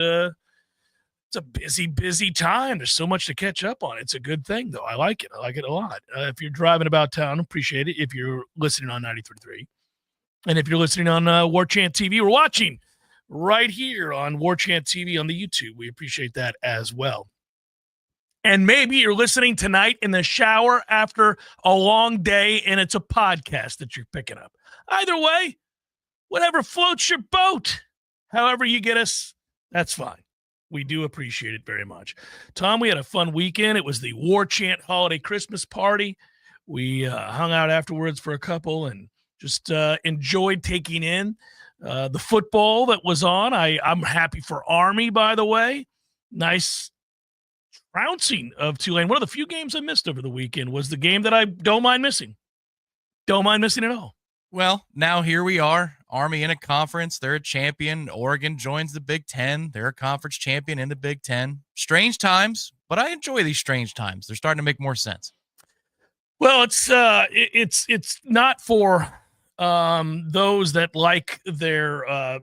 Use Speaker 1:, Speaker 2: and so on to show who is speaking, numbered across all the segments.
Speaker 1: it's a busy, busy time. There's so much to catch up on. It's a good thing, though. I like it. I like it a lot. If you're driving about town, appreciate it. If you're listening on 93.3, and if you're listening on Warchant TV, we're watching right here on Warchant TV on the YouTube. We appreciate that as well. And maybe you're listening tonight in the shower after a long day, and it's a podcast that you're picking up. Either way, whatever floats your boat, however you get us, that's fine. We do appreciate it very much. Tom, we had a fun weekend. It was the Warchant holiday Christmas party. We hung out afterwards for a couple and just enjoyed taking in the football that was on. I'm happy for Army, by the way. Nice trouncing of Tulane. One of the few games I missed over the weekend was the game that I don't mind missing. Don't mind missing at all.
Speaker 2: Well, now here we are. Army in a conference. They're a champion. Oregon joins the Big Ten. They're a conference champion in the Big Ten. Strange times, but I enjoy these strange times. They're starting to make more sense.
Speaker 1: Well, it's not for those that like their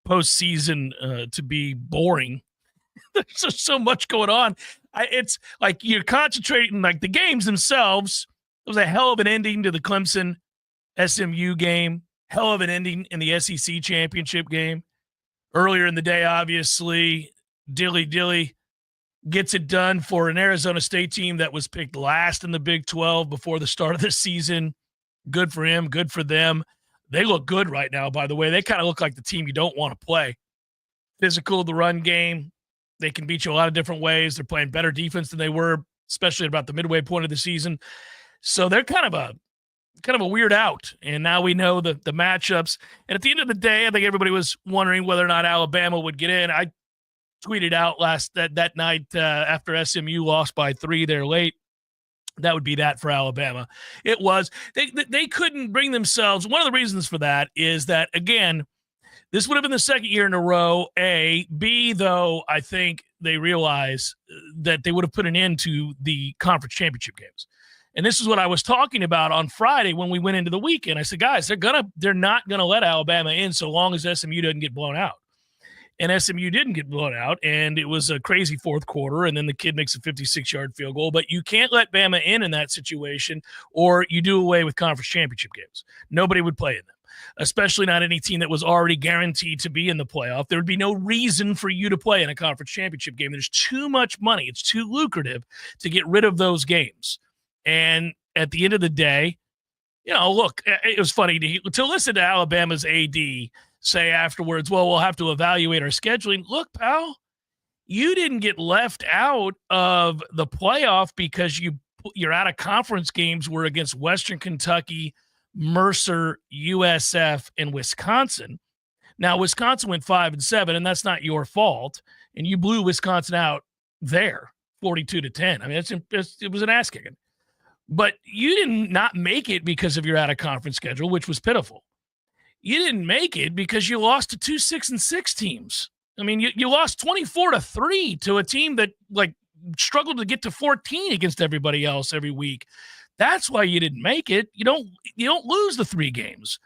Speaker 1: postseason to be boring. There's just so much going on. It's like you're concentrating, like the games themselves. It was a hell of an ending to the Clemson SMU game, hell of an ending in the SEC championship game. Earlier in the day, obviously, Dilly gets it done for an Arizona State team that was picked last in the Big 12 before the start of the season. Good for him, good for them. They look good right now, by the way. They kind of look like the team you don't want to play. Physical, the run game. They can beat you a lot of different ways. They're playing better defense than they were, especially at about the midway point of the season. So they're kind of a weird out. And now we know the matchups. And at the end of the day, I think everybody was wondering whether or not Alabama would get in. I tweeted out that night after SMU lost by 3 there late. That would be that for Alabama. It was. They couldn't bring themselves. One of the reasons for that is that, again, this would have been the second year in a row, A. B, though, I think they realize that they would have put an end to the conference championship games. And this is what I was talking about on Friday when we went into the weekend. I said, guys, they're not gonna let Alabama in so long as SMU doesn't get blown out. And SMU didn't get blown out, and it was a crazy fourth quarter, and then the kid makes a 56-yard field goal. But you can't let Bama in that situation, or you do away with conference championship games. Nobody would play in them, especially not any team that was already guaranteed to be in the playoff. There would be no reason for you to play in a conference championship game. There's too much money. It's too lucrative to get rid of those games. And at the end of the day, look, it was funny to listen to Alabama's AD say afterwards, well, we'll have to evaluate our scheduling. Look, pal, you didn't get left out of the playoff because your out of conference games were against Western Kentucky, Mercer, USF, and Wisconsin. Now, Wisconsin went 5-7, and that's not your fault. And you blew Wisconsin out there, 42-10. I mean, it was an ass kicking. But you did not make it because of your out of conference schedule, which was pitiful. You didn't make it because you lost to 2 6-6 teams. I mean, you lost 24-3 to a team that struggled to get to 14 against everybody else every week. That's why you didn't make it. You don't lose the 3 games.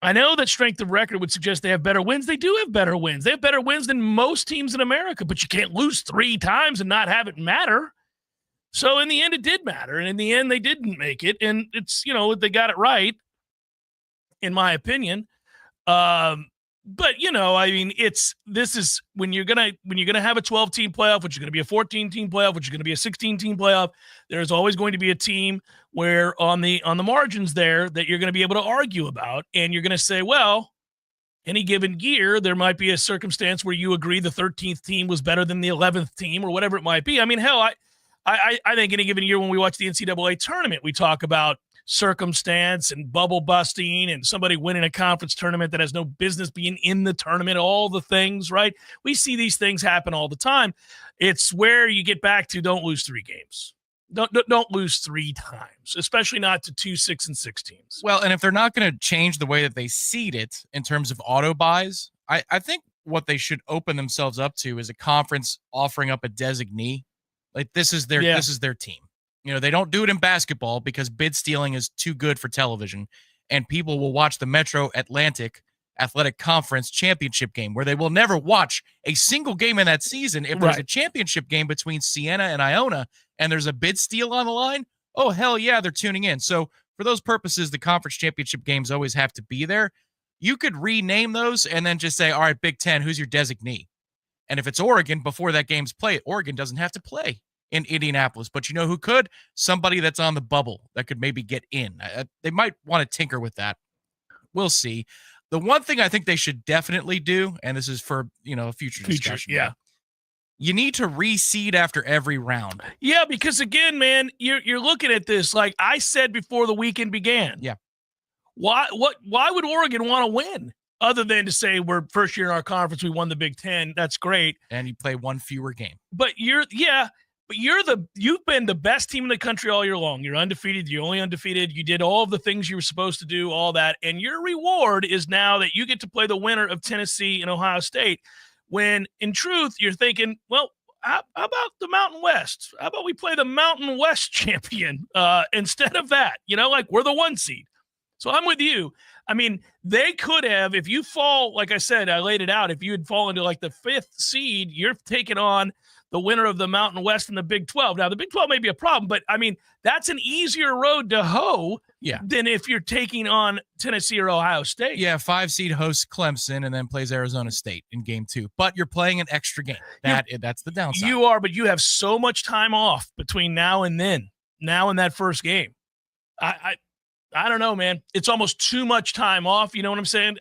Speaker 1: I know that strength of record would suggest they have better wins. They do have better wins. They have better wins than most teams in America, but you can't lose 3 times and not have it matter. So in the end, it did matter. And in the end, they didn't make it. And it's, they got it right, in my opinion. But I mean, this is when you're gonna have a 12-team playoff, which is gonna be a 14-team playoff, which is gonna be a 16-team playoff. There's always going to be a team where on the margins there that you're gonna be able to argue about, and you're gonna say, well, any given year there might be a circumstance where you agree the 13th team was better than the 11th team or whatever it might be. I mean, hell, I think any given year when we watch the NCAA tournament, we talk about circumstance and bubble busting and somebody winning a conference tournament that has no business being in the tournament, all the things, right? We see these things happen all the time. It's where you get back to don't lose 3 games. Don't lose 3 times, especially not to 2 6-6 teams.
Speaker 2: Well, and if they're not going to change the way that they seed it in terms of auto buys, I think what they should open themselves up to is a conference offering up a designee. Like this is their team. They don't do it in basketball because bid stealing is too good for television, and people will watch the Metro Atlantic Athletic Conference championship game where they will never watch a single game in that season. If there's a championship game between Siena and Iona and there's a bid steal on the line, oh, hell yeah, they're tuning in. So for those purposes, the conference championship games always have to be there. You could rename those and then just say, all right, Big Ten, who's your designee? And if it's Oregon, before that game's played, Oregon doesn't have to play in Indianapolis. But you know who could? Somebody that's on the bubble that could maybe get in. They might want to tinker with that. We'll see. The one thing I think they should definitely do, and this is for, a future discussion.
Speaker 1: Yeah.
Speaker 2: You need to reseed after every round.
Speaker 1: Yeah, because again, man, you're looking at this like I said before the weekend began.
Speaker 2: Yeah.
Speaker 1: Why would Oregon want to win other than to say we're first year in our conference, we won the Big Ten? That's great.
Speaker 2: And you play one fewer game.
Speaker 1: But you've been the best team in the country all year long. You're undefeated. You're only undefeated. You did all of the things you were supposed to do, all that. And your reward is now that you get to play the winner of Tennessee and Ohio State. When in truth, you're thinking, well, how about the Mountain West? How about we play the Mountain West champion instead of that? Like we're the 1 seed. So I'm with you. I mean, they could have, if you fall, like I said, I laid it out. If you had fallen to like the 5th seed, you're taking on the winner of the Mountain West and the Big 12. Now, the Big 12 may be a problem, but I mean, that's an easier road to hoe than if you're taking on Tennessee or Ohio State.
Speaker 2: Yeah, 5 seed hosts Clemson and then plays Arizona State in game 2. But you're playing an extra game. That's the downside.
Speaker 1: You are, but you have so much time off between now and then, now and that first game. I don't know, man. It's almost too much time off. You know what I'm saying?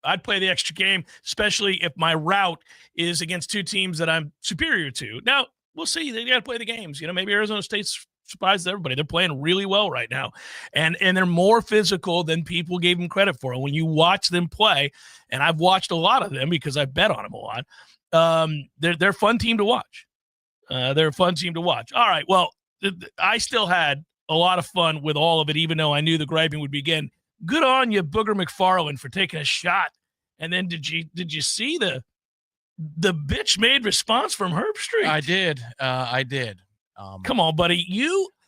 Speaker 1: I'd play the extra game, especially if my route is against 2 teams that I'm superior to. Now, we'll see. They got to play the games. Maybe Arizona State's surprised everybody. They're playing really well right now. And they're more physical than people gave them credit for. And when you watch them play, and I've watched a lot of them because I bet on them a lot, they're a fun team to watch. They're a fun team to watch. All right, well, I still had a lot of fun with all of it, even though I knew the griping would begin. Good on you, Booger McFarland, for taking a shot. And then did you see the bitch made response from Herbstreit?
Speaker 2: I did.
Speaker 1: Come on, buddy.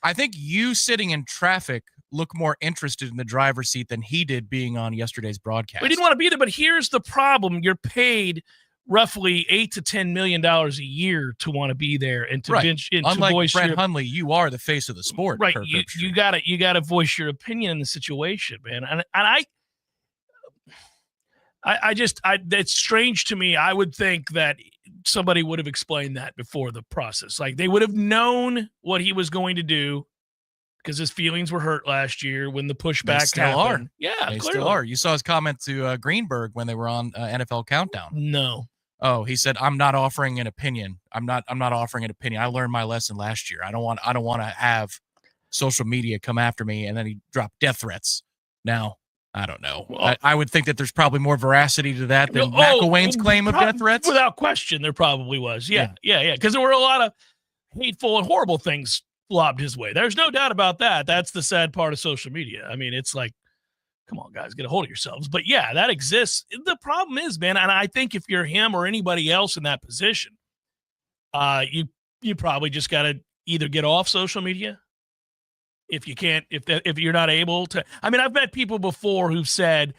Speaker 2: I think you sitting in traffic look more interested in the driver's seat than he did being on yesterday's broadcast.
Speaker 1: We didn't want to be there, but here's the problem: you're paid roughly $8 to $10 million a year to want to be there and to
Speaker 2: Unlike
Speaker 1: voice
Speaker 2: Brett Hundley, you are the face of the sport.
Speaker 1: Right. You gotta voice your opinion in the situation, man. And it's strange to me. I would think that somebody would have explained that before the process. Like they would have known what he was going to do because his feelings were hurt last year when the pushback happened. Yeah,
Speaker 2: they still are. You saw his comment to Greenberg when they were on NFL Countdown.
Speaker 1: No.
Speaker 2: Oh, he said, "I'm not offering an opinion. I'm not offering an opinion. I learned my lesson last year. I don't want to have social media come after me." And then he dropped death threats. Now, I don't know. Well, I would think that there's probably more veracity to that than McElwain's claim of death threats.
Speaker 1: Without question, there probably was. Yeah. Because there were a lot of hateful and horrible things lobbed his way. There's no doubt about that. That's the sad part of social media. I mean, it's like, come on, guys, get a hold of yourselves. But yeah, that exists. The problem is, man, and I think if you're him or anybody else in that position, you probably just got to either get off social media if you can't, if you're not able to. I mean, I've met people before who've said,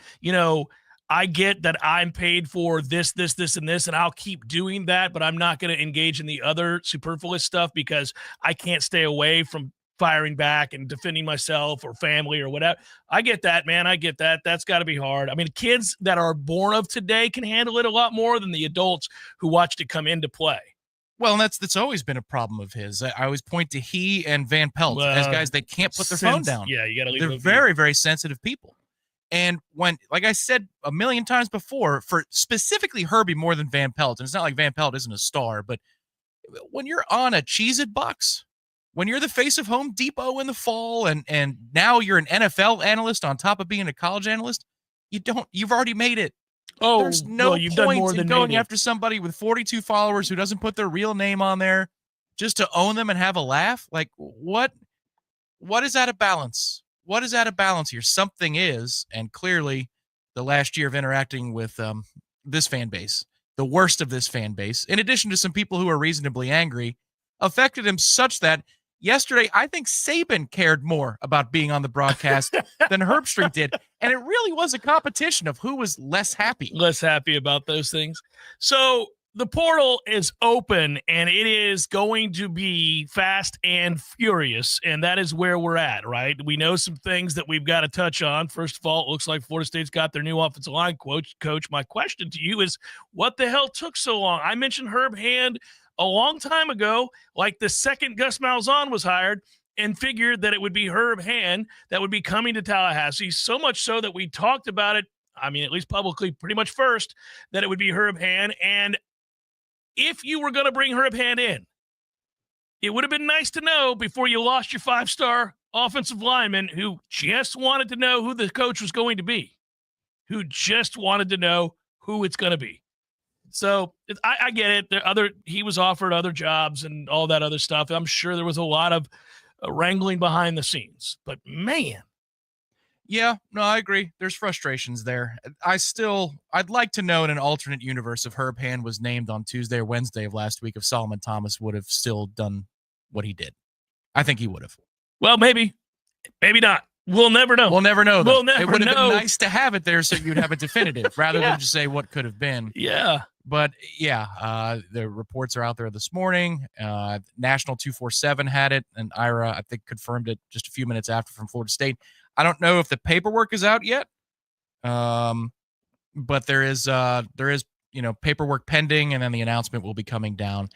Speaker 1: I get that I'm paid for this, and this, and I'll keep doing that, but I'm not going to engage in the other superfluous stuff because I can't stay away from firing back and defending myself or family or whatever. I get that, man. I get that. That's got to be hard. I mean, kids that are born of today can handle it a lot more than the adults who watched it come into play.
Speaker 2: Well, and that's always been a problem of his. I always point to he and Van Pelt as guys that can't put their phone down.
Speaker 1: Yeah, you got to leave.
Speaker 2: They're very, very sensitive people. And when, like I said a million times before, for specifically Herbie more than Van Pelt, and it's not like Van Pelt isn't a star, but when you're on a Cheez-It box, when you're the face of Home Depot in the fall, and now you're an NFL analyst on top of being a college analyst, you've already made it.
Speaker 1: Oh,
Speaker 2: there's no
Speaker 1: you've
Speaker 2: point
Speaker 1: done more
Speaker 2: in
Speaker 1: than
Speaker 2: going after somebody with 42 followers who doesn't put their real name on there just to own them and have a laugh. Like, what is out of balance? What is out of balance here? Something is, and clearly the last year of interacting with this fan base, the worst of this fan base, in addition to some people who are reasonably angry, affected him such that Yesterday, I think Saban cared more about being on the broadcast than Herbstreit did. And it really was a competition of who was less happy.
Speaker 1: Less happy about those things. So the portal is open, and it is going to be fast and furious, and that is where we're at, right? We know some things that we've got to touch on. First of all, it looks like Florida State's got their new offensive line coach. My question to you is, what the hell took so long? I mentioned Herb Hand a long time ago, like the second Gus Malzahn was hired, and figured that it would be Herb Hand that would be coming to Tallahassee, so much so that we talked about it, I mean, at least publicly, pretty much first, that it would be Herb Hand. And if you were going to bring Herb Hand in, it would have been nice to know before you lost your 5-star offensive lineman who just wanted to know who the coach was going to be, who just wanted to know who it's going to be. So I get it. He was offered other jobs and all that other stuff. I'm sure there was a lot of wrangling behind the scenes, but man.
Speaker 2: Yeah, no, I agree. There's frustrations there. I'd like to know in an alternate universe if Herb Hand was named on Tuesday or Wednesday of last week, if Solomon Thomas would have still done what he did. I think he would have.
Speaker 1: Well, maybe not. We'll never know.
Speaker 2: We'll never know.
Speaker 1: We'll never
Speaker 2: It would have
Speaker 1: know.
Speaker 2: been nice to have it there so you'd have a definitive rather than just say what could have been.
Speaker 1: Yeah.
Speaker 2: But yeah, the reports are out there this morning. National 247 had it, and Ira, I think, confirmed it just a few minutes after from Florida State. I don't know if the paperwork is out yet, but there is paperwork pending, and then the announcement will be coming down.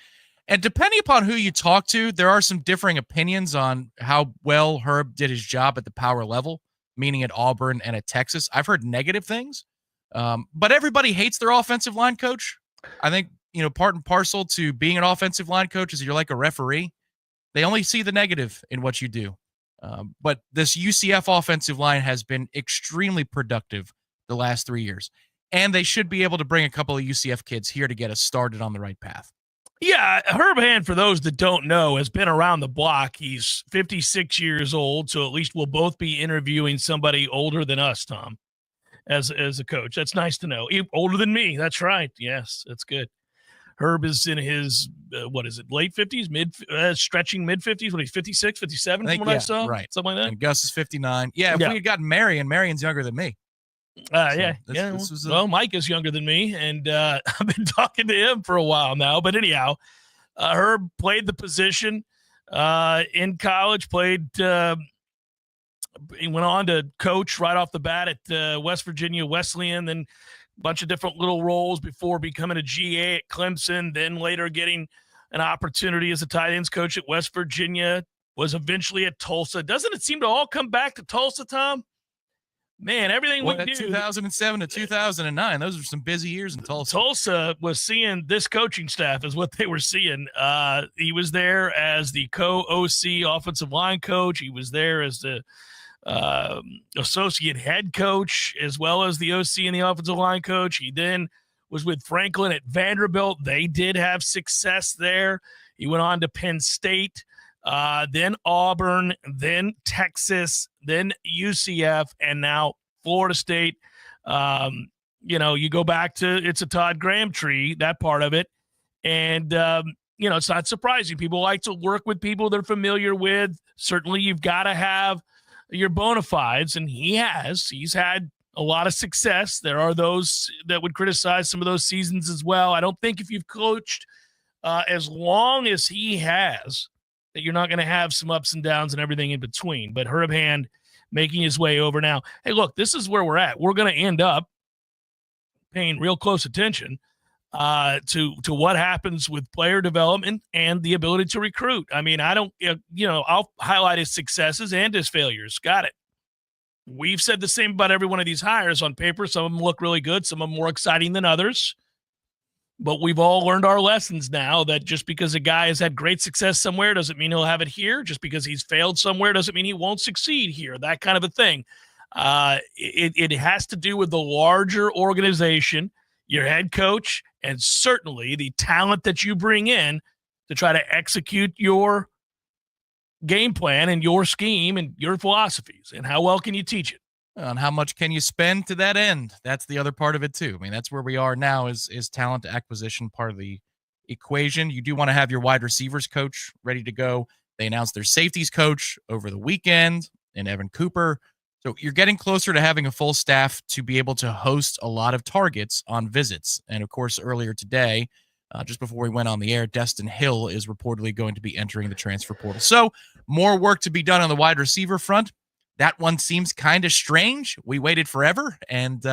Speaker 2: And depending upon who you talk to, there are some differing opinions on how well Herb did his job at the power level, meaning at Auburn and at Texas. I've heard negative things, but everybody hates their offensive line coach. I think, part and parcel to being an offensive line coach is you're like a referee. They only see the negative in what you do. But this UCF offensive line has been extremely productive the last 3 years, and they should be able to bring a couple of UCF kids here to get us started on the right path.
Speaker 1: Yeah, Herb Hand, for those that don't know, has been around the block. He's 56 years old, so at least we'll both be interviewing somebody older than us, Tom, as a coach. That's nice to know. Older than me, that's right. Yes, that's good. Herb is in his, late 50s, stretching mid-50s, when he's 56, 57 from what I saw?
Speaker 2: Right.
Speaker 1: Something like that?
Speaker 2: And Gus is 59. Yeah, if we had gotten Marion's younger than me. Mike is younger than me, and I've been talking to him for a while now. But anyhow, Herb played the position in college, he went on to coach right off the bat at West Virginia Wesleyan, then a bunch of different little roles before becoming a GA at Clemson, then later getting an opportunity as a tight ends coach at West Virginia, was eventually at Tulsa. Doesn't it seem to all come back to Tulsa, Tom? Man, everything we do. 2007 to 2009, those are some busy years in Tulsa.
Speaker 1: Tulsa was seeing this coaching staff is what they were seeing. He was there as the co-OC offensive line coach. He was there as the associate head coach, as well as the OC and the offensive line coach. He then was with Franklin at Vanderbilt. They did have success there. He went on to Penn State, then Auburn, then Texas, then UCF, and now Florida State. You go back to, it's a Todd Graham tree, that part of it. And, it's not surprising. People like to work with people they're familiar with. Certainly you've got to have your bona fides, and he's had a lot of success. There are those that would criticize some of those seasons as well. I don't think if you've coached as long as he has, that you're not going to have some ups and downs and everything in between. But Herb Hand making his way over now. Hey, look, this is where we're at. We're going to end up paying real close attention to what happens with player development and the ability to recruit. I mean, I'll highlight his successes and his failures. Got it. We've said the same about every one of these hires. On paper, some of them look really good, some of them more exciting than others. But we've all learned our lessons now that just because a guy has had great success somewhere doesn't mean he'll have it here. Just because he's failed somewhere doesn't mean he won't succeed here. That kind of a thing. It has to do with the larger organization, your head coach, and certainly the talent that you bring in to try to execute your game plan and your scheme and your philosophies. And how well can you teach it?
Speaker 2: And how much can you spend to that end? That's the other part of it too. I mean, that's where we are now is talent acquisition part of the equation. You do want to have your wide receivers coach ready to go. They announced their safeties coach over the weekend and Evan Cooper. So you're getting closer to having a full staff to be able to host a lot of targets on visits. And of course, earlier today, just before we went on the air, Destin Hill is reportedly going to be entering the transfer portal. So more work to be done on the wide receiver front. That one seems kind of strange. We waited forever, and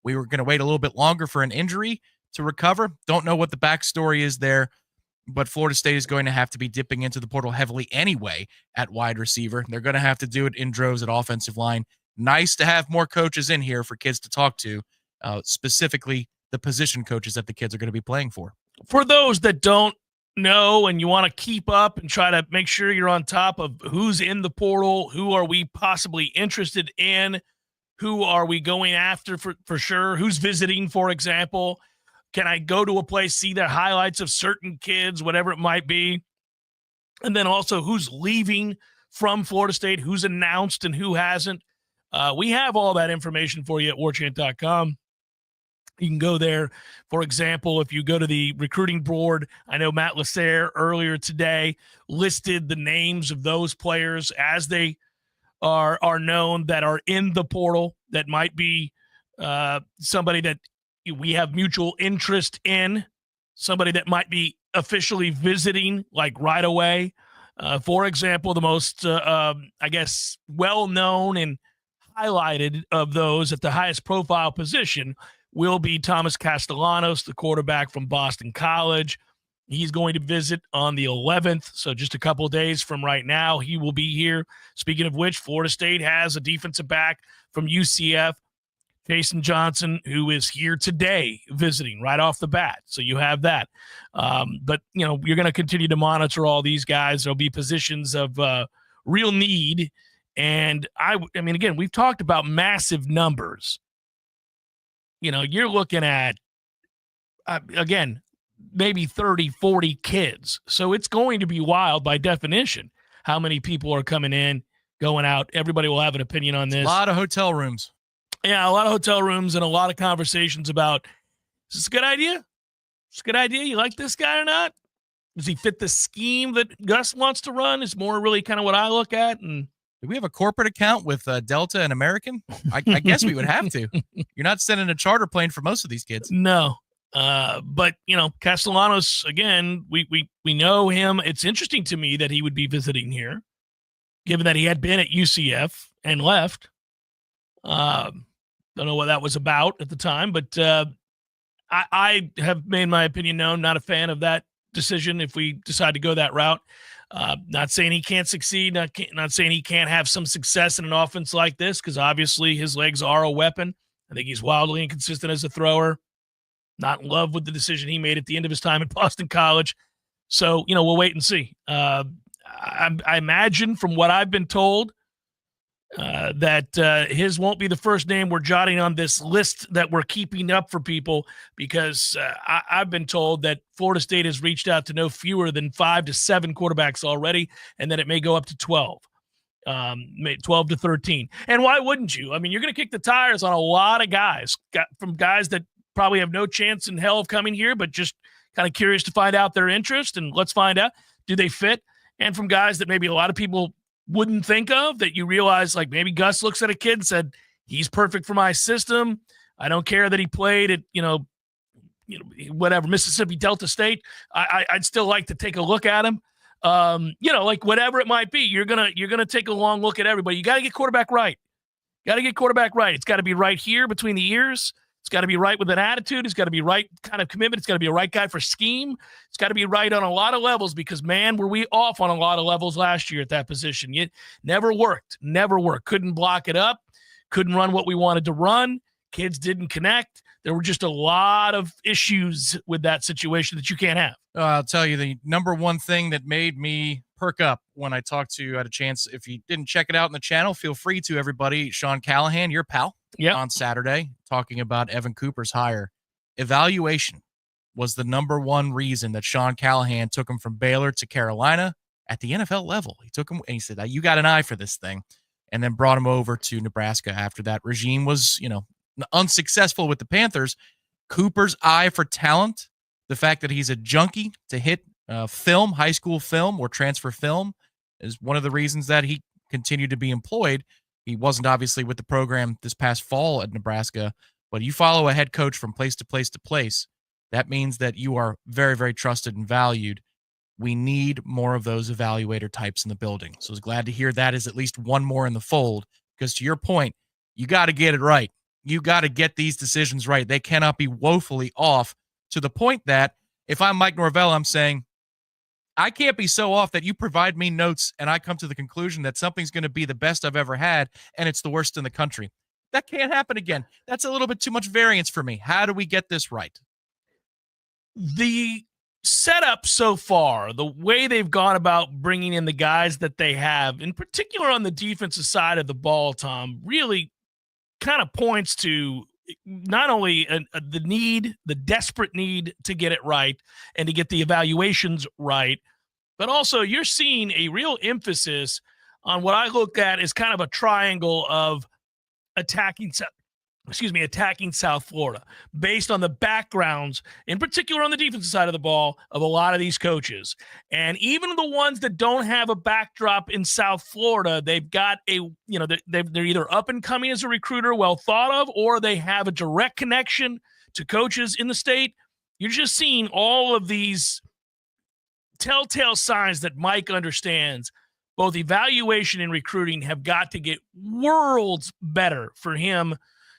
Speaker 2: we were going to wait a little bit longer for an injury to recover. Don't know what the backstory is there, but Florida State is going to have to be dipping into the portal heavily anyway at wide receiver. They're going to have to do it in droves at offensive line. Nice to have more coaches in here for kids to talk to, specifically the position coaches that the kids are going to be playing for.
Speaker 1: For those that don't know and you want to keep up and try to make sure you're on top of who's in the portal, who are we possibly interested in, who are we going after for sure, who's visiting, for example. Can I go to a place, see the highlights of certain kids, whatever it might be? And then also who's leaving from Florida State, who's announced and who hasn't. We have all that information for you at warchant.com. You can go there. For example, if you go to the recruiting board, I know Matt Lasser earlier today listed the names of those players as they are known that are in the portal that might be somebody that we have mutual interest in, somebody that might be officially visiting like right away. For example, the most, well-known and highlighted of those at the highest profile position will be Thomas Castellanos, the quarterback from Boston College. He's going to visit on the 11th, so just a couple of days from right now, he will be here. Speaking of which, Florida State has a defensive back from UCF, Jason Johnson, who is here today visiting right off the bat. So you have that. But, you're going to continue to monitor all these guys. There'll be positions of real need. And I mean, again, we've talked about massive numbers. You're looking at, again, maybe 30, 40 kids. So it's going to be wild by definition how many people are coming in, going out. Everybody will have an opinion on this.
Speaker 2: A lot of hotel rooms.
Speaker 1: Yeah, a lot of hotel rooms and a lot of conversations about, is this a good idea? It's a good idea. You like this guy or not? Does he fit the scheme that Gus wants to run? Is more really kind of what I look at. And
Speaker 2: do we have a corporate account with Delta and American? I guess we would have to. You're not sending a charter plane for most of these kids.
Speaker 1: No. But, Castellanos, again, we know him. It's interesting to me that he would be visiting here, given that he had been at UCF and left. Don't know what that was about at the time, but I have made my opinion known. Not a fan of that decision if we decide to go that route. Not saying he can't succeed, not saying he can't have some success in an offense like this, because obviously his legs are a weapon. I think he's wildly inconsistent as a thrower. Not in love with the decision he made at the end of his time at Boston College. So, we'll wait and see. I imagine from what I've been told that his won't be the first name we're jotting on this list that we're keeping up for people, because I've been told that Florida State has reached out to no fewer than 5 to 7 quarterbacks already, and that it may go up to 12. 12 to 13. And why wouldn't you? I mean, you're going to kick the tires on a lot of guys, from guys that probably have no chance in hell of coming here, but just kind of curious to find out their interest, and let's find out, do they fit? And from guys that maybe a lot of people wouldn't think of, that you realize, like maybe Gus looks at a kid and said, he's perfect for my system. I don't care that he played at, whatever, Mississippi Delta State. I'd still like to take a look at him. Like whatever it might be, you're going to take a long look at everybody. You got to get quarterback right. It's got to be right here between the ears. It's got to be right with an attitude. It's got to be right kind of commitment. It's got to be a right guy for scheme. It's got to be right on a lot of levels, because, man, were we off on a lot of levels last year at that position. It never worked. Couldn't block it up. Couldn't run what we wanted to run. Kids didn't connect. There were just a lot of issues with that situation that you can't have.
Speaker 2: I'll tell you, the number one thing that made me perk up when I talked to you, had a chance, if you didn't check it out in the channel, feel free to, everybody. Sean Callahan, your pal, on Saturday, talking about Evan Cooper's hire. Evaluation was the number one reason that Sean Callahan took him from Baylor to Carolina at the NFL level. He took him and he said, you got an eye for this thing, and then brought him over to Nebraska after that regime was, unsuccessful with the Panthers. Cooper's eye for talent, the fact that he's a junkie to hit film, high school film or transfer film, is one of the reasons that he continued to be employed. He wasn't obviously with the program this past fall at Nebraska, but you follow a head coach from place to place to place. That means that you are very, very trusted and valued. We need more of those evaluator types in the building. So I was glad to hear that is at least one more in the fold, because to your point, you got to get it right. You got to get these decisions right. They cannot be woefully off, to the point that if I'm Mike Norvell, I'm saying, I can't be so off that you provide me notes and I come to the conclusion that something's going to be the best I've ever had and it's the worst in the country. That can't happen again. That's a little bit too much variance for me. How do we get this right?
Speaker 1: The setup so far, the way they've gone about bringing in the guys that they have, in particular on the defensive side of the ball, Tom, really kind of points to not only the desperate need to get it right and to get the evaluations right, but also you're seeing a real emphasis on what I look at as kind of a triangle of attacking South Florida, based on the backgrounds, in particular on the defensive side of the ball, of a lot of these coaches. And even the ones that don't have a backdrop in South Florida, they've got they're either up and coming as a recruiter, well thought of, or they have a direct connection to coaches in the state. You're just seeing all of these telltale signs that Mike understands both evaluation and recruiting have got to get worlds better for him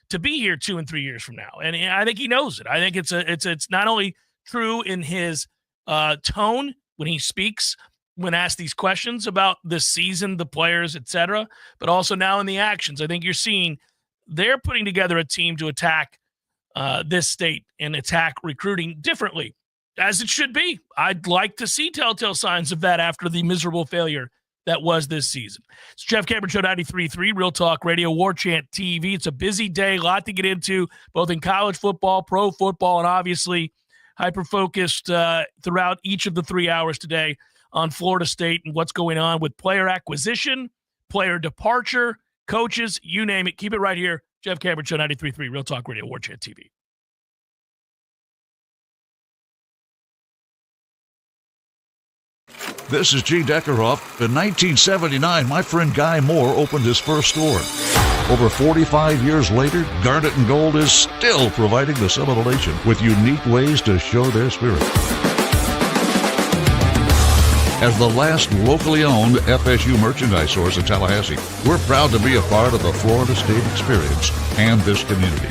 Speaker 1: to be here 2 and 3 years from now. And I think he knows it. I think it's not only true in his tone when he speaks, when asked these questions about this season, the players, etc., but also now in the actions. I think you're seeing they're putting together a team to attack this state and attack recruiting differently, as it should be. I'd like to see telltale signs of that after the miserable failure that was this season. It's Jeff Cameron Show 93.3, Real Talk Radio, Warchant TV. It's a busy day, a lot to get into, both in college football, pro football, and obviously hyper-focused throughout each of the 3 hours today on Florida State and what's going on with player acquisition, player departure, coaches, you name it. Keep it right here. Jeff Cameron Show 93.3, Real Talk Radio, Warchant TV.
Speaker 3: This is G. Deckerhoff. In 1979, my friend Guy Moore opened his first store. Over 45 years later, Garnet and Gold is still providing the Seminole Nation with unique ways to show their spirit. As the last locally owned FSU merchandise stores in Tallahassee, we're proud to be a part of the Florida State experience and this community.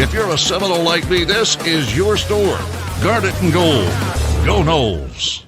Speaker 3: If you're a Seminole like me, this is your store. Garnet and Gold. Go Noles.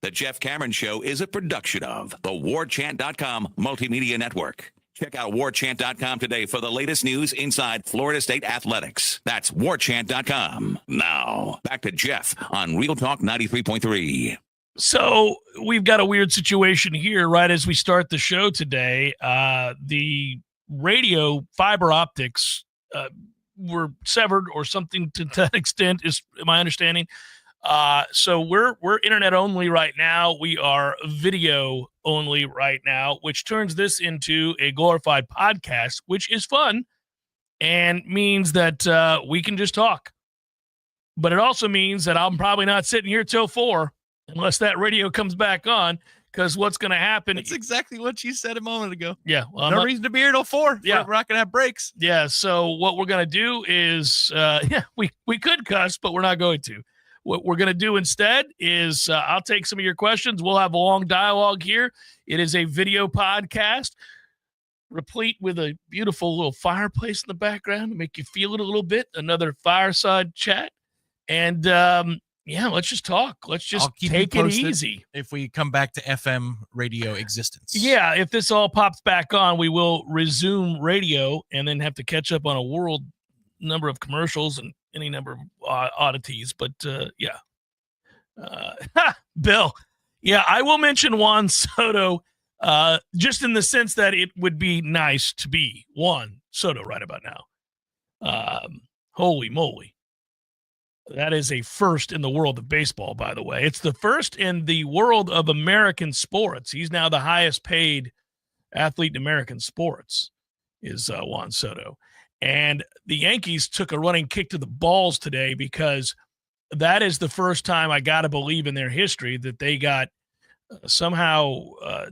Speaker 4: The Jeff Cameron Show is a production of the Warchant.com Multimedia Network. Check out Warchant.com today for the latest news inside Florida State athletics. That's Warchant.com. Now, back to Jeff on Real Talk 93.3.
Speaker 1: So we've got a weird situation here right as we start the show today. The radio fiber optics were severed or something to that extent is my understanding. So we're internet only right now. We are video only right now, which turns this into a glorified podcast, which is fun and means that we can just talk. But it also means that I'm probably not sitting here till 4 unless that radio comes back on, because what's going to happen?
Speaker 2: That's exactly what you said a moment ago.
Speaker 1: Yeah. Well,
Speaker 2: no reason to be here till 4.
Speaker 1: Yeah.
Speaker 2: We're not going to have breaks.
Speaker 1: Yeah. So what we're going to do is, we could cuss, but we're not going to. What we're going to do instead is I'll take some of your questions. We'll have a long dialogue here. It is a video podcast replete with a beautiful little fireplace in the background to make you feel it a little bit. Another fireside chat. And, let's just talk. Let's just take it easy.
Speaker 2: If we come back to FM radio existence.
Speaker 1: Yeah, if this all pops back on, we will resume radio and then have to catch up on a world number of commercials and any number of oddities. But, Bill. Yeah, I will mention Juan Soto just in the sense that it would be nice to be Juan Soto right about now. Holy moly. That is a first in the world of baseball, by the way. It's the first in the world of American sports. He's now the highest paid athlete in American sports is Juan Soto. And the Yankees took a running kick to the balls today because that is the first time, I got to believe in their history, that they got somehow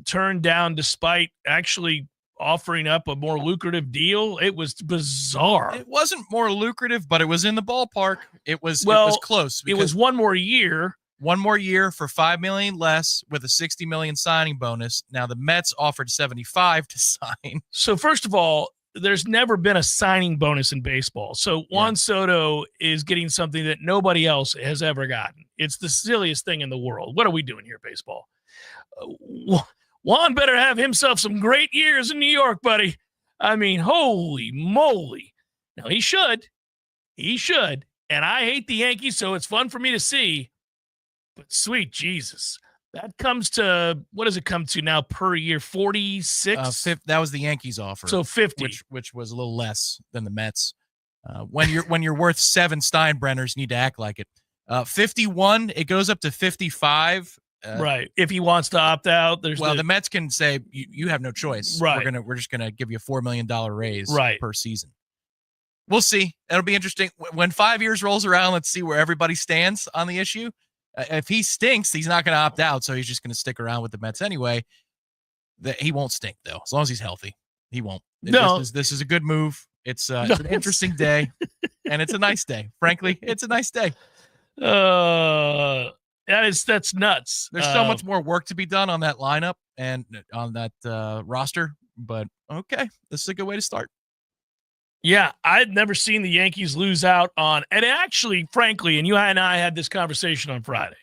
Speaker 1: turned down despite actually offering up a more lucrative deal. It was bizarre.
Speaker 2: It wasn't more lucrative, but it was in the ballpark. It was close.
Speaker 1: It was one more year.
Speaker 2: One more year for $5 million less with a $60 million signing bonus. Now the Mets offered $75 to sign.
Speaker 1: So first of all, there's never been a signing bonus in baseball. So Juan Soto is getting something that nobody else has ever gotten. It's the silliest thing in the world. What are we doing here, baseball? Juan better have himself some great years in New York, buddy. I mean, holy moly. Now, he should. He should. And I hate the Yankees, so it's fun for me to see. But sweet Jesus. That comes to, what does it come to now per year? 46?
Speaker 2: That was the Yankees offer.
Speaker 1: So 50.
Speaker 2: Which was a little less than the Mets. When you're worth 7 Steinbrenners, you need to act like it. 51, it goes up to 55.
Speaker 1: Right. If he wants to opt out,
Speaker 2: the Mets can say you have no choice.
Speaker 1: Right.
Speaker 2: We're just gonna give you a $4 million raise per season. We'll see. It'll be interesting when 5 years rolls around. Let's see where everybody stands on the issue. If he stinks, he's not going to opt out, so he's just going to stick around with the Mets anyway. He won't stink though, as long as he's healthy. He won't. This is a good move. It's an interesting day, and it's a nice day. Frankly, it's a nice day.
Speaker 1: That's nuts.
Speaker 2: There's so much more work to be done on that lineup and on that roster, but okay, this is a good way to start.
Speaker 1: Yeah, I'd never seen the Yankees lose out on, and actually, frankly, and you and I had this conversation on Friday.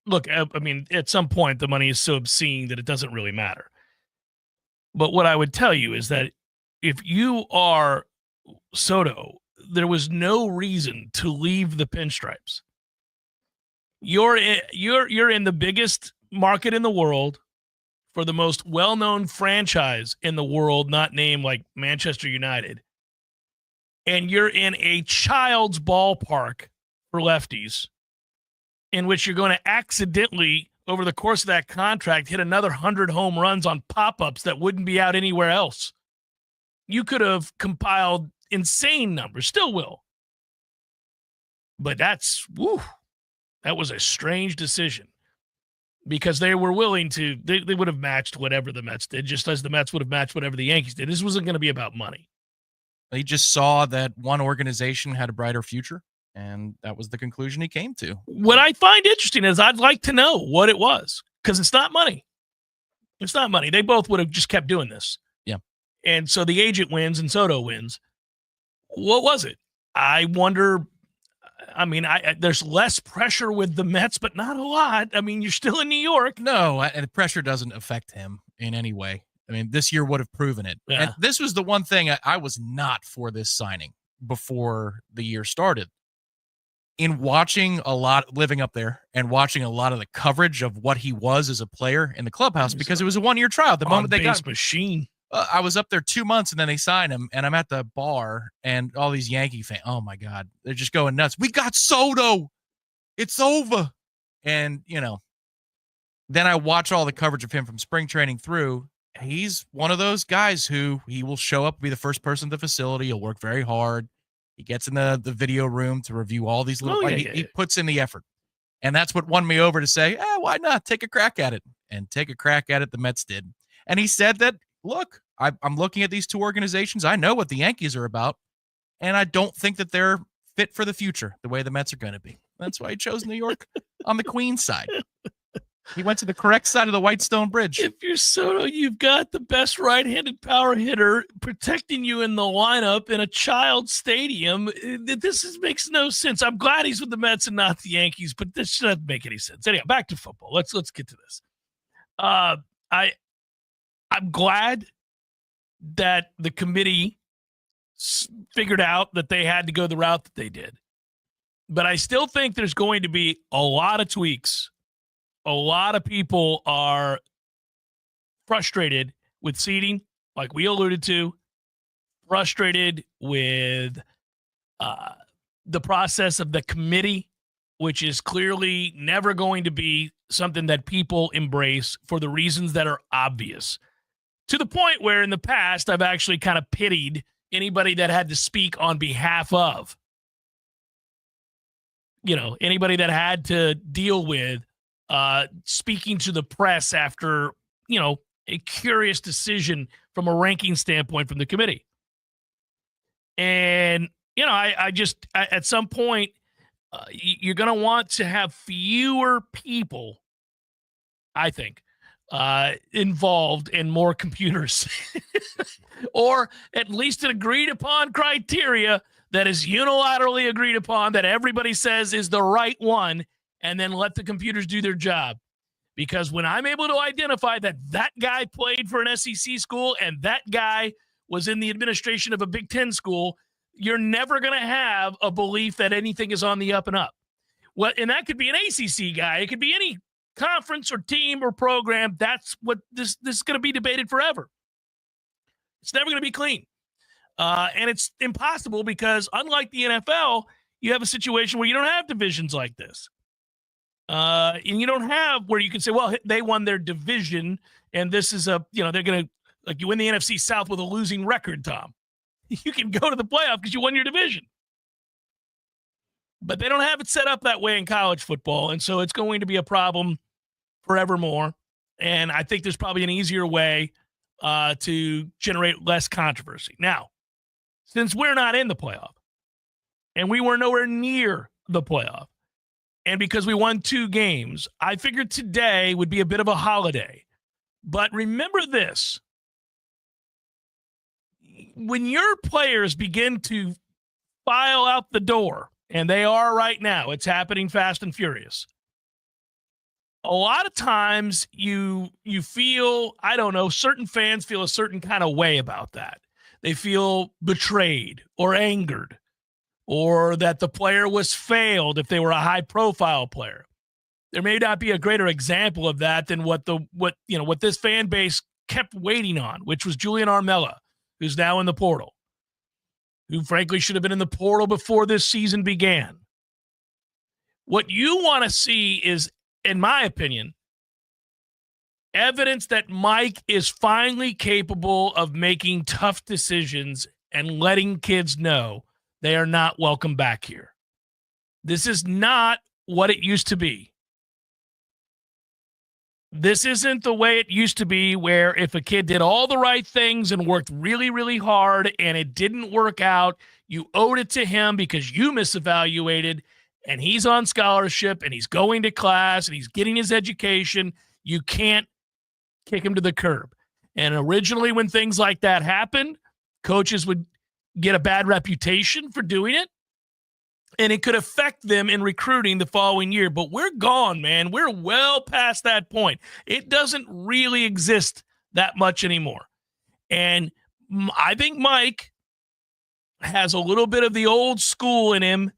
Speaker 1: Look, I mean, at some point, the money is so obscene that it doesn't really matter. But what I would tell you is that if you are Soto, there was no reason to leave the pinstripes. You're in the biggest market in the world for the most well-known franchise in the world, not named like Manchester United. And you're in a child's ballpark for lefties in which you're going to accidentally, over the course of that contract, hit another 100 home runs on pop-ups that wouldn't be out anywhere else. You could have compiled insane numbers, still will. But that was a strange decision. Because they were willing to, they would have matched whatever the Mets did, just as the Mets would have matched whatever the Yankees did. This wasn't going to be about money.
Speaker 2: They just saw that one organization had a brighter future, and that was the conclusion he came to.
Speaker 1: What I find interesting is I'd like to know what it was, because it's not money. It's not money. They both would have just kept doing this.
Speaker 2: Yeah.
Speaker 1: And so the agent wins and Soto wins. What was it? I wonder I mean, there's less pressure with the Mets, but not a lot. I mean, you're still in New York.
Speaker 2: No, and pressure doesn't affect him in any way. I mean, this year would have proven it.
Speaker 1: Yeah.
Speaker 2: And this was the one thing I was not for this signing before the year started. In watching living up there and watching a lot of the coverage of what he was as a player in the clubhouse, because it was a 1-year trial. The moment they got
Speaker 1: machine.
Speaker 2: I was up there 2 months and then they signed him, and I'm at the bar and all these Yankee fans, oh my God, they're just going nuts. We got Soto. It's over. And, then I watch all the coverage of him from spring training through. He's one of those guys who he will show up, be the first person at the facility. He'll work very hard. He gets in the video room to review all these little, he puts in the effort. And that's what won me over to say, why not take a crack at it? And take a crack at it, the Mets did. And he said that, look, I'm looking at these two organizations. I know what the Yankees are about, and I don't think that they're fit for the future the way the Mets are going to be. That's why he chose New York on the Queens side. He went to the correct side of the Whitestone Bridge.
Speaker 1: If you're Soto, you've got the best right-handed power hitter protecting you in the lineup in a child stadium. Makes no sense. I'm glad he's with the Mets and not the Yankees, but this doesn't make any sense. Anyhow, back to football. Let's get to this. I'm glad that the committee figured out that they had to go the route that they did. But I still think there's going to be a lot of tweaks. A lot of people are frustrated with seating, like we alluded to, frustrated with the process of the committee, which is clearly never going to be something that people embrace for the reasons that are obvious. To the point where in the past, I've actually kind of pitied anybody that had to speak on behalf of, anybody that had to deal with speaking to the press after, a curious decision from a ranking standpoint from the committee. And, I just, at some point, you're going to want to have fewer people, I think, involved in more computers or at least an agreed upon criteria that is unilaterally agreed upon that everybody says is the right one, and then let the computers do their job. Because when I'm able to identify that guy played for an SEC school and that guy was in the administration of a Big Ten school, you're never going to have a belief that anything is on the up and up. Well, and that could be an ACC guy. It could be any conference or team or program. That's what this is going to be debated forever. It's never going to be clean. And it's impossible because unlike the NFL, you have a situation where you don't have divisions like this. And you don't have where you can say, well, they won their division and this is they're going to, like, you win the NFC South with a losing record, Tom. You can go to the playoff because you won your division. But they don't have it set up that way in college football, and so it's going to be a problem forevermore. And I think there's probably an easier way to generate less controversy. Now, since we're not in the playoff, and we were nowhere near the playoff, and because we won 2 games, I figured today would be a bit of a holiday. But remember this. When your players begin to file out the door, and they are right now, it's happening fast and furious, a lot of times you feel, I don't know, certain fans feel a certain kind of way about that. They feel betrayed or angered, or that the player was failed if they were a high-profile player. There may not be a greater example of that than what this fan base kept waiting on, which was Julian Armella, who's now in the portal, who frankly should have been in the portal before this season began. What you want to see is, in my opinion, evidence that Mike is finally capable of making tough decisions and letting kids know they are not welcome back here. This is not what it used to be. This isn't the way it used to be, where if a kid did all the right things and worked really, really hard and it didn't work out, you owed it to him because you misevaluated, and he's on scholarship and he's going to class and he's getting his education. You can't kick him to the curb. And originally when things like that happened, coaches would get a bad reputation for doing it. and it could affect them in recruiting the following year. But we're gone, man. We're well past that point. It doesn't really exist that much anymore. And I think Mike has a little bit of the old school in him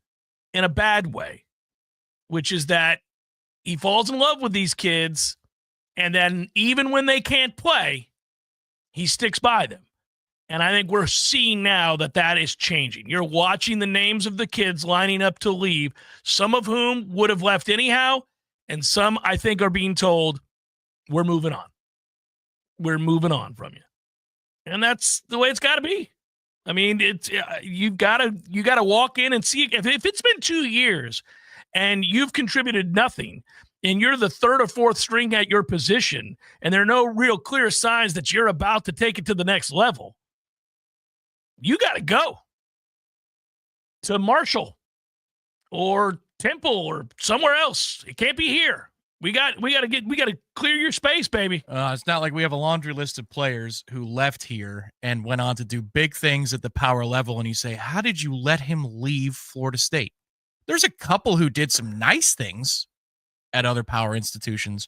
Speaker 1: in a bad way, which is that he falls in love with these kids, and then even when they can't play, he sticks by them. And I think we're seeing now that that is changing. You're watching the names of the kids lining up to leave, some of whom would have left anyhow, and some, I think, are being told, we're moving on. We're moving on from you. And that's the way it's got to be. I mean, it's you got to walk in and see if it's been 2 years and you've contributed nothing and you're the third or fourth string at your position and there are no real clear signs that you're about to take it to the next level, you got to go to Marshall or Temple or somewhere else. It can't be here. We got to clear your space, baby.
Speaker 2: It's not like we have a laundry list of players who left here and went on to do big things at the power level. And you say, how did you let him leave Florida State? There's a couple who did some nice things at other power institutions,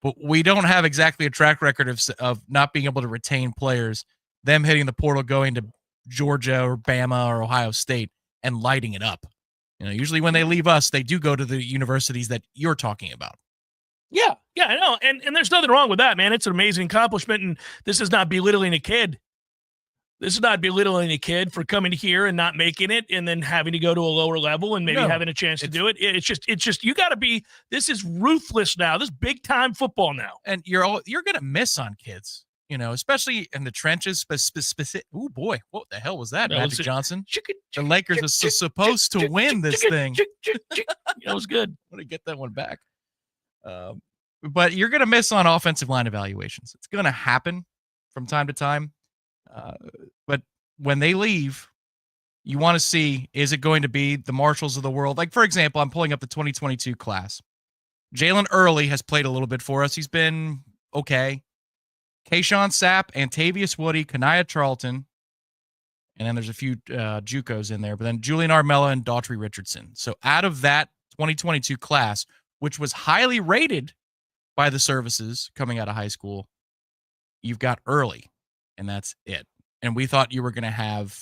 Speaker 2: but we don't have exactly a track record of not being able to retain players, them hitting the portal, going to Georgia or Bama or Ohio State and lighting it up. Usually when they leave us, they do go to the universities that you're talking about.
Speaker 1: Yeah, I know. And there's nothing wrong with that, man. It's an amazing accomplishment, and this is not belittling a kid. This is not belittling a kid for coming here and not making it and then having to go to a lower level and maybe having a chance to do it. It's just you got to be – this is ruthless now. This is big-time football now. And
Speaker 2: you're going to miss on kids, especially in the trenches. Oh, boy. What the hell was that, Magic Johnson? The Lakers are supposed to win this thing.
Speaker 1: That was good.
Speaker 2: I want to get that one back. But you're going to miss on offensive line evaluations. It's going to happen from time to time. But when they leave, you want to see, is it going to be the Marshalls of the world? Like, for example, I'm pulling up the 2022 class. Jalen Early has played a little bit for us. He's been okay. Kayshawn Sapp, Antavius Woody, Kanaya Charlton, and then there's a few JUCOs in there, but then Julian Armella and Daughtry Richardson. So out of that 2022 class, which was highly rated by the services coming out of high school, you've got Early, and that's it. And we thought you were going to have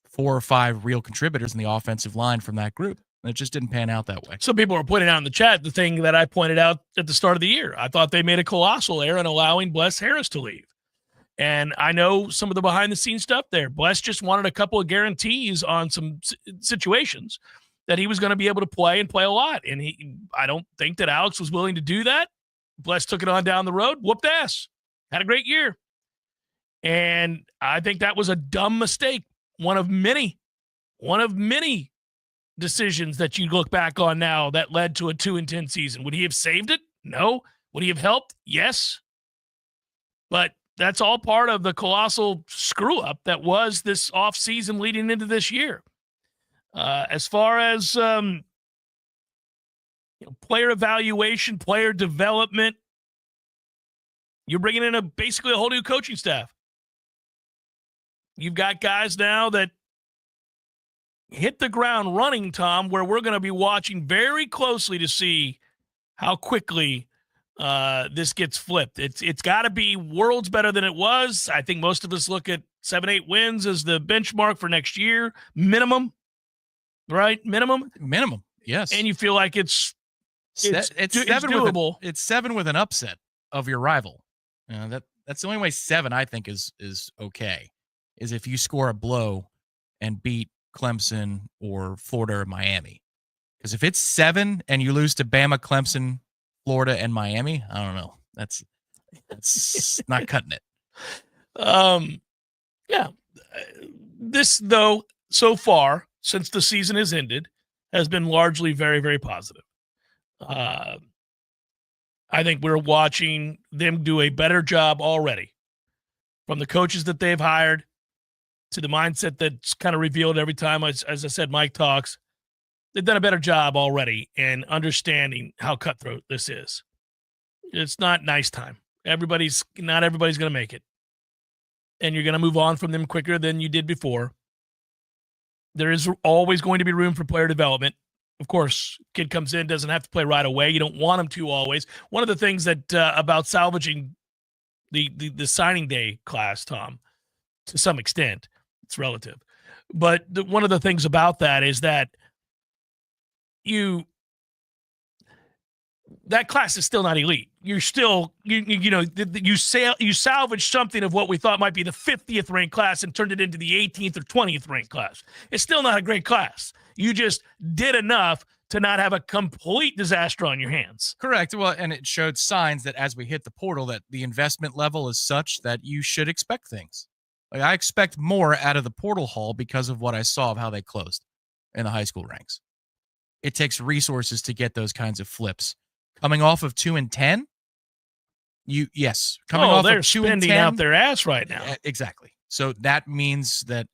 Speaker 2: 4 or 5 real contributors in the offensive line from that group. And it just didn't pan out that way.
Speaker 1: Some people were pointing out in the chat the thing that I pointed out at the start of the year. I thought they made a colossal error in allowing Bless Harris to leave. And I know some of the behind-the-scenes stuff there. Bless just wanted a couple of guarantees on some situations that he was going to be able to play and play a lot. And I don't think that Alex was willing to do that. Bless took it on down the road, whooped ass, had a great year. And I think that was a dumb mistake. One of many decisions that you look back on now that led to a 2-10 season. Would he have saved it? No. Would he have helped? Yes. But that's all part of the colossal screw-up that was this offseason leading into this year. As far as player evaluation, player development, you're bringing in basically a whole new coaching staff. You've got guys now that hit the ground running, Tom, where we're going to be watching very closely to see how quickly this gets flipped. It's got to be worlds better than it was. I think most of us look at 7-8 wins as the benchmark for next year, minimum. Right? Minimum,
Speaker 2: yes.
Speaker 1: And you feel like it's
Speaker 2: 7
Speaker 1: doable.
Speaker 2: It's 7 with an upset of your rival. That's the only way 7 I think is okay. Is if you score a blow and beat Clemson or Florida or Miami. Because if it's 7 and you lose to Bama, Clemson, Florida, and Miami, I don't know. That's not cutting it.
Speaker 1: Yeah. This, though, so far, since the season has ended, has been largely very, very positive. I think we're watching them do a better job already. From the coaches that they've hired to the mindset that's kind of revealed every time, as I said, Mike talks, they've done a better job already in understanding how cutthroat this is. It's not nice time. Not everybody's going to make it. And you're going to move on from them quicker than you did before. There is always going to be room for player development. Of course, kid comes in, doesn't have to play right away. You don't want him to always. One of the things that about salvaging the signing day class, Tom, to some extent, it's relative. But one of the things about that is that that class is still not elite. You're still, you salvage something of what we thought might be the 50th ranked class and turned it into the 18th or 20th ranked class. It's still not a great class. You just did enough to not have a complete disaster on your hands.
Speaker 2: Correct. Well, and it showed signs that as we hit the portal, that the investment level is such that you should expect things. Like, I expect more out of the portal haul because of what I saw of how they closed in the high school ranks. It takes resources to get those kinds of flips. Coming off of 2-10, coming off
Speaker 1: they're
Speaker 2: of 2
Speaker 1: spending
Speaker 2: and 10,
Speaker 1: out their ass right now.
Speaker 2: Exactly. So that means that,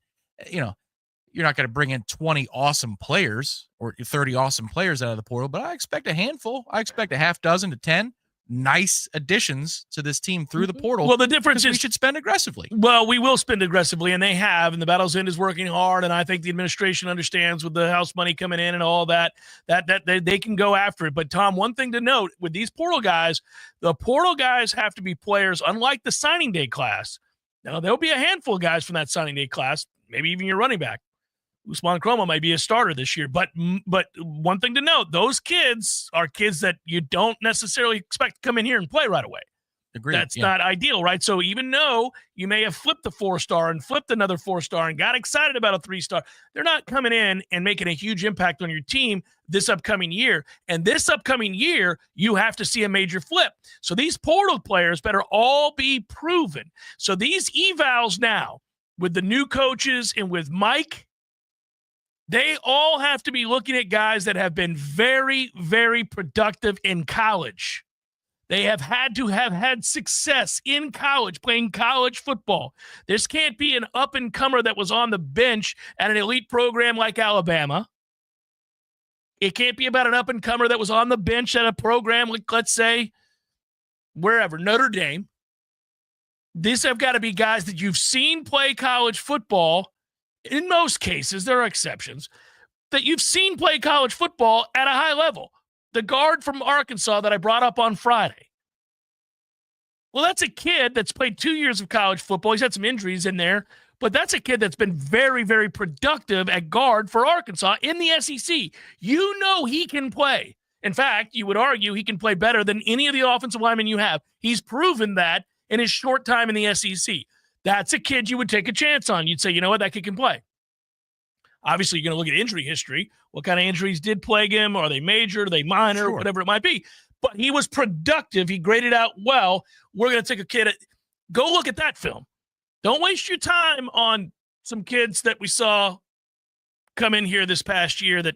Speaker 2: you're not going to bring in 20 awesome players or 30 awesome players out of the portal, but I expect a handful. I expect a half dozen to 10 nice additions to this team through the portal.
Speaker 1: Well, the difference is
Speaker 2: we should spend aggressively.
Speaker 1: Well, we will spend aggressively, and they have, and the Battle's End is working hard, and I think the administration understands with the house money coming in and all that they can go after it. But, Tom, one thing to note with these portal guys, the portal guys have to be players, unlike the signing day class. Now, there'll be a handful of guys from that signing day class, maybe even your running back. Usman Chroma might be a starter this year. But one thing to note, those kids are kids that you don't necessarily expect to come in here and play right away.
Speaker 2: Agreed.
Speaker 1: That's not ideal, right? So even though you may have flipped the 4-star and flipped another 4-star and got excited about a 3-star, they're not coming in and making a huge impact on your team this upcoming year. And this upcoming year, you have to see a major flip. So these portal players better all be proven. So these evals now, with the new coaches and with Mike, they all have to be looking at guys that have been very, very productive in college. They have had to have had success in college, playing college football. This can't be an up-and-comer that was on the bench at an elite program like Alabama. It can't be about an up-and-comer that was on the bench at a program like, let's say, wherever, Notre Dame. These have got to be guys that you've seen play college football. In most cases, there are exceptions, that you've seen play college football at a high level. The guard from Arkansas that I brought up on Friday. Well, that's a kid that's played 2 years of college football. He's had some injuries in there, but that's a kid that's been very, very productive at guard for Arkansas in the SEC. You know he can play. In fact, you would argue he can play better than any of the offensive linemen you have. He's proven that in his short time in the SEC. That's a kid you would take a chance on. You'd say, you know what, that kid can play. Obviously, you're going to look at injury history. What kind of injuries did plague him? Are they major? Are they minor?
Speaker 2: Sure.
Speaker 1: Whatever it might be. But he was productive. He graded out well. We're going to take a kid. Go look at that film. Don't waste your time on some kids that we saw come in here this past year that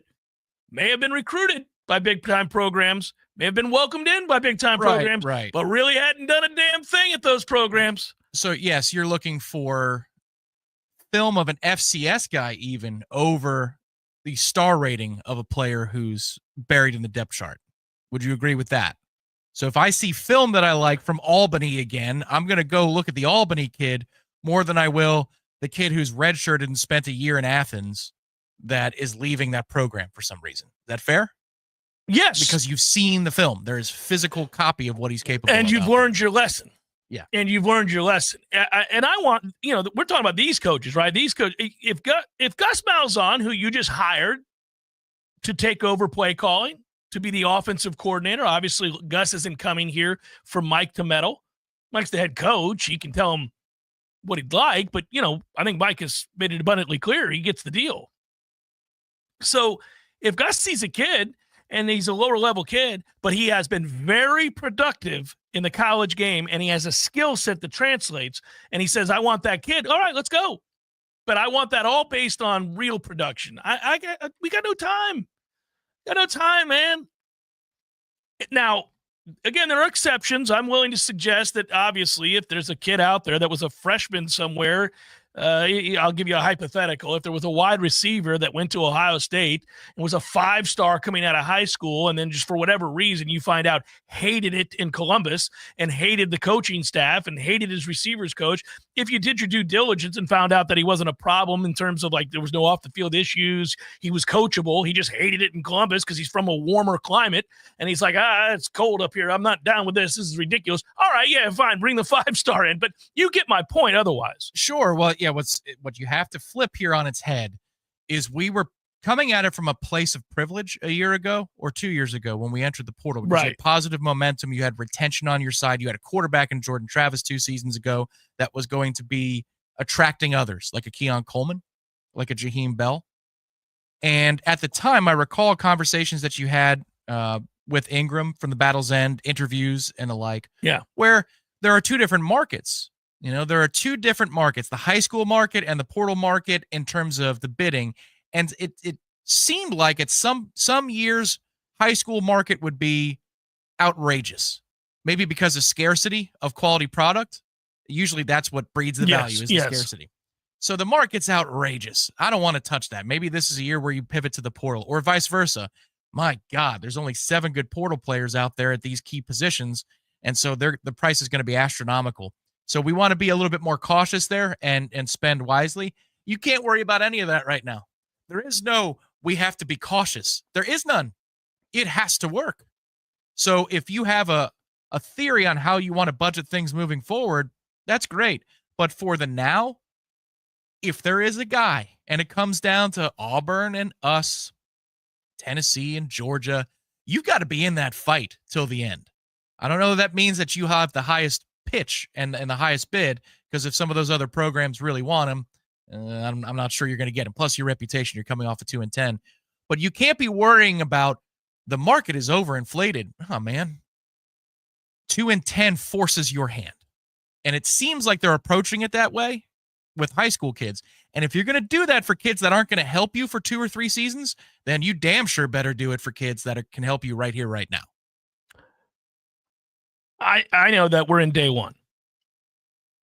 Speaker 1: may have been recruited by big-time programs, may have been welcomed in by big-time programs,
Speaker 2: right.
Speaker 1: but really hadn't done a damn thing at those programs.
Speaker 2: So, yes, you're looking for film of an FCS guy even over the star rating of a player who's buried in the depth chart. Would you agree with that? So if I see film that I like from Albany again, I'm going to go look at the Albany kid more than I will the kid who's redshirted and spent a year in Athens that is leaving that program for some reason. Is that fair?
Speaker 1: Yes.
Speaker 2: Because you've seen the film. There is physical copy of what he's capable of.
Speaker 1: And you've learned your lesson.
Speaker 2: Yeah.
Speaker 1: And you've learned your lesson. And I want, we're talking about these coaches, right? These coaches, if Gus Malzahn, who you just hired to take over play calling, to be the offensive coordinator, obviously Gus isn't coming here for Mike to meddle. Mike's the head coach. He can tell him what he'd like, but, I think Mike has made it abundantly clear he gets the deal. So if Gus sees a kid, and he's a lower level kid, but he has been very productive in the college game, and he has a skill set that translates, and he says, I want that kid. All right, let's go. But I want that all based on real production. We got no time. Got no time, man. Now, again, there are exceptions. I'm willing to suggest that, obviously, if there's a kid out there that was a freshman somewhere, I'll give you a hypothetical. If there was a wide receiver that went to Ohio State and was a 5-star coming out of high school, and then just for whatever reason you find out hated it in Columbus and hated the coaching staff and hated his receivers coach if you did your due diligence and found out that he wasn't a problem in terms of like there was no off the field issues, he was coachable. He just hated it in Columbus because he's from a warmer climate. And he's like, it's cold up here. I'm not down with this. This is ridiculous. All right, yeah, fine. Bring the 5-star in. But you get my point otherwise.
Speaker 2: Sure. Well, yeah, what you have to flip here on its head is we were coming at it from a place of privilege a year ago or 2 years ago when we entered the portal. Because you had positive momentum. You had retention on your side. You had a quarterback in Jordan Travis 2 seasons ago that was going to be attracting others, like a Keon Coleman, like a Jaheim Bell. And at the time, I recall conversations that you had with Ingram from the Battle's End, interviews and the like, where there are 2 different markets. There are 2 different markets, the high school market and the portal market in terms of the bidding. And it seemed like at some years, high school market would be outrageous, maybe because of scarcity of quality product. Usually that's what breeds the value is the scarcity. So the market's outrageous. I don't want to touch that. Maybe this is a year where you pivot to the portal or vice versa. My God, there's only 7 good portal players out there at these key positions. And so the price is going to be astronomical. So we want to be a little bit more cautious there and spend wisely. You can't worry about any of that right now. There is no, we have to be cautious. There is none. It has to work. So if you have a theory on how you want to budget things moving forward, that's great. But for the now, if there is a guy and it comes down to Auburn and us, Tennessee and Georgia, you've got to be in that fight till the end. I don't know if that means that you have the highest pitch and the highest bid, because if some of those other programs really want him, I'm not sure you're going to get him. Plus your reputation, you're coming off of 2-10, but you can't be worrying about the market is overinflated. Oh man, 2-10 forces your hand. And it seems like they're approaching it that way with high school kids. And if you're going to do that for kids that aren't going to help you for 2 or 3 seasons, then you damn sure better do it for kids that can help you right here, right now.
Speaker 1: I know that we're in day 1.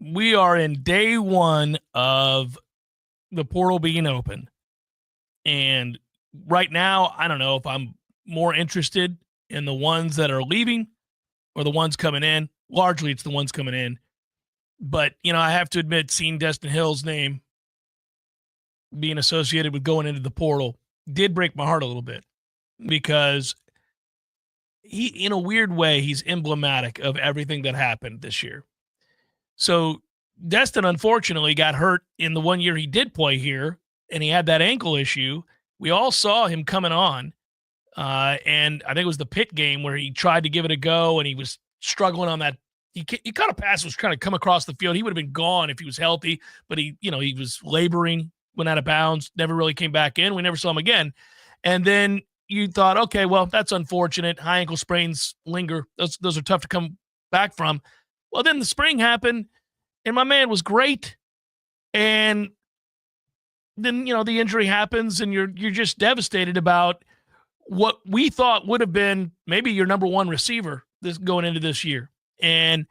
Speaker 1: We are in day 1 of the portal being open. And right now, I don't know if I'm more interested in the ones that are leaving or the ones coming in. Largely, it's the ones coming in. But, I have to admit, seeing Destin Hill's name being associated with going into the portal did break my heart a little bit, because he, in a weird way, he's emblematic of everything that happened this year. So Destin, unfortunately, got hurt in the 1 year he did play here, and he had that ankle issue. We all saw him coming on, and I think it was the Pitt game where he tried to give it a go, and he was struggling on that. He caught a pass, was trying to come across the field. He would have been gone if he was healthy, but he was laboring, went out of bounds, never really came back in. We never saw him again. And then you thought, okay, well, that's unfortunate. High ankle sprains linger. Those are tough to come back from. Well, then the spring happened, and my man was great. And then, the injury happens, and you're just devastated about what we thought would have been maybe your number 1 receiver going into this year. And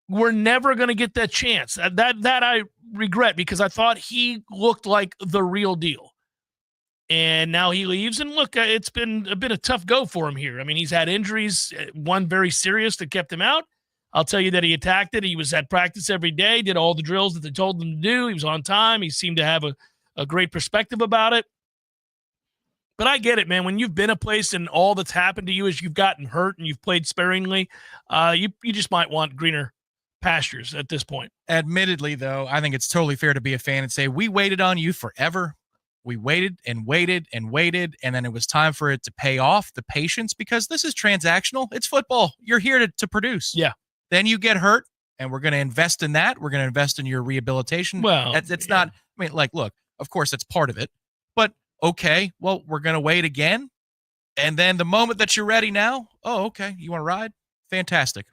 Speaker 1: we're never going to get that chance. That I regret, because I thought he looked like the real deal. And now he leaves, and look, it's been a tough go for him here. I mean, he's had injuries, one very serious that kept him out. I'll tell you that he attacked it. He was at practice every day, did all the drills that they told him to do. He was on time. He seemed to have a great perspective about it. But I get it, man. When you've been a place and all that's happened to you is you've gotten hurt and you've played sparingly, you just might want greener pastures at this point.
Speaker 2: Admittedly, though, I think it's totally fair to be a fan and say, we waited on you forever. We waited and waited and waited, and then it was time for it to pay off, the patience, because this is transactional. It's football. You're here to produce.
Speaker 1: Yeah.
Speaker 2: Then you get hurt, and we're going to invest in that. We're going to invest in your rehabilitation.
Speaker 1: Well,
Speaker 2: it's not, I mean, look, of course, that's part of it. But, okay, well, we're going to wait again. And then the moment that you're ready now, oh, okay, you want to ride? Fantastic.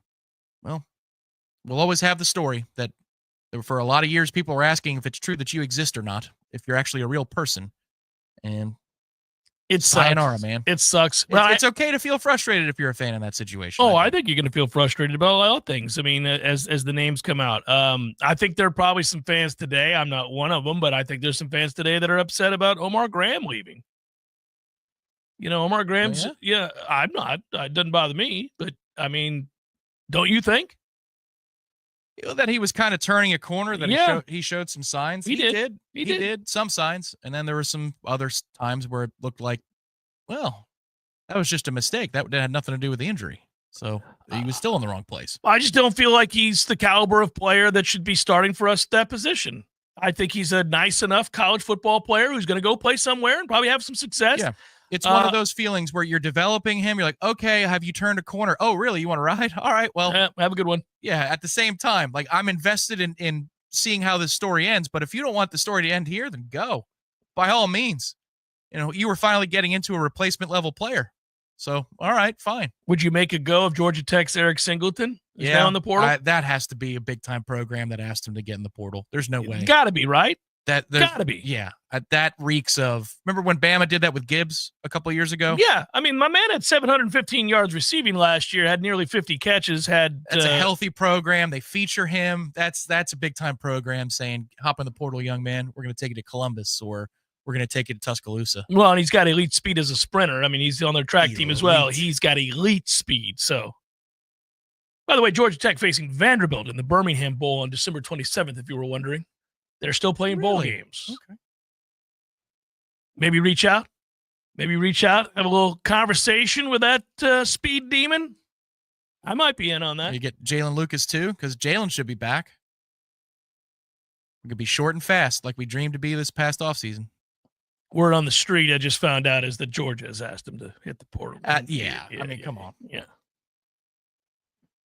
Speaker 2: Well, we'll always have the story that for a lot of years, people were asking if it's true that you exist or not, if you're actually a real person. And
Speaker 1: it's
Speaker 2: sayonara, man.
Speaker 1: It sucks.
Speaker 2: It's okay to feel frustrated if you're a fan in that situation.
Speaker 1: Oh, I think you're going to feel frustrated about a lot of things. I mean, as the names come out, I think there are probably some fans today. I'm not one of them, but I think there's some fans today that are upset about Omar Graham leaving. Omar Graham's, I'm not. It doesn't bother me, but I mean, don't you think?
Speaker 2: that he was kind of turning a corner, that he showed some signs.
Speaker 1: He
Speaker 2: did some signs. And then there were some other times where it looked like, well, that was just a mistake. That had nothing to do with the injury. So he was still in the wrong place.
Speaker 1: I just don't feel like he's the caliber of player that should be starting for us at that position. I think he's a nice enough college football player who's going to go play somewhere and probably have some success.
Speaker 2: Yeah. It's one of those feelings where you're developing him. You're like, okay, have you turned a corner? Oh, really? You want to ride? All right. Well,
Speaker 1: have a good one.
Speaker 2: Yeah. At the same time, like I'm invested in seeing how this story ends. But if you don't want the story to end here, then go. By all means. You were finally getting into a replacement level player. So, all right, fine.
Speaker 1: Would you make a go of Georgia Tech's Eric Singleton? Is now in the portal?
Speaker 2: That has to be a big-time program that asked him to get in the portal. There's no way.
Speaker 1: Got to be, right?
Speaker 2: Gotta be. Yeah. That reeks of, remember when Bama did that with Gibbs a couple of years ago?
Speaker 1: Yeah. I mean, my man had 715 yards receiving last year, had nearly 50 catches,
Speaker 2: That's a healthy program. They feature him. That's a big time program saying, hop in the portal, young man. We're going to take you to Columbus, or we're going to take you to Tuscaloosa.
Speaker 1: Well, and he's got elite speed as a sprinter. I mean, he's on their track team as well. He's got elite speed. So, by the way, Georgia Tech facing Vanderbilt in the Birmingham Bowl on December 27th, if you were wondering. They're still playing bowl games.
Speaker 2: Okay.
Speaker 1: Maybe reach out. Have a little conversation with that speed demon. I might be in on that.
Speaker 2: You get Jalen Lucas too, because Jalen should be back. We could be short and fast, like we dreamed to be this past offseason.
Speaker 1: Word on the street, I just found out, is that Georgia has asked him to hit the portal.
Speaker 2: Yeah, I mean, come on.
Speaker 1: Yeah.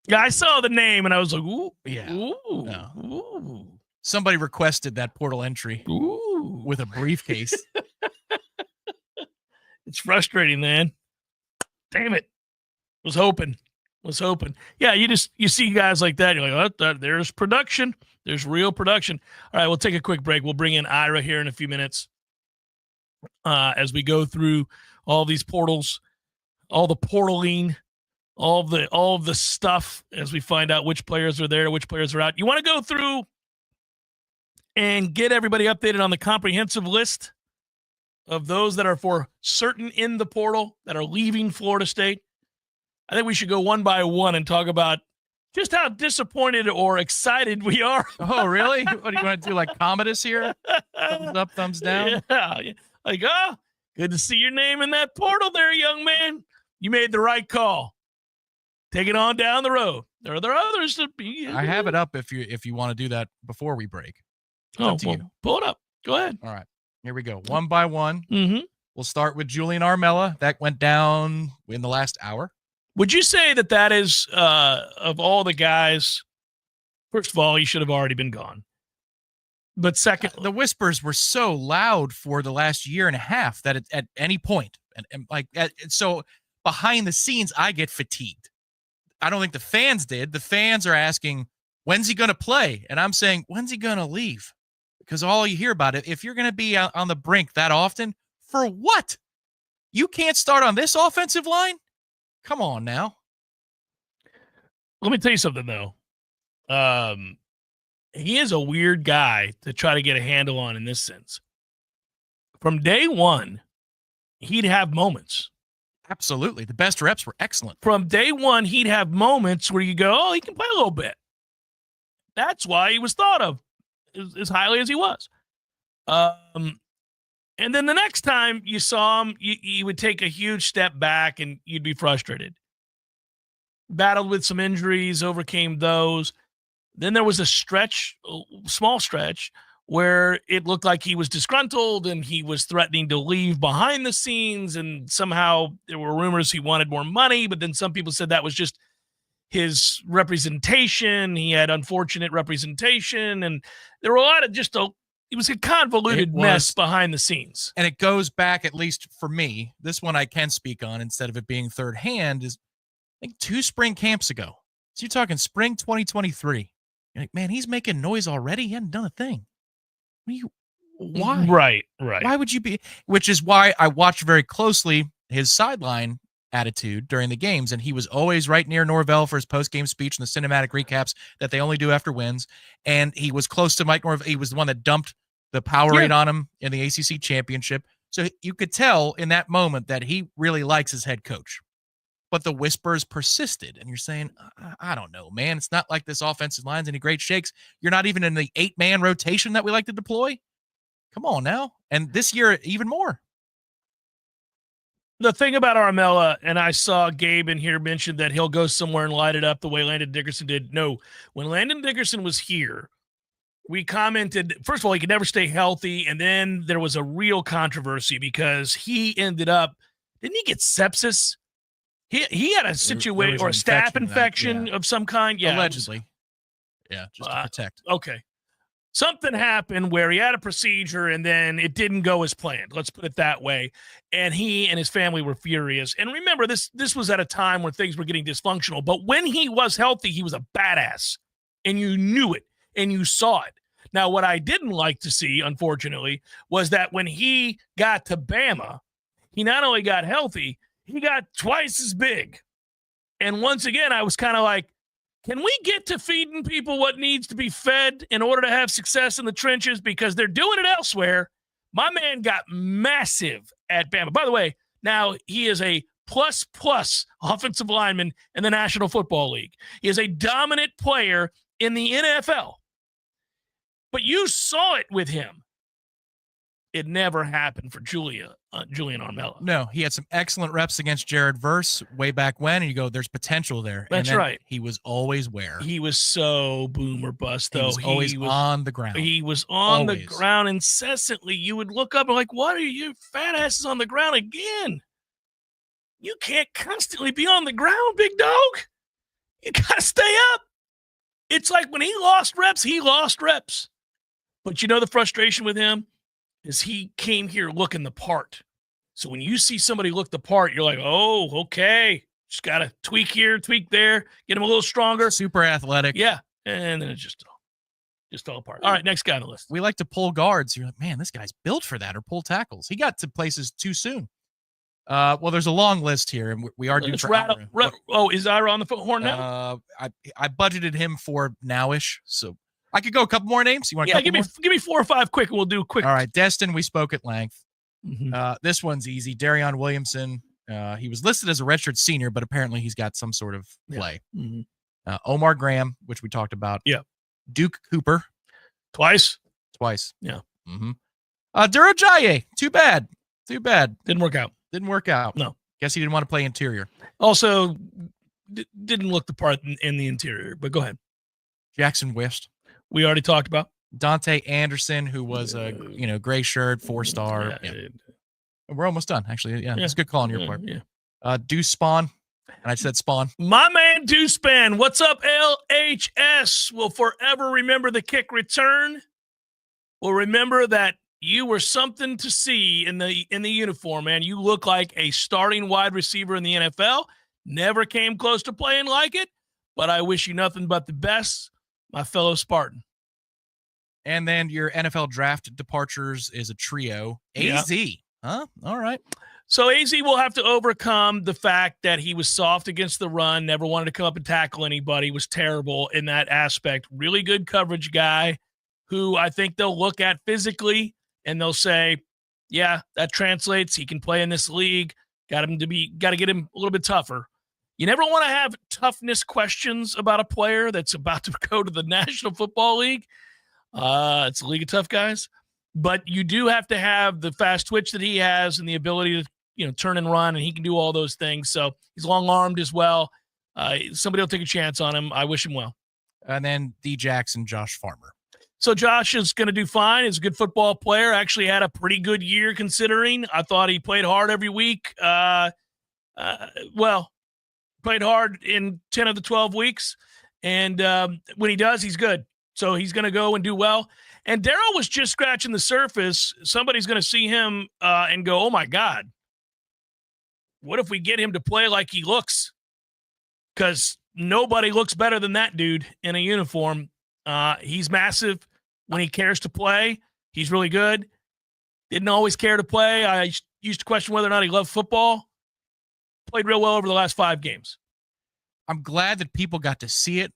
Speaker 1: Yeah, I saw the name and I was like, ooh.
Speaker 2: Yeah.
Speaker 1: Ooh.
Speaker 2: No.
Speaker 1: Ooh.
Speaker 2: Somebody requested that portal entry with a briefcase.
Speaker 1: It's frustrating, man. Damn it. Was hoping. Yeah, you see guys like that. You're like, oh, there's production. There's real production. All right, we'll take a quick break. We'll bring in Ira here in a few minutes as we go through all these portals, all the portaling, all of the stuff as we find out which players are there, which players are out. You want to go through and get everybody updated on the comprehensive list of those that are for certain in the portal that are leaving Florida State? I think we should go one by one and talk about just how disappointed or excited we are.
Speaker 2: Oh, really? What do you want to do, like Commodus here? Thumbs up, thumbs down?
Speaker 1: Yeah. Like, oh, good to see your name in that portal there, young man. You made the right call. Take it on down the road. There are others to be.
Speaker 2: I have it up if you want to do that before we break.
Speaker 1: Well, pull it up. Go ahead.
Speaker 2: All right. Here we go. One by one.
Speaker 1: Mm-hmm.
Speaker 2: We'll start with Julian Armella. That went down in the last hour.
Speaker 1: Would you say that is, of all the guys, first of all, he should have already been gone. But second,
Speaker 2: the whispers were so loud for the last year and a half that at any point, so behind the scenes, I get fatigued. I don't think the fans did. The fans are asking, when's he going to play? And I'm saying, when's he going to leave? Because all you hear about it, if you're going to be on the brink that often, for what? You can't start on this offensive line? Come on now.
Speaker 1: Let me tell you something, though. He is a weird guy to try to get a handle on in this sense. From day one, he'd have moments.
Speaker 2: Absolutely. The best reps were excellent.
Speaker 1: From day one, he'd have moments where you go, oh, he can play a little bit. That's why he was thought of as highly as he was. And then the next time you saw him, you would take a huge step back and you'd be frustrated. Battled with some injuries, overcame those. Then there was a small stretch, where it looked like he was disgruntled and he was threatening to leave behind the scenes. And somehow there were rumors he wanted more money, but then some people said that was just his representation. He had unfortunate representation. And there were a lot of it was a convoluted mess behind the scenes.
Speaker 2: And it goes back, at least for me, this one I can speak on instead of it being third hand, is I think 2 spring camps ago. So you're talking spring 2023. You're like, man, he's making noise already. He hadn't done a thing. Why?
Speaker 1: Right.
Speaker 2: Why would you be? Which is why I watched very closely his sideline attitude during the games, and he was always right near Norvell for his post-game speech and the cinematic recaps that they only do after wins. And he was close to Mike Norvell. He was the one that dumped the Powerade on him in the ACC championship. So you could tell in that moment that he really likes his head coach. but the whispers persisted. And you're saying, I don't know, man. It's not like this offensive line's any great shakes. You're not even in the 8-man rotation that we like to deploy. Come on now. And this year, even more.
Speaker 1: The thing about Armella, and I saw Gabe in here mention that he'll go somewhere and light it up the way Landon Dickerson did. No, when Landon Dickerson was here, we commented, first of all, he could never stay healthy. And then there was a real controversy because he ended up, didn't he get sepsis? He had a situation or a staph infection of some kind. Yeah.
Speaker 2: Allegedly. Yeah. Just to protect.
Speaker 1: Okay. Something happened where he had a procedure and then it didn't go as planned. Let's put it that way. And he and his family were furious. And remember, this was at a time when things were getting dysfunctional. But when he was healthy, he was a badass. And you knew it and you saw it. Now, what I didn't like to see, unfortunately, was that when he got to Bama, he not only got healthy, he got twice as big. And once again, I was kind of like, can we get to feeding people what needs to be fed in order to have success in the trenches? Because they're doing it elsewhere. My man got massive at Bama. By the way, now he is a plus offensive lineman in the National Football League. He is a dominant player in the NFL. But you saw it with him. It never happened for Julian Armella.
Speaker 2: No, he had some excellent reps against Jared Verse way back when, and you go, there's potential there.
Speaker 1: That's right.
Speaker 2: He was always where?
Speaker 1: He was so boom or bust, though.
Speaker 2: He was on the ground.
Speaker 1: He was on the ground incessantly. You would look up and like, what are you fat asses on the ground again? You can't constantly be on the ground, big dog. You got to stay up. It's like when he lost reps. But you know the frustration with him? Is he came here looking the part. So when you see somebody look the part, you're like, oh, okay. Just got to tweak here, tweak there, get him a little stronger.
Speaker 2: Super athletic.
Speaker 1: Yeah. And then it's just all apart. All right, next guy on the list.
Speaker 2: We like to pull guards. You're like, man, this guy's built for that, or pull tackles. He got to places too soon. Well, there's a long list here, and we are due for Ira.
Speaker 1: Is Ira on the horn now?
Speaker 2: I budgeted him for nowish, so I could go a couple more names. You want?
Speaker 1: Give me 4 or 5 quick, and we'll do quick.
Speaker 2: All right, Destin. We spoke at length.
Speaker 1: Mm-hmm.
Speaker 2: This one's easy. Darion Williamson. He was listed as a redshirt senior, but apparently he's got some sort of play.
Speaker 1: Yeah. Mm-hmm.
Speaker 2: Omar Graham, which we talked about.
Speaker 1: Yeah.
Speaker 2: Duke Cooper.
Speaker 1: Twice.
Speaker 2: Yeah.
Speaker 1: Mm-hmm.
Speaker 2: Duro Jaye. Too bad.
Speaker 1: Didn't work out. No.
Speaker 2: Guess he didn't want to play interior.
Speaker 1: Also, didn't look the part in the interior. But go ahead.
Speaker 2: Jackson West.
Speaker 1: We already talked about
Speaker 2: Dante Anderson, who was a gray shirt, 4-star. Yeah. We're almost done, actually. Yeah, it's a good call on your part.
Speaker 1: Yeah.
Speaker 2: Deuce Spawn, and I said Spawn.
Speaker 1: My man Deuce Spawn. What's up, LHS? Will forever remember the kick return. Will remember that you were something to see in the uniform, man. You look like a starting wide receiver in the NFL. Never came close to playing like it, but I wish you nothing but the best, my fellow Spartan.
Speaker 2: And then your NFL draft departures is a trio. AZ. Yeah. Huh? All right.
Speaker 1: So AZ will have to overcome the fact that he was soft against the run, never wanted to come up and tackle anybody, was terrible in that aspect. Really good coverage guy who I think they'll look at physically and they'll say, yeah, that translates. He can play in this league. Got to get him a little bit tougher. You never want to have toughness questions about a player that's about to go to the National Football League. It's a league of tough guys, but you do have to have the fast twitch that he has and the ability to, turn and run, and he can do all those things. So he's long-armed as well. Somebody will take a chance on him. I wish him well.
Speaker 2: And then D. Jackson, Josh Farmer.
Speaker 1: So Josh is going to do fine. He's a good football player. Actually had a pretty good year considering. I thought he played hard every week. Played hard in 10 of the 12 weeks. And when he does, he's good. So he's going to go and do well. And Darryl was just scratching the surface. Somebody's going to see him and go, oh, my God. What if we get him to play like he looks? Because nobody looks better than that dude in a uniform. He's massive when he cares to play. He's really good. Didn't always care to play. I used to question whether or not he loved football. Played real well over the last 5 games.
Speaker 2: I'm glad that people got to see it.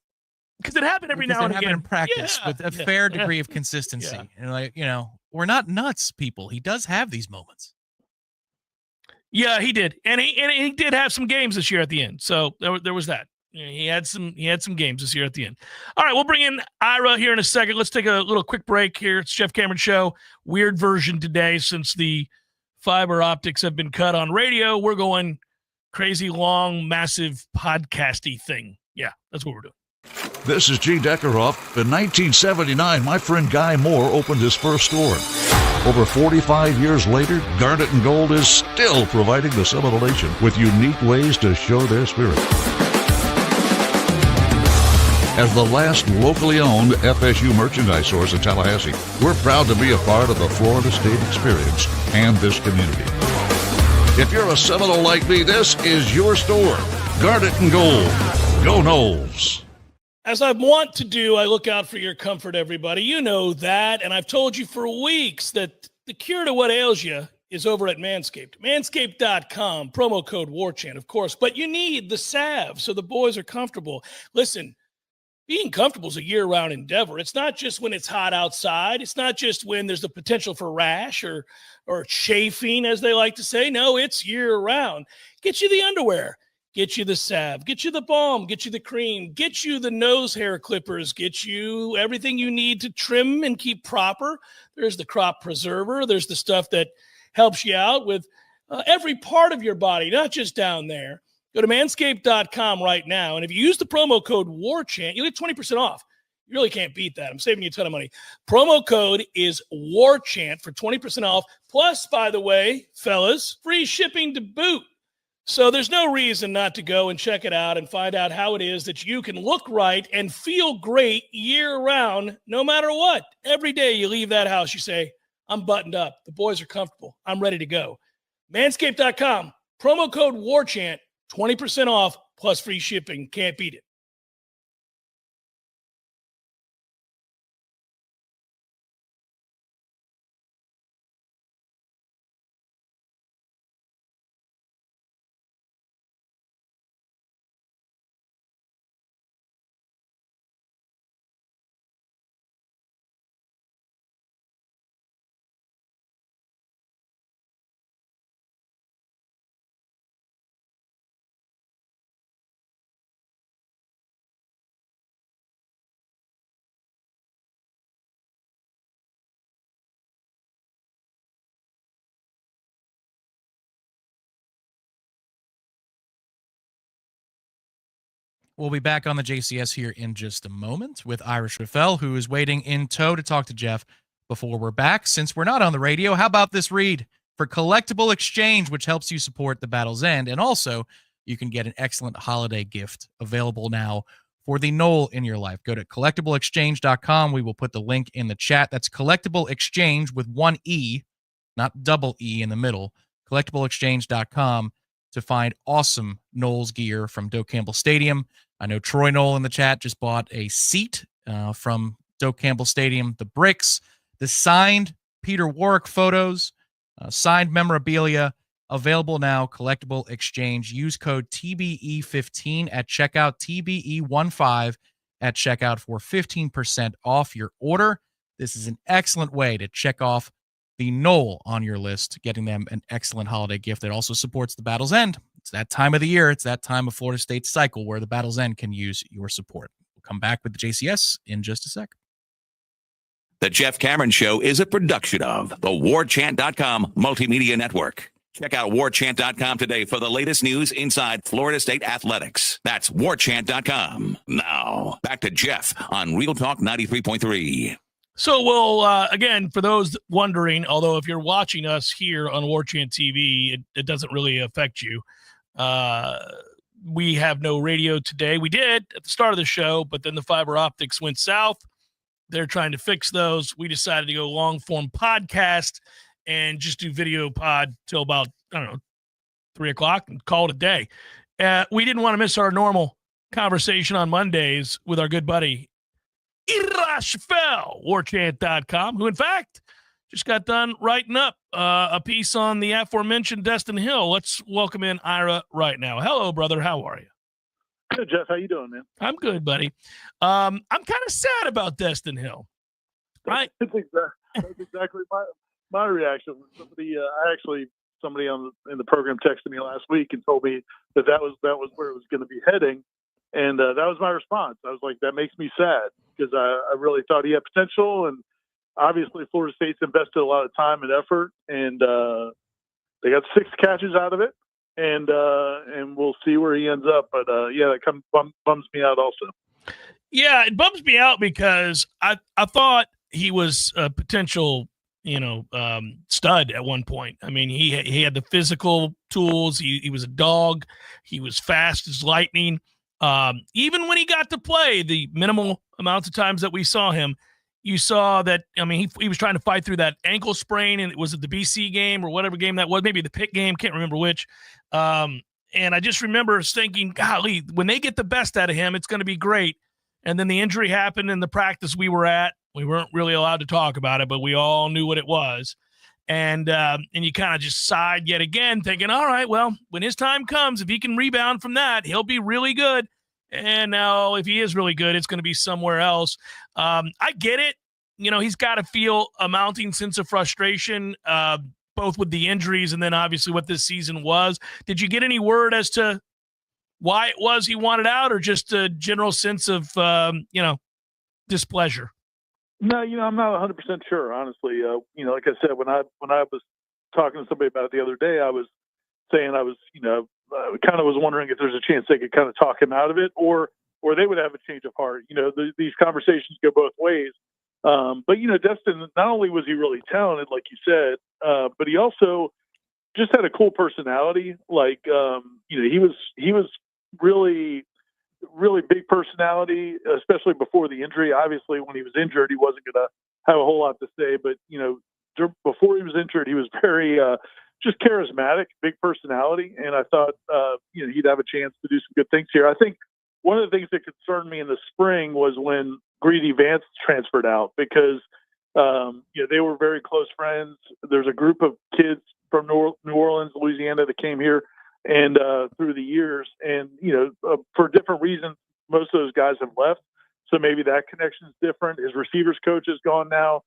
Speaker 1: Because it happened every now and again.
Speaker 2: In practice with a fair degree of consistency. Yeah. And we're not nuts, people. He does have these moments.
Speaker 1: Yeah, he did, and he did have some games this year at the end. So there was that. He had some games this year at the end. All right, we'll bring in Ira here in a second. Let's take a little quick break here. It's Jeff Cameron Show. Weird version today since the fiber optics have been cut on radio. We're going crazy long, massive podcasty thing. Yeah, that's what we're doing.
Speaker 3: This is G. Deckerhoff. In 1979, my friend Guy Moore opened his first store. Over 45 years later, Garnet and Gold is still providing the Seminole Nation with unique ways to show their spirit. As the last locally owned FSU merchandise source in Tallahassee, we're proud to be a part of the Florida State experience and this community. If you're a Seminole like me, this is your store. Garnet and Gold. Go Noles.
Speaker 1: As I want to do, I look out for your comfort, everybody. You know that, and I've told you for weeks that the cure to what ails you is over at Manscaped. Manscaped.com, promo code WARCHANT, of course. But you need the salve so the boys are comfortable. Listen, being comfortable is a year-round endeavor. It's not just when it's hot outside. It's not just when there's the potential for rash or chafing, as they like to say. No, it's year-round. Get you the underwear. Get you the salve, get you the balm, get you the cream, get you the nose hair clippers, get you everything you need to trim and keep proper. There's the crop preserver. There's the stuff that helps you out with every part of your body, not just down there. Go to manscaped.com right now. And if you use the promo code WARCHANT, you'll get 20% off. You really can't beat that. I'm saving you a ton of money. Promo code is WARCHANT for 20% off. Plus, by the way, fellas, free shipping to boot. So there's no reason not to go and check it out and find out how it is that you can look right and feel great year-round, no matter what. Every day you leave that house, you say, I'm buttoned up. The boys are comfortable. I'm ready to go. Manscaped.com, promo code WARCHANT, 20% off plus free shipping. Can't beat it.
Speaker 2: We'll be back on the JCS here in just a moment with Ira Schoffel, who is waiting in tow to talk to Jeff before we're back. Since we're not on the radio, how about this read for Collectible Exchange, which helps you support the Battle's End, and also you can get an excellent holiday gift available now for the Knoll in your life. Go to collectibleexchange.com. We will put the link in the chat. That's Collectible Exchange with one E, not double E in the middle. Collectibleexchange.com to find awesome Knowles gear from Doak Campbell Stadium. I know Troy Knoll in the chat just bought a seat from Doak Campbell Stadium, the bricks, the signed Peter Warwick photos, signed memorabilia, available now, Collectible Exchange. Use code TBE15 at checkout, TBE15 at checkout for 15% off your order. This is an excellent way to check off the Knoll on your list, getting them an excellent holiday gift that also supports the Battle's End. It's that time of the year. It's that time of Florida State's cycle where the Battle's End can use your support. We'll come back with the JCS in just a sec.
Speaker 4: The Jeff Cameron Show is a production of the Warchant.com Multimedia Network. Check out Warchant.com today for the latest news inside Florida State athletics. That's Warchant.com. Now, back to Jeff on Real Talk 93.3.
Speaker 1: So we'll, again, for those wondering, although if you're watching us here on Warchant TV, it doesn't really affect you. We have no radio today. We did at the start of the show, but then the fiber optics went south. They're trying to fix those. We decided to go long-form podcast and just do video pod till about, 3 o'clock and call it a day. We didn't want to miss our normal conversation on Mondays with our good buddy, Ira Schoffel, Warchant.com, who, in fact, just got done writing up a piece on the aforementioned Destin Hill. Let's welcome in Ira right now. Hello, brother. How are you?
Speaker 5: Good, Jeff. How you doing, man?
Speaker 1: I'm good, buddy. I'm kind of sad about Destin Hill. Right?
Speaker 5: That's exactly my reaction. When somebody, I actually somebody in the program texted me last week and told me that was where it was going to be heading, and that was my response. I was like, that makes me sad because I really thought he had potential, and obviously Florida State's invested a lot of time and effort, and they got 6 catches out of it, and we'll see where he ends up. But yeah, that bums me out also.
Speaker 1: Yeah, it bums me out because I thought he was a potential, stud at one point. I mean, he had the physical tools. He was a dog. He was fast as lightning. Even when he got to play the minimal amounts of times that we saw him, you saw that, I mean, he was trying to fight through that ankle sprain, and was it the BC game or whatever game that was, maybe the Pitt game, can't remember which. And I just remember thinking, golly, when they get the best out of him, it's going to be great. And then the injury happened in the practice we were at. We weren't really allowed to talk about it, but we all knew what it was. And you kind of just sighed yet again, thinking, all right, well, when his time comes, if he can rebound from that, he'll be really good. And now if he is really good, it's going to be somewhere else. I get it. He's got to feel a mounting sense of frustration, both with the injuries and then obviously what this season was. Did you get any word as to why it was he wanted out, or just a general sense of, displeasure?
Speaker 5: No, I'm not 100% sure, honestly. Like I said, when I was talking to somebody about it the other day, I was saying I was, kind of was wondering if there's a chance they could kind of talk him out of it, or they would have a change of heart. These conversations go both ways. But Destin, not only was he really talented, like you said, but he also just had a cool personality. Like, he was really, really big personality, especially before the injury. Obviously, when he was injured, he wasn't going to have a whole lot to say. But before he was injured, he was very just charismatic, big personality, and I thought he'd have a chance to do some good things here. I think one of the things that concerned me in the spring was when Greedy Vance transferred out, because they were very close friends. There's a group of kids from New Orleans, Louisiana, that came here and through the years, and for different reasons, most of those guys have left. So maybe that connection is different. His receivers coach is gone now.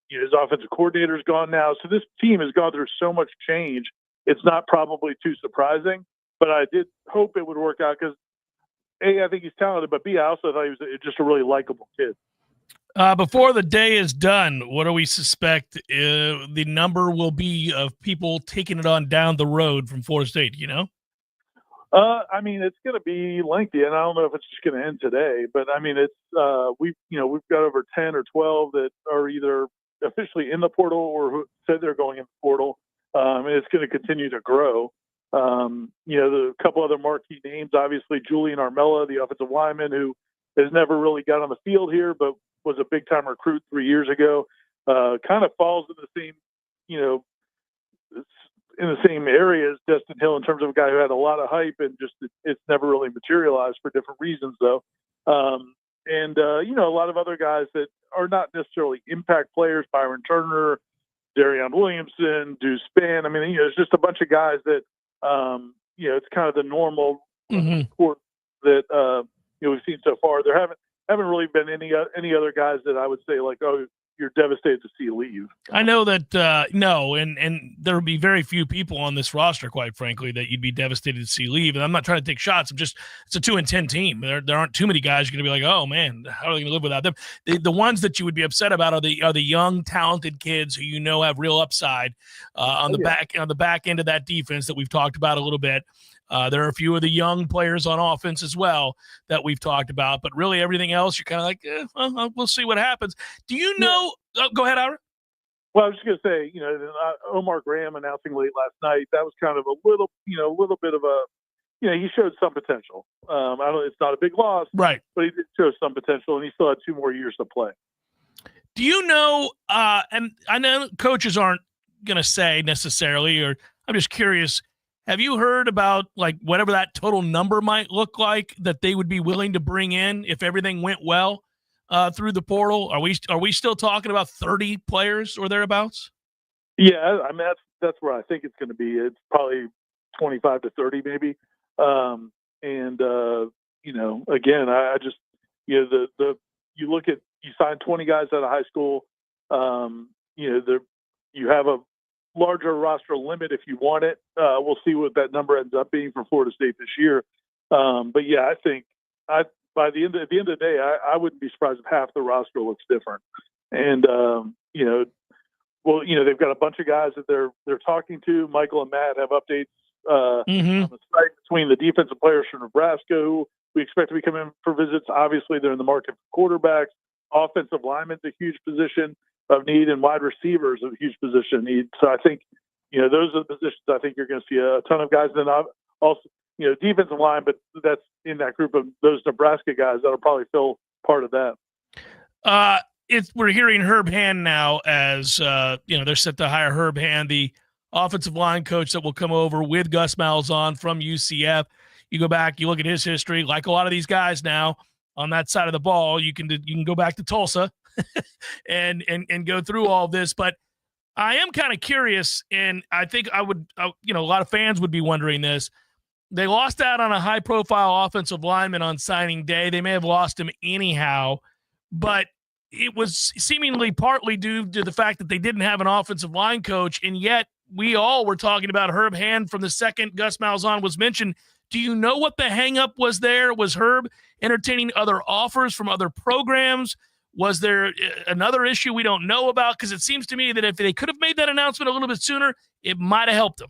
Speaker 5: His offensive coordinator is gone now. So this team has gone through so much change. It's not probably too surprising, but I did hope it would work out because A, I think he's talented, but B, I also thought he was just a really likable kid.
Speaker 1: Before the day is done, what do we suspect the number will be of people taking it on down the road from Florida State?
Speaker 5: I mean, it's going to be lengthy, and I don't know if it's just going to end today. But I mean, it's we've got over 10 or 12 that are either officially in the portal or who said they're going in the portal, and it's going to continue to grow. The couple other marquee names, obviously Julian Armella, the offensive lineman, who has never really got on the field here, but was a big time recruit 3 years ago. Kind of falls in the same, in the same area as Destin Hill in terms of a guy who had a lot of hype and just it's never really materialized for different reasons, though. A lot of other guys that are not necessarily impact players, Byron Turner, Darion Williamson, Deuce Spann. I mean, it's just a bunch of guys that, it's kind of the normal court that, we've seen so far. There haven't really been any other guys that I would say like, oh, you're devastated to see leave.
Speaker 1: I know that no, and there will be very few people on this roster, quite frankly, that you'd be devastated to see leave. And I'm not trying to take shots. It's a 2-10 team. There aren't too many guys you're going to be like, oh man, how are they going to live without them? The ones that you would be upset about are the young, talented kids who have real upside on the back end of that defense that we've talked about a little bit. There are a few of the young players on offense as well that we've talked about, but really everything else, you're kind of like, we'll see what happens. Do you know? Oh, go ahead, Ira.
Speaker 5: Well, I was just going to say, Omar Graham announcing late last night, that was kind of a little bit of a, he showed some potential. It's not a big loss,
Speaker 1: right?
Speaker 5: But he did show some potential, and he still had 2 more years to play.
Speaker 1: Do you know? And I know coaches aren't going to say necessarily, or I'm just curious. Have you heard about like whatever that total number might look like that they would be willing to bring in if everything went well through the portal? Are we still talking about 30 players or thereabouts?
Speaker 5: Yeah, I mean that's where I think it's going to be. It's probably 25 to 30 maybe. Again, I just you look at you sign 20 guys out of high school. You have a large larger roster limit if you want it. We'll see what that number ends up being for Florida State this year. But yeah, I think at the end of the day, I wouldn't be surprised if half the roster looks different. And they've got a bunch of guys that they're talking to. Michael and Matt have updates on the site between the defensive players from Nebraska who we expect to be coming in for visits. Obviously, they're in the market for quarterbacks. Offensive linemen's a huge position of need, and wide receivers a huge position of need. So I think, those are the positions I think you're going to see a ton of guys. And then also, defensive line, but that's in that group of those Nebraska guys that'll probably fill part of that.
Speaker 1: We're hearing Herb Hand now as, they're set to hire Herb Hand, the offensive line coach that will come over with Gus Malzahn from UCF. You go back, you look at his history, like a lot of these guys now on that side of the ball, you can go back to Tulsa and go through all this. But I am kind of curious, and I think a lot of fans would be wondering this. They lost out on a high-profile offensive lineman on signing day. They may have lost him anyhow, but it was seemingly partly due to the fact that they didn't have an offensive line coach, and yet we all were talking about Herb Hand from the second Gus Malzahn was mentioned. Do you know what the hang-up was there? Was Herb entertaining other offers from other programs? Was there another issue we don't know about? Because it seems to me that if they could have made that announcement a little bit sooner, it might have helped them.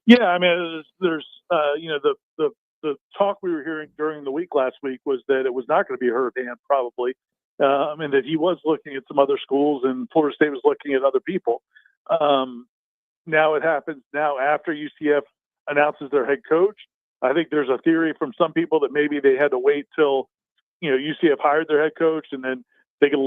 Speaker 5: Yeah, I mean, there's the talk we were hearing during the week last week was that it was not going to be Herb Hand probably, and that he was looking at some other schools and Florida State was looking at other people. Now it happens now after UCF announces their head coach. I think there's a theory from some people that maybe they had to wait till UCF hired their head coach and then they could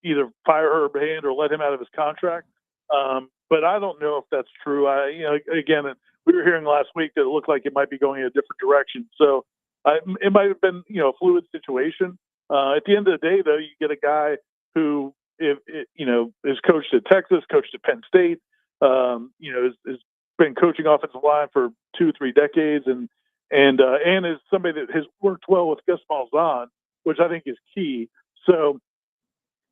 Speaker 5: either fire Herb Hand or let him out of his contract. But I don't know if that's true. Again, we were hearing last week that it looked like it might be going in a different direction. So it might have been, a fluid situation. At the end of the day, though, you get a guy who, is coached at Texas, coached at Penn State, has been coaching offensive line for 2-3 decades, and is somebody that has worked well with Gus Malzahn, which I think is key. So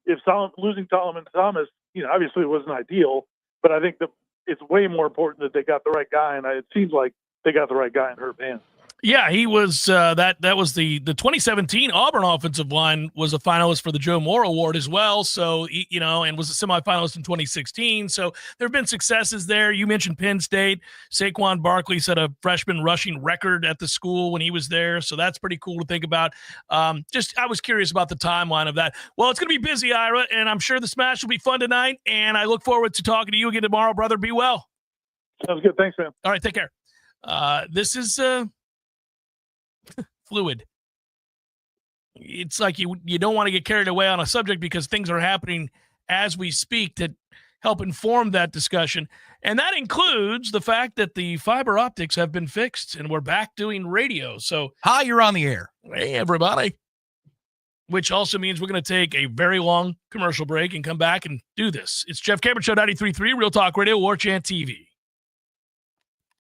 Speaker 5: if losing Solomon Thomas, obviously it wasn't ideal, but I think that it's way more important that they got the right guy, and it seems like they got the right guy in Herb Hand.
Speaker 1: Yeah, he was that was the 2017 Auburn offensive line was a finalist for the Joe Moore Award as well. So, and was a semifinalist in 2016. So there have been successes there. You mentioned Penn State. Saquon Barkley set a freshman rushing record at the school when he was there. So that's pretty cool to think about. I was curious about the timeline of that. Well, it's going to be busy, Ira, and I'm sure the Smash will be fun tonight. And I look forward to talking to you again tomorrow, brother. Be well.
Speaker 5: Sounds good. Thanks, man.
Speaker 1: All right, take care. This is fluid. It's like you don't want to get carried away on a subject because things are happening as we speak to help inform that discussion. And that includes the fact that the fiber optics have been fixed and we're back doing radio. So,
Speaker 2: hi, you're on the air.
Speaker 1: Hey, everybody. Which also means we're going to take a very long commercial break and come back and do this. It's Jeff Cameron Show 93.3 Real Talk Radio, Warchant TV.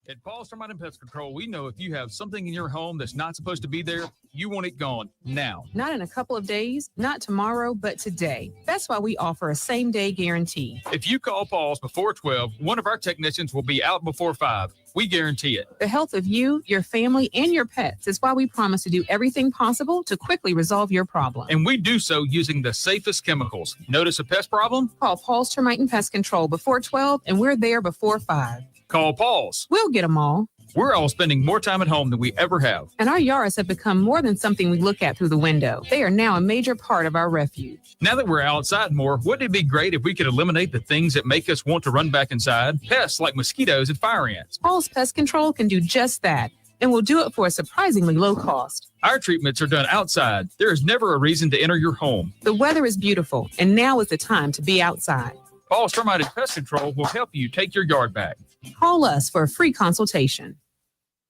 Speaker 6: At Paul's Termite and Pest Control, we know if you have something in your home that's not supposed to be there, you want it gone now.
Speaker 7: Not in a couple of days, not tomorrow, but today. That's why we offer a same-day guarantee.
Speaker 6: If you call Paul's before 12, one of our technicians will be out before 5. We guarantee it.
Speaker 7: The health of you, your family, and your pets is why we promise to do everything possible to quickly resolve your problem.
Speaker 6: And we do so using the safest chemicals. Notice a pest problem?
Speaker 7: Call Paul's Termite and Pest Control before 12, and we're there before 5.
Speaker 6: Call Paul's.
Speaker 7: We'll get them all.
Speaker 6: We're all spending more time at home than we ever have.
Speaker 7: And our yards have become more than something we look at through the window. They are now a major part of our refuge.
Speaker 6: Now that we're outside more, wouldn't it be great if we could eliminate the things that make us want to run back inside? Pests like mosquitoes and fire ants.
Speaker 7: Paul's Pest Control can do just that, and we'll do it for a surprisingly low cost.
Speaker 6: Our treatments are done outside. There is never a reason to enter your home.
Speaker 7: The weather is beautiful, and now is the time to be outside.
Speaker 6: Paul's Termite and Pest Control will help you take your yard back.
Speaker 7: Call us for a free consultation.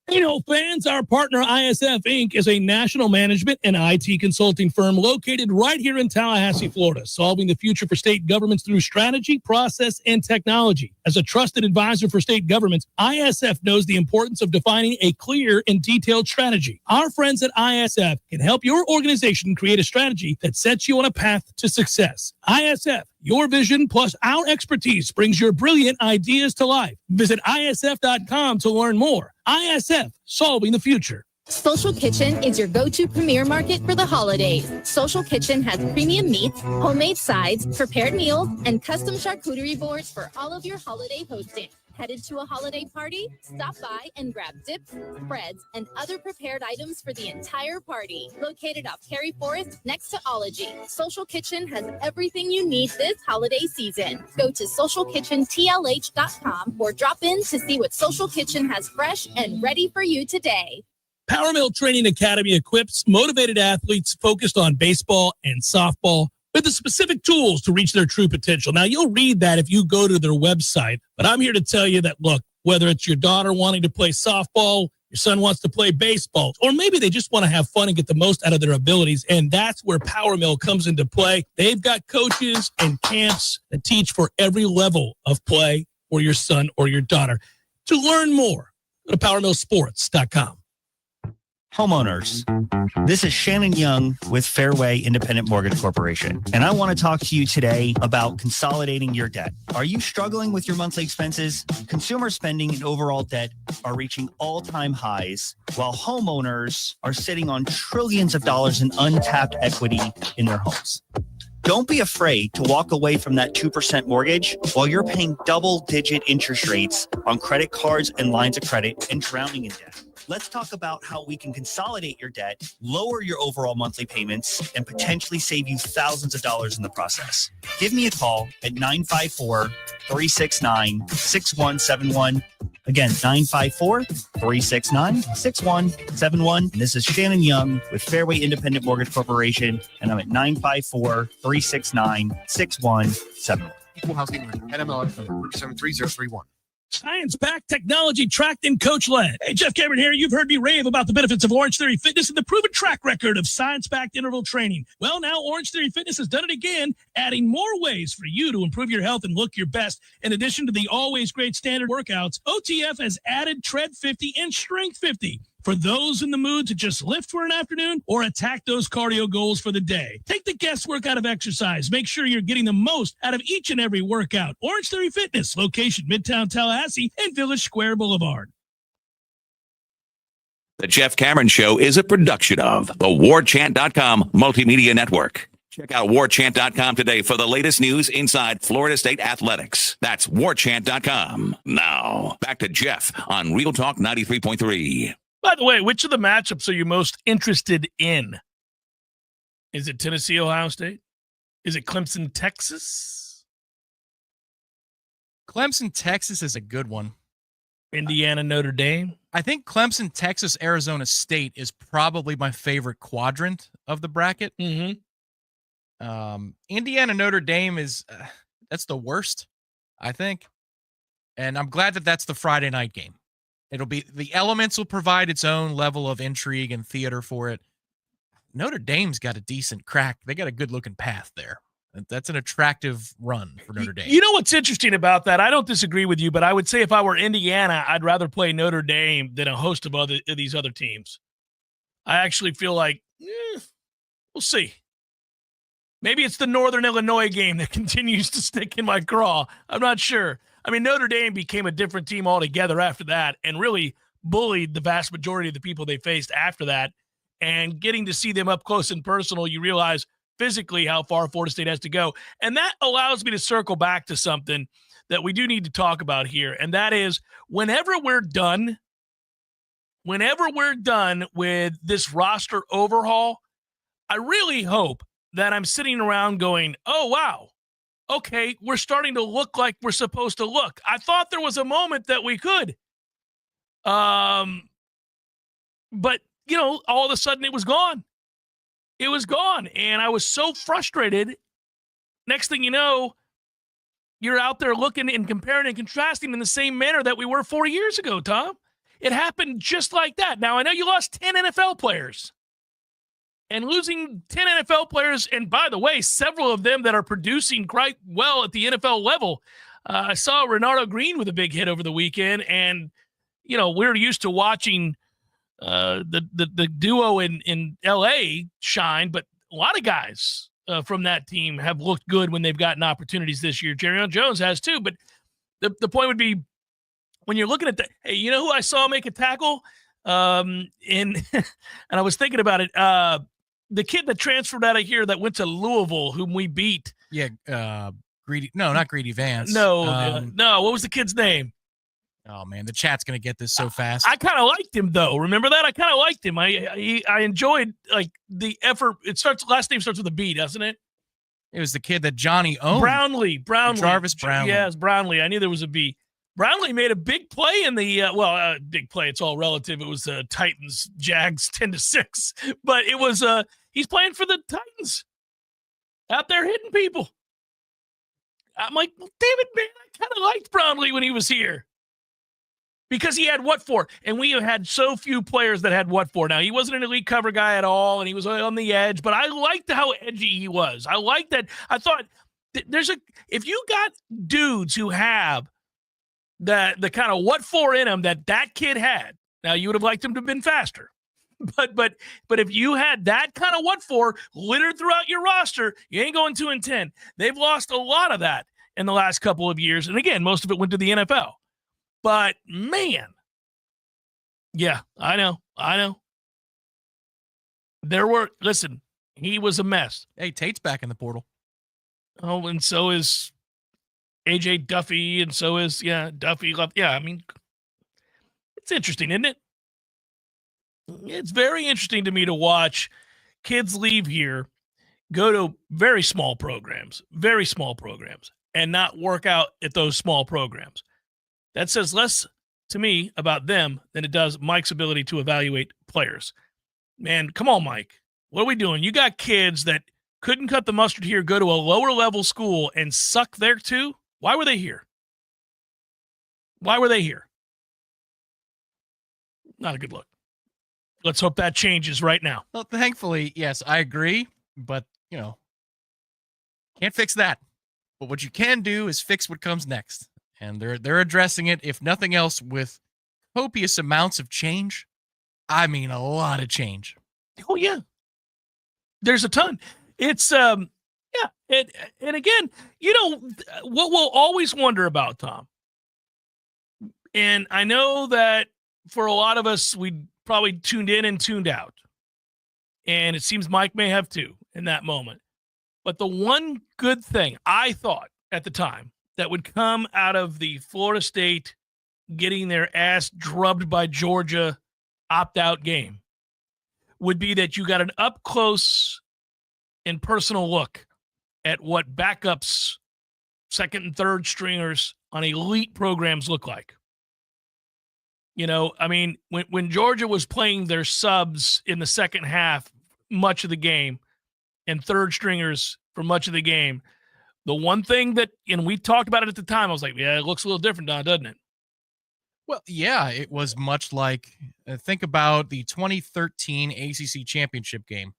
Speaker 1: Fans, our partner ISF Inc. is a national management and IT consulting firm located right here in Tallahassee, Florida, solving the future for state governments through strategy, process, and technology. As a trusted advisor for state governments, ISF knows the importance of defining a clear and detailed strategy. Our friends at ISF can help your organization create a strategy that sets you on a path to success. ISF, Your vision plus our expertise brings your brilliant ideas to life. Visit ISF.com to learn more. ISF, solving the future.
Speaker 8: Social Kitchen is your go-to premier market for the holidays. Social Kitchen has premium meats, homemade sides, prepared meals, and custom charcuterie boards for all of your holiday hosting. Headed to a holiday party? Stop by and grab dips, spreads, and other prepared items for the entire party. Located off Cary Forest next to Ology, Social Kitchen has everything you need this holiday season. Go to socialkitchentlh.com or drop in to see what Social Kitchen has fresh and ready for you today.
Speaker 1: Power Mill Training Academy equips motivated athletes focused on baseball and softball with the specific tools to reach their true potential. Now, you'll read that if you go to their website, but I'm here to tell you that, look, whether it's your daughter wanting to play softball, your son wants to play baseball, or maybe they just want to have fun and get the most out of their abilities, and that's where Power Mill comes into play. They've got coaches and camps that teach for every level of play for your son or your daughter. To learn more, go to PowerMillSports.com.
Speaker 9: Homeowners, this is Shannon Young with Fairway Independent Mortgage Corporation, and I want to talk to you today about consolidating your debt. Are you struggling with your monthly expenses? Consumer spending and overall debt are reaching all-time highs, while homeowners are sitting on trillions of dollars in untapped equity in their homes. Don't be afraid to walk away from that 2% mortgage while you're paying double-digit interest rates on credit cards and lines of credit and drowning in debt. Let's talk about how we can consolidate your debt, lower your overall monthly payments, and potentially save you thousands of dollars in the process. Give me a call at 954-369-6171. Again, 954-369-6171. And this is Shannon Young with Fairway Independent Mortgage Corporation, and I'm at 954-369-6171.
Speaker 10: Equal housing NMLS number 373031.
Speaker 1: Science-backed, technology-tracked, and coach-led. Hey, Jeff Cameron here. You've heard me rave about the benefits of Orange Theory Fitness and the proven track record of science-backed interval training. Well, now Orange Theory Fitness has done it again, adding more ways for you to improve your health and look your best. In addition to the always great standard workouts, OTF has added Tread 50 and Strength 50 for those in the mood to just lift for an afternoon or attack those cardio goals for the day. Take the guesswork out of exercise. Make sure you're getting the most out of each and every workout. Orange Theory Fitness, location Midtown Tallahassee and Village Square Boulevard.
Speaker 4: The Jeff Cameron Show is a production of the Warchant.com Multimedia Network. Check out Warchant.com today for the latest news inside Florida State athletics. That's Warchant.com. Now, back to Jeff on Real Talk 93.3.
Speaker 1: By the way, which of the matchups are you most interested in? Is it Tennessee, Ohio State? Is it Clemson, Texas?
Speaker 2: Clemson, Texas is a good one.
Speaker 1: Indiana, Notre Dame?
Speaker 2: I think Clemson, Texas, Arizona State is probably my favorite quadrant of the bracket.
Speaker 1: Mm-hmm.
Speaker 2: Indiana, Notre Dame is that's the worst, I think. And I'm glad that that's the Friday night game. It'll be the elements will provide its own level of intrigue and theater for it. Notre Dame's got a decent crack. They got a good looking path there. That's an attractive run for Notre Dame.
Speaker 1: You know what's interesting about that? I don't disagree with you, but I would say if I were Indiana, I'd rather play Notre Dame than a host of these other teams. I actually feel like we'll see. Maybe it's the Northern Illinois game that continues to stick in my craw. I'm not sure. I mean, Notre Dame became a different team altogether after that and really bullied the vast majority of the people they faced after that. And getting to see them up close and personal, you realize physically how far Florida State has to go. And that allows me to circle back to something that we do need to talk about here. And that is whenever we're done with this roster overhaul, I really hope that I'm sitting around going, oh, wow. Okay, we're starting to look like we're supposed to look. I thought there was a moment that we could. But, you know, all of a sudden it was gone. It was gone. And I was so frustrated. Next thing you know, you're out there looking and comparing and contrasting in the same manner that we were 4 years ago, Tom. It happened just like that. Now, I know you lost 10 NFL players. And losing 10 NFL players, and by the way, several of them that are producing quite well at the NFL level. I saw Renardo Green with a big hit over the weekend, and, you know, we're used to watching the duo in L.A. shine, but a lot of guys from that team have looked good when they've gotten opportunities this year. Jerry Jones has too, but the point would be when you're looking at that, hey, you know who I saw make a tackle? And I was thinking about it. The kid that transferred out of here that went to Louisville, whom we beat.
Speaker 2: Yeah, not Greedy Vance.
Speaker 1: No, no. What was the kid's name?
Speaker 2: Oh man, the chat's gonna get this so fast.
Speaker 1: I kind of liked him though. Remember that? I kind of liked him. I enjoyed like the effort. Last name starts with a B, doesn't it?
Speaker 2: It was the kid that Johnny owned.
Speaker 1: Brownlee.
Speaker 2: Jarvis Brownlee.
Speaker 1: Yes, Brownlee. I knew there was a B. Brownlee made a big play in the big play. It's all relative. It was Titans Jags 10-6, but it was he's playing for the Titans out there hitting people. I'm like, well, damn it, man! I kind of liked Brownlee when he was here. Because he had what for, and we have had so few players that had what for. Now, he wasn't an elite cover guy at all, and he was on the edge, but I liked how edgy he was. I liked that. I thought if you got dudes who have the kind of what for in them that kid had, now you would have liked him to have been faster. But if you had that kind of what for littered throughout your roster, you ain't going 2-10. They've lost a lot of that in the last couple of years, and again, most of it went to the NFL. But, man, yeah, I know. Listen, he was a mess.
Speaker 2: Hey, Tate's back in the portal.
Speaker 1: Oh, and so is A.J. Duffy, and so is, Duffy left. Yeah, I mean, it's interesting, isn't it? It's very interesting to me to watch kids leave here, go to very small programs, and not work out at those small programs. That says less to me about them than it does Mike's ability to evaluate players. Man, come on, Mike. What are we doing? You got kids that couldn't cut the mustard here, go to a lower level school and suck there too? Why were they here? Not a good look. Let's hope that changes right now.
Speaker 2: Well, thankfully, yes, I agree, but, can't fix that. But what you can do is fix what comes next. And they're addressing it, if nothing else, with copious amounts of change. I mean, a lot of change.
Speaker 1: Oh, yeah. There's a ton. It's, And again, what we'll always wonder about, Tom, and I know that for a lot of us, we probably tuned in and tuned out. And it seems Mike may have too in that moment. But the one good thing I thought at the time that would come out of the Florida State getting their ass drubbed by Georgia opt-out game would be that you got an up-close and personal look at what backups, second and third stringers on elite programs look like. I mean, when Georgia was playing their subs in the second half much of the game and third stringers for much of the game, the one thing that, and we talked about it at the time, I was like, yeah, it looks a little different, Don, doesn't it?
Speaker 2: Well, yeah, it was much like, think about the 2013 ACC championship game.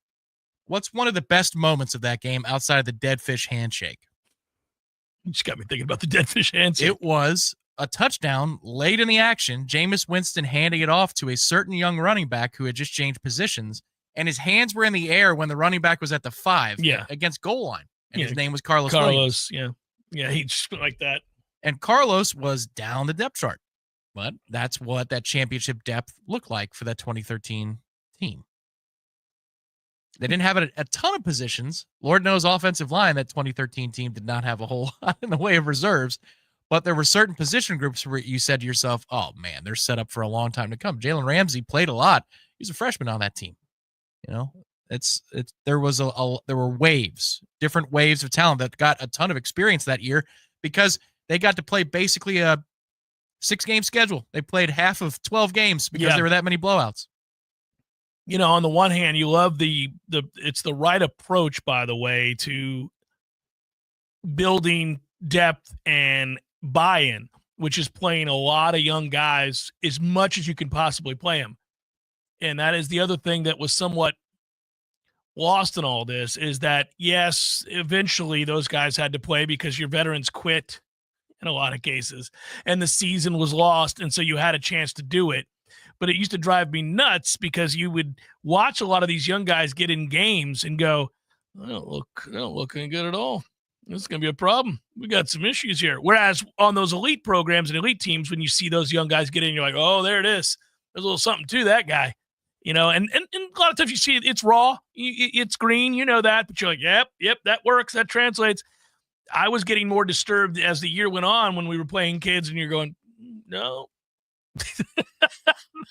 Speaker 2: What's one of the best moments of that game outside of the dead fish handshake?
Speaker 1: You just got me thinking about the dead fish handshake.
Speaker 2: It was a touchdown late in the action, Jameis Winston handing it off to a certain young running back who had just changed positions, and his hands were in the air when the running back was at the 5 against goal line. And his name was Carlos Williams.
Speaker 1: Yeah, he just like that.
Speaker 2: And Carlos was down the depth chart. But that's what that championship depth looked like for that 2013 team. They didn't have a ton of positions. Lord knows offensive line, that 2013 team did not have a whole lot in the way of reserves. But there were certain position groups where you said to yourself, oh, man, they're set up for a long time to come. Jalen Ramsey played a lot. He was a freshman on that team. There were waves, different waves of talent that got a ton of experience that year because they got to play basically a 6-game schedule. They played half of 12 games because there were that many blowouts.
Speaker 1: On the one hand, you love it's the right approach, by the way, to building depth and buy-in, which is playing a lot of young guys as much as you can possibly play them. And that is the other thing that was somewhat lost in all this is that, yes, eventually those guys had to play because your veterans quit in a lot of cases, and the season was lost, and so you had a chance to do it. But it used to drive me nuts because you would watch a lot of these young guys get in games and go, They don't look any good at all. This is going to be a problem. We got some issues here. Whereas on those elite programs and elite teams, when you see those young guys get in, you're like, oh, there it is. There's a little something to that guy, and a lot of times you see it's raw, it's green, that, but you're like, yep, that works, that translates. I was getting more disturbed as the year went on when we were playing kids, and you're going, no,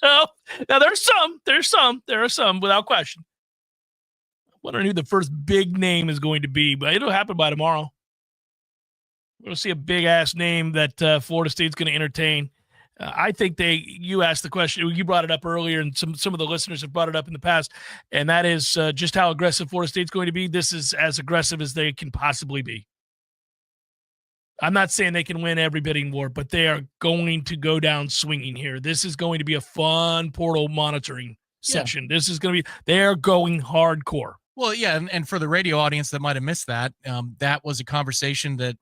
Speaker 1: no. Now there are some without question. Wondering who the first big name is going to be, but it'll happen by tomorrow. We're going to see a big-ass name that Florida State's going to entertain. I think you asked the question, you brought it up earlier, and some of the listeners have brought it up in the past, and that is just how aggressive Florida State's going to be. This is as aggressive as they can possibly be. I'm not saying they can win every bidding war, but they are going to go down swinging here. This is going to be a fun portal monitoring session. This is going to be – they're going hardcore.
Speaker 2: Well, yeah, and for the radio audience that might have missed that, that was a conversation that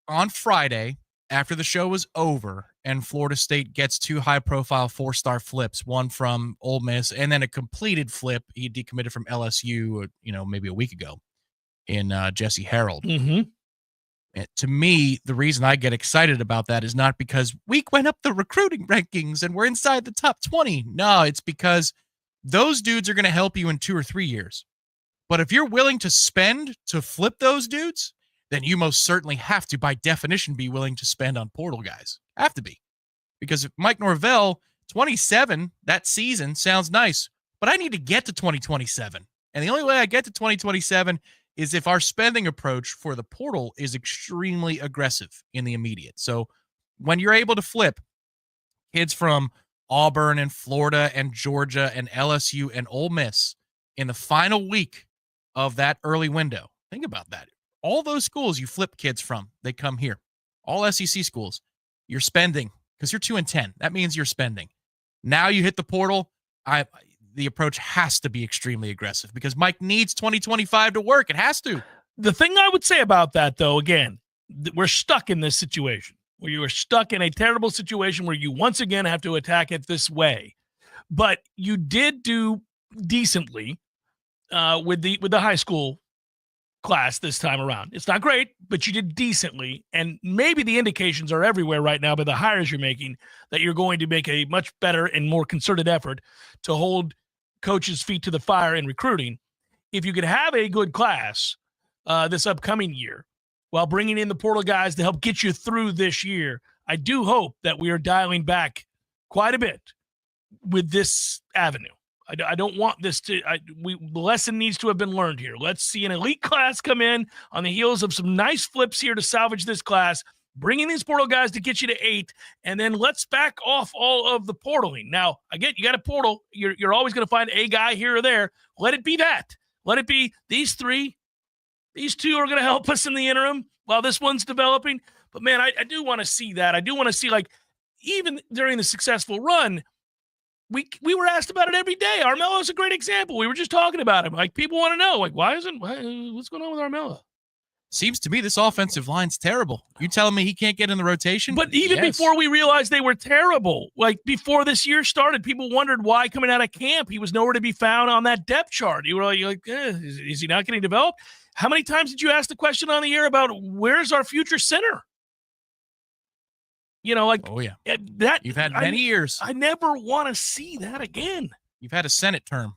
Speaker 2: on Friday, after the show was over, and Florida State gets 2 high-profile 4-star flips, one from Ole Miss, and then a completed flip. He decommitted from LSU, maybe a week ago, in Jesse Harold.
Speaker 1: Mm-hmm.
Speaker 2: And to me, the reason I get excited about that is not because we went up the recruiting rankings and we're inside the top 20. No, it's because those dudes are going to help you in 2 or 3 years. But if you're willing to spend to flip those dudes, then you most certainly have to, by definition, be willing to spend on portal guys. Have to be. Because if Mike Norvell, 27, that season sounds nice, but I need to get to 2027. And the only way I get to 2027 is if our spending approach for the portal is extremely aggressive in the immediate. So when you're able to flip kids from Auburn and Florida and Georgia and LSU and Ole Miss in the final week of that early window, think about that. All those schools you flip kids from, they come here. All SEC schools, you're spending because you're 2-10. That means you're spending. Now you hit the portal. The approach has to be extremely aggressive because Mike needs 2025 to work. It has to.
Speaker 1: The thing I would say about that, though, again, we're stuck in this situation where you are stuck in a terrible situation where you once again have to attack it this way. But you did do decently with the high school class this time around. It's not great, but you did decently, and maybe the indications are everywhere right now by the hires you're making that you're going to make a much better and more concerted effort to hold coaches' feet to the fire in recruiting. If you could have a good class this upcoming year while bringing in the portal guys to help get you through this year, I do hope that we are dialing back quite a bit with this avenue. I don't want this to the lesson needs to have been learned here. Let's see an elite class come in on the heels of some nice flips here to salvage this class, bringing these portal guys to get you to 8, and then let's back off all of the portaling. Now, again, you got a portal. You're always going to find a guy here or there. Let it be that. Let it be these 3. These 2 are going to help us in the interim while this one's developing. But, man, I do want to see that. I do want to see, like, even during the successful run, we were asked about it every day. Armello's a great example. We were just talking about him. Like, people want to know, like, what's going on with Armello?
Speaker 2: Seems to me this offensive line's terrible. You telling me he can't get in the rotation?
Speaker 1: But even before we realized they were terrible, like before this year started, people wondered why coming out of camp he was nowhere to be found on that depth chart. You were like, is he not getting developed? How many times did you ask the question on the air about where's our future center?
Speaker 2: Oh yeah,
Speaker 1: that
Speaker 2: you've had many years.
Speaker 1: I never want to see that again.
Speaker 2: You've had a Senate term.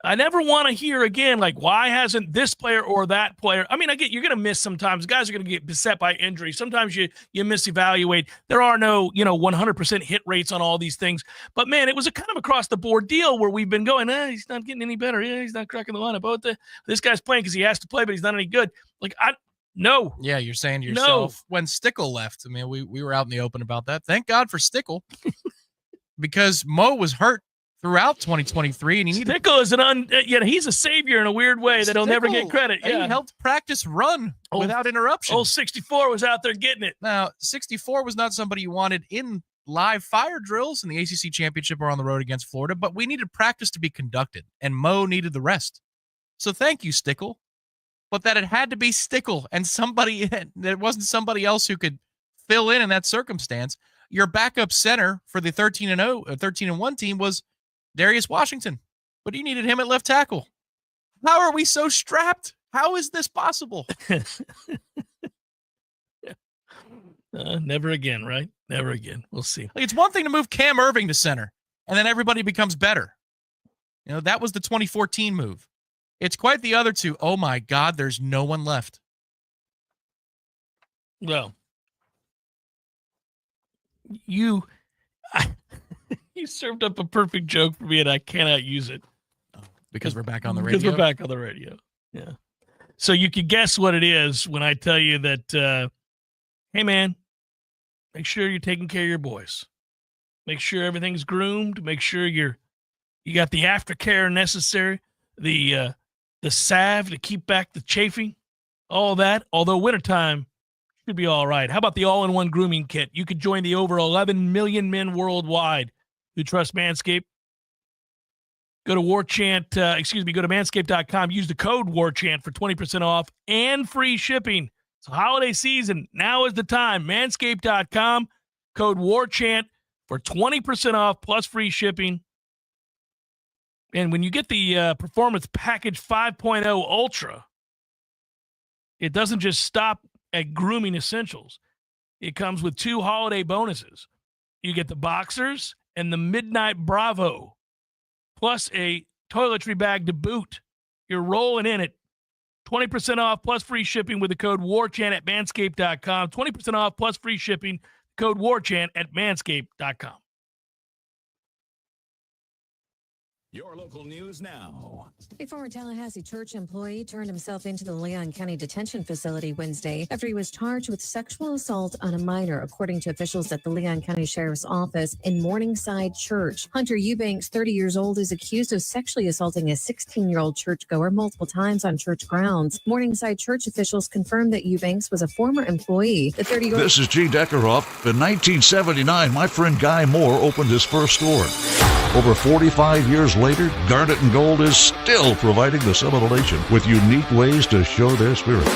Speaker 1: I never want to hear again, like, why hasn't this player or that player? I mean, I get you're going to miss sometimes. Guys are going to get beset by injury. Sometimes you misevaluate. There are no 100% hit rates on all these things. But man, it was a kind of across the board deal where we've been going, he's not getting any better. Yeah, he's not cracking the lineup. Oh, this guy's playing because he has to play, but he's not any good. Like No.
Speaker 2: Yeah, you're saying to yourself, when Stickle left, I mean, we were out in the open about that. Thank God for Stickle. Because Mo was hurt throughout 2023, and
Speaker 1: Stickle is he's a savior in a weird way that he'll never get credit.
Speaker 2: Yeah, he helped practice run without interruption.
Speaker 1: Old 64 was out there getting it.
Speaker 2: Now, 64 was not somebody you wanted in live fire drills in the ACC championship or on the road against Florida, but we needed practice to be conducted, and Mo needed the rest. So thank you, Stickle. But that it had to be Stickle and there wasn't somebody else who could fill in that circumstance. Your backup center for the 13-1 team was Darius Washington, but you needed him at left tackle. How are we so strapped? How is this possible?
Speaker 1: Never again, right? Never again. We'll see.
Speaker 2: Like, it's one thing to move Cam Irving to center, and then everybody becomes better. You know, that was the 2014 move. It's quite the other two. Oh, my God, there's no one left.
Speaker 1: Well, you served up a perfect joke for me, and I cannot use it.
Speaker 2: Because we're back on the radio?
Speaker 1: Because we're back on the radio, yeah. So you can guess what it is when I tell you that, hey, man, make sure you're taking care of your boys. Make sure everything's groomed. Make sure you got the aftercare necessary, the salve to keep back the chafing, all that. Although wintertime should be all right. How about the all-in-one grooming kit? You could join the over 11 million men worldwide who trust Manscaped. Go to Warchant, go to manscaped.com. Use the code Warchant for 20% off and free shipping. It's holiday season. Now is the time. Manscaped.com, code Warchant for 20% off plus free shipping. And when you get the Performance Package 5.0 Ultra, it doesn't just stop at grooming essentials. It comes with 2 holiday bonuses. You get the Boxers and the Midnight Bravo, plus a toiletry bag to boot. You're rolling in it. 20% off plus free shipping with the code WARCHANT at manscaped.com. 20% off plus free shipping, code WARCHANT at manscaped.com.
Speaker 4: Your local news now.
Speaker 11: A former Tallahassee church employee turned himself into the Leon County Detention Facility Wednesday after he was charged with sexual assault on a minor, according to officials at the Leon County Sheriff's Office in Morningside Church. Hunter Eubanks, 30 years old, is accused of sexually assaulting a 16-year-old churchgoer multiple times on church grounds. Morningside Church officials confirmed that Eubanks was a former employee. The 30-year-old.
Speaker 3: This is G. Deckerhoff. In 1979, my friend Guy Moore opened his first store. Over 45 years later, Garnet and Gold is still providing the Seminole Nation with unique ways to show their spirit.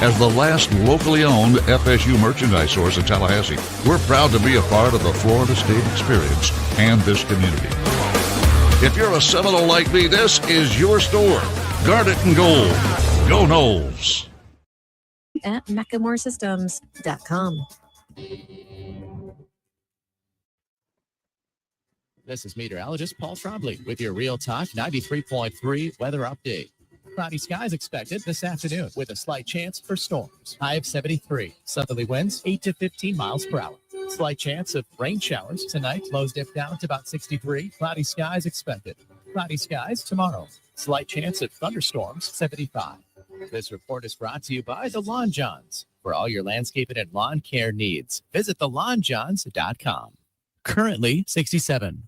Speaker 3: As the last locally owned FSU merchandise source in Tallahassee, we're proud to be a part of the Florida State experience and this community. If you're a Seminole like me, this is your store. Garnet and Gold. Go Noles.
Speaker 11: At McEmoreSystems.com.
Speaker 12: This is meteorologist Paul Trombley with your Real Talk 93.3 weather update. Cloudy skies expected this afternoon with a slight chance for storms. High of 73. Southerly winds 8 to 15 miles per hour. Slight chance of rain showers tonight. Lows dip down to about 63. Cloudy skies expected. Cloudy skies tomorrow. Slight chance of thunderstorms 75. This report is brought to you by the Lawn Johns. For all your landscaping and lawn care needs, visit thelawnjohns.com. Currently 67.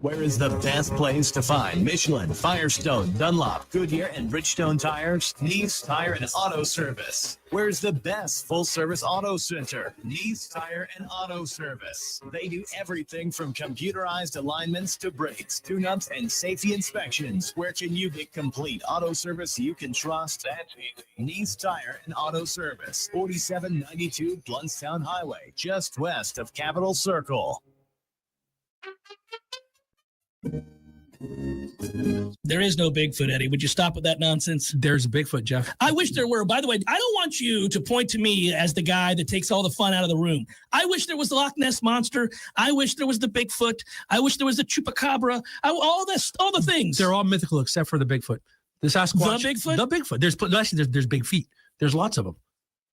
Speaker 13: Where is the best place to find Michelin, Firestone, Dunlop, Goodyear, and Bridgestone tires? Neese Tire and Auto Service. Where's the best full-service auto center? Neese Tire and Auto Service. They do everything from computerized alignments to brakes, tune-ups, and safety inspections. Where can you get complete auto service you can trust? That's easy. Neese Tire and Auto Service, 4792 Bluntstown Highway, just west of Capitol Circle.
Speaker 14: There is no Bigfoot, Eddie. Would you stop with that nonsense?
Speaker 15: There's a Bigfoot, Jeff.
Speaker 14: I wish there were. By the way, I don't want you to point to me as the guy that takes all the fun out of the room. I wish there was the Loch Ness Monster. I wish there was the Bigfoot. I wish there was the Chupacabra. All the things.
Speaker 15: They're all mythical except for the Bigfoot. The Sasquatch.
Speaker 14: The Bigfoot?
Speaker 15: The Bigfoot. There's big feet. There's lots of them.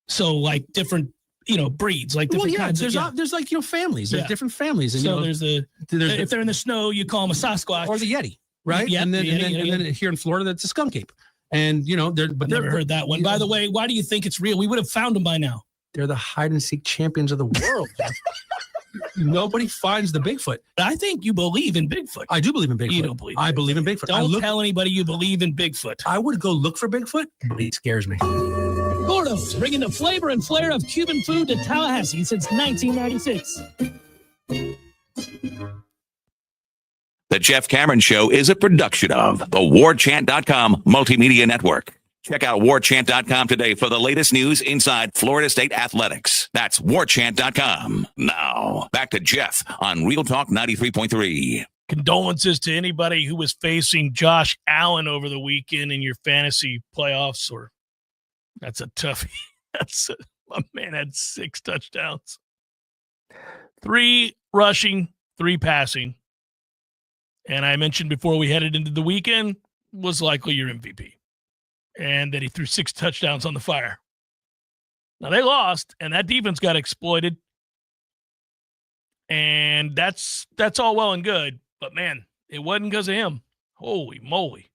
Speaker 14: So like different, breeds, like different kinds.
Speaker 15: There's like, families. There's different families. And,
Speaker 14: so if they're in the snow, you call them a Sasquatch.
Speaker 15: Or the Yeti, right?
Speaker 14: Yeah,
Speaker 15: and then here in Florida, that's a skunk ape. And,
Speaker 14: Never heard that one. By the way, why do you think it's real? We would have found them by now.
Speaker 15: They're the hide and seek champions of the world. Nobody finds the Bigfoot.
Speaker 14: I think you believe in Bigfoot.
Speaker 15: I do believe in Bigfoot.
Speaker 14: You don't believe.
Speaker 15: I believe in Bigfoot.
Speaker 14: Don't tell anybody you believe in Bigfoot.
Speaker 15: I would go look for Bigfoot, but he scares me.
Speaker 14: Gordo's, bringing the flavor and flair of Cuban food to Tallahassee since 1996.
Speaker 4: The Jeff Cameron Show is a production of the Warchant.com Multimedia Network. Check out Warchant.com today for the latest news inside Florida State athletics. That's Warchant.com. Now, back to Jeff on Real Talk 93.3.
Speaker 1: condolences to anybody who was facing Josh Allen over the weekend in your fantasy playoffs. Or that's a toughie. My man had 6 touchdowns, 3 rushing, 3 passing. And I mentioned before we headed into the weekend was likely your MVP. And that he threw 6 touchdowns on the fire. Now they lost, and that defense got exploited. And that's all well and good. But, man, it wasn't because of him. Holy moly.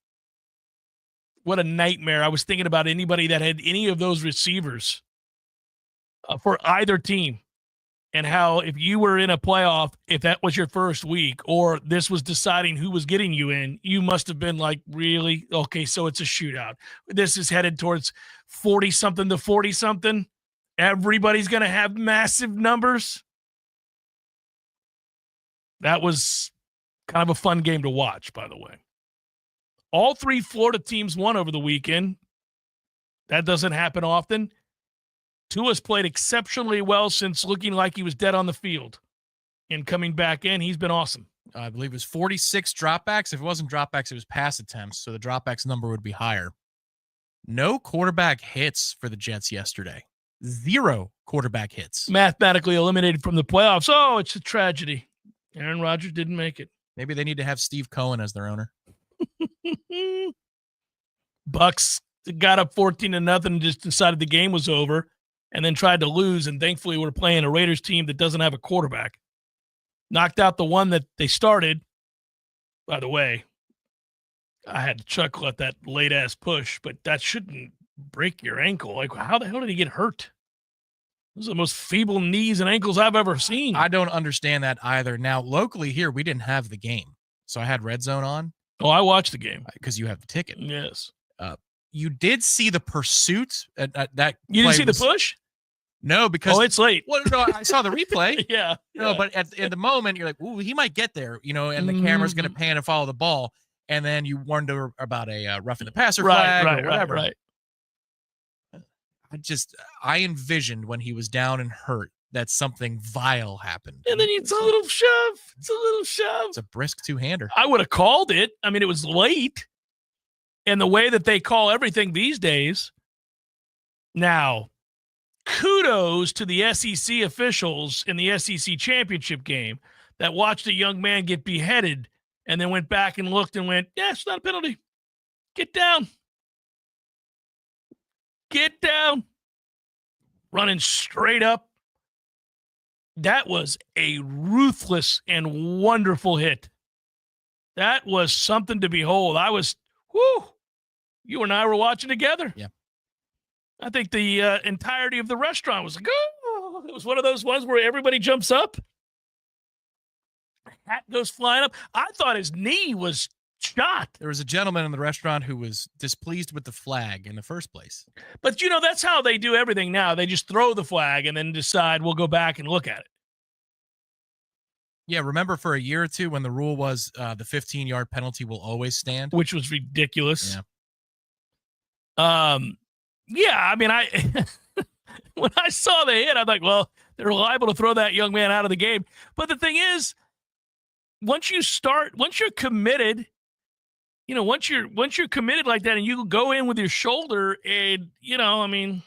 Speaker 1: What a nightmare. I was thinking about anybody that had any of those receivers for either team. And how if you were in a playoff, if that was your first week, or this was deciding who was getting you in, you must have been like, really? Okay, so it's a shootout. This is headed towards 40-something to 40-something. Everybody's going to have massive numbers. That was kind of a fun game to watch, by the way. All 3 Florida teams won over the weekend. That doesn't happen often. Tua's played exceptionally well since looking like he was dead on the field. And coming back in, he's been awesome.
Speaker 2: I believe it was 46 dropbacks. If it wasn't dropbacks, it was pass attempts, so the dropbacks number would be higher. No quarterback hits for the Jets yesterday. 0 quarterback hits.
Speaker 1: Mathematically eliminated from the playoffs. Oh, it's a tragedy. Aaron Rodgers didn't make it.
Speaker 2: Maybe they need to have Steve Cohen as their owner.
Speaker 1: Bucks got up 14-0 and just decided the game was over. And then tried to lose, and thankfully we're playing a Raiders team that doesn't have a quarterback. Knocked out the one that they started. By the way, I had to chuckle at that late-ass push, but that shouldn't break your ankle. Like, how the hell did he get hurt? Those are the most feeble knees and ankles I've ever seen.
Speaker 2: I don't understand that either. Now, locally here, we didn't have the game, so I had Red Zone on.
Speaker 1: Oh, I watched the game.
Speaker 2: Because you have the ticket.
Speaker 1: Yes.
Speaker 2: You did see the pursuit. That
Speaker 1: you didn't see the push?
Speaker 2: No, because
Speaker 1: it's late.
Speaker 2: Well, no, I saw the replay.
Speaker 1: Yeah.
Speaker 2: No, but at the moment, you're like, ooh, he might get there, and the camera's going to pan and follow the ball. And then you wonder about a roughing the passer flag or whatever.
Speaker 1: Right.
Speaker 2: I envisioned when he was down and hurt that something vile happened.
Speaker 1: And then it's a little shove.
Speaker 2: It's a brisk 2-hander.
Speaker 1: I would have called it. I mean, it was late. And the way that they call everything these days. Now, kudos to the SEC officials in the SEC championship game that watched a young man get beheaded and then went back and looked and went, yeah, it's not a penalty. Get down. Get down. Running straight up. That was a ruthless and wonderful hit. That was something to behold. You and I were watching together.
Speaker 2: Yeah.
Speaker 1: I think the entirety of the restaurant was like, oh, it was one of those ones where everybody jumps up. Hat goes flying up. I thought his knee was shot.
Speaker 2: There was a gentleman in the restaurant who was displeased with the flag in the first place.
Speaker 1: But, that's how they do everything now. They just throw the flag and then decide we'll go back and look at it.
Speaker 2: Yeah, remember for a year or two when the rule was the 15-yard penalty will always stand?
Speaker 1: Which was ridiculous.
Speaker 2: Yeah.
Speaker 1: Yeah, I mean, when I saw the hit, I'm like, well, they're liable to throw that young man out of the game. But the thing is, once you're committed, once you're committed like that and you go in with your shoulder and, I mean,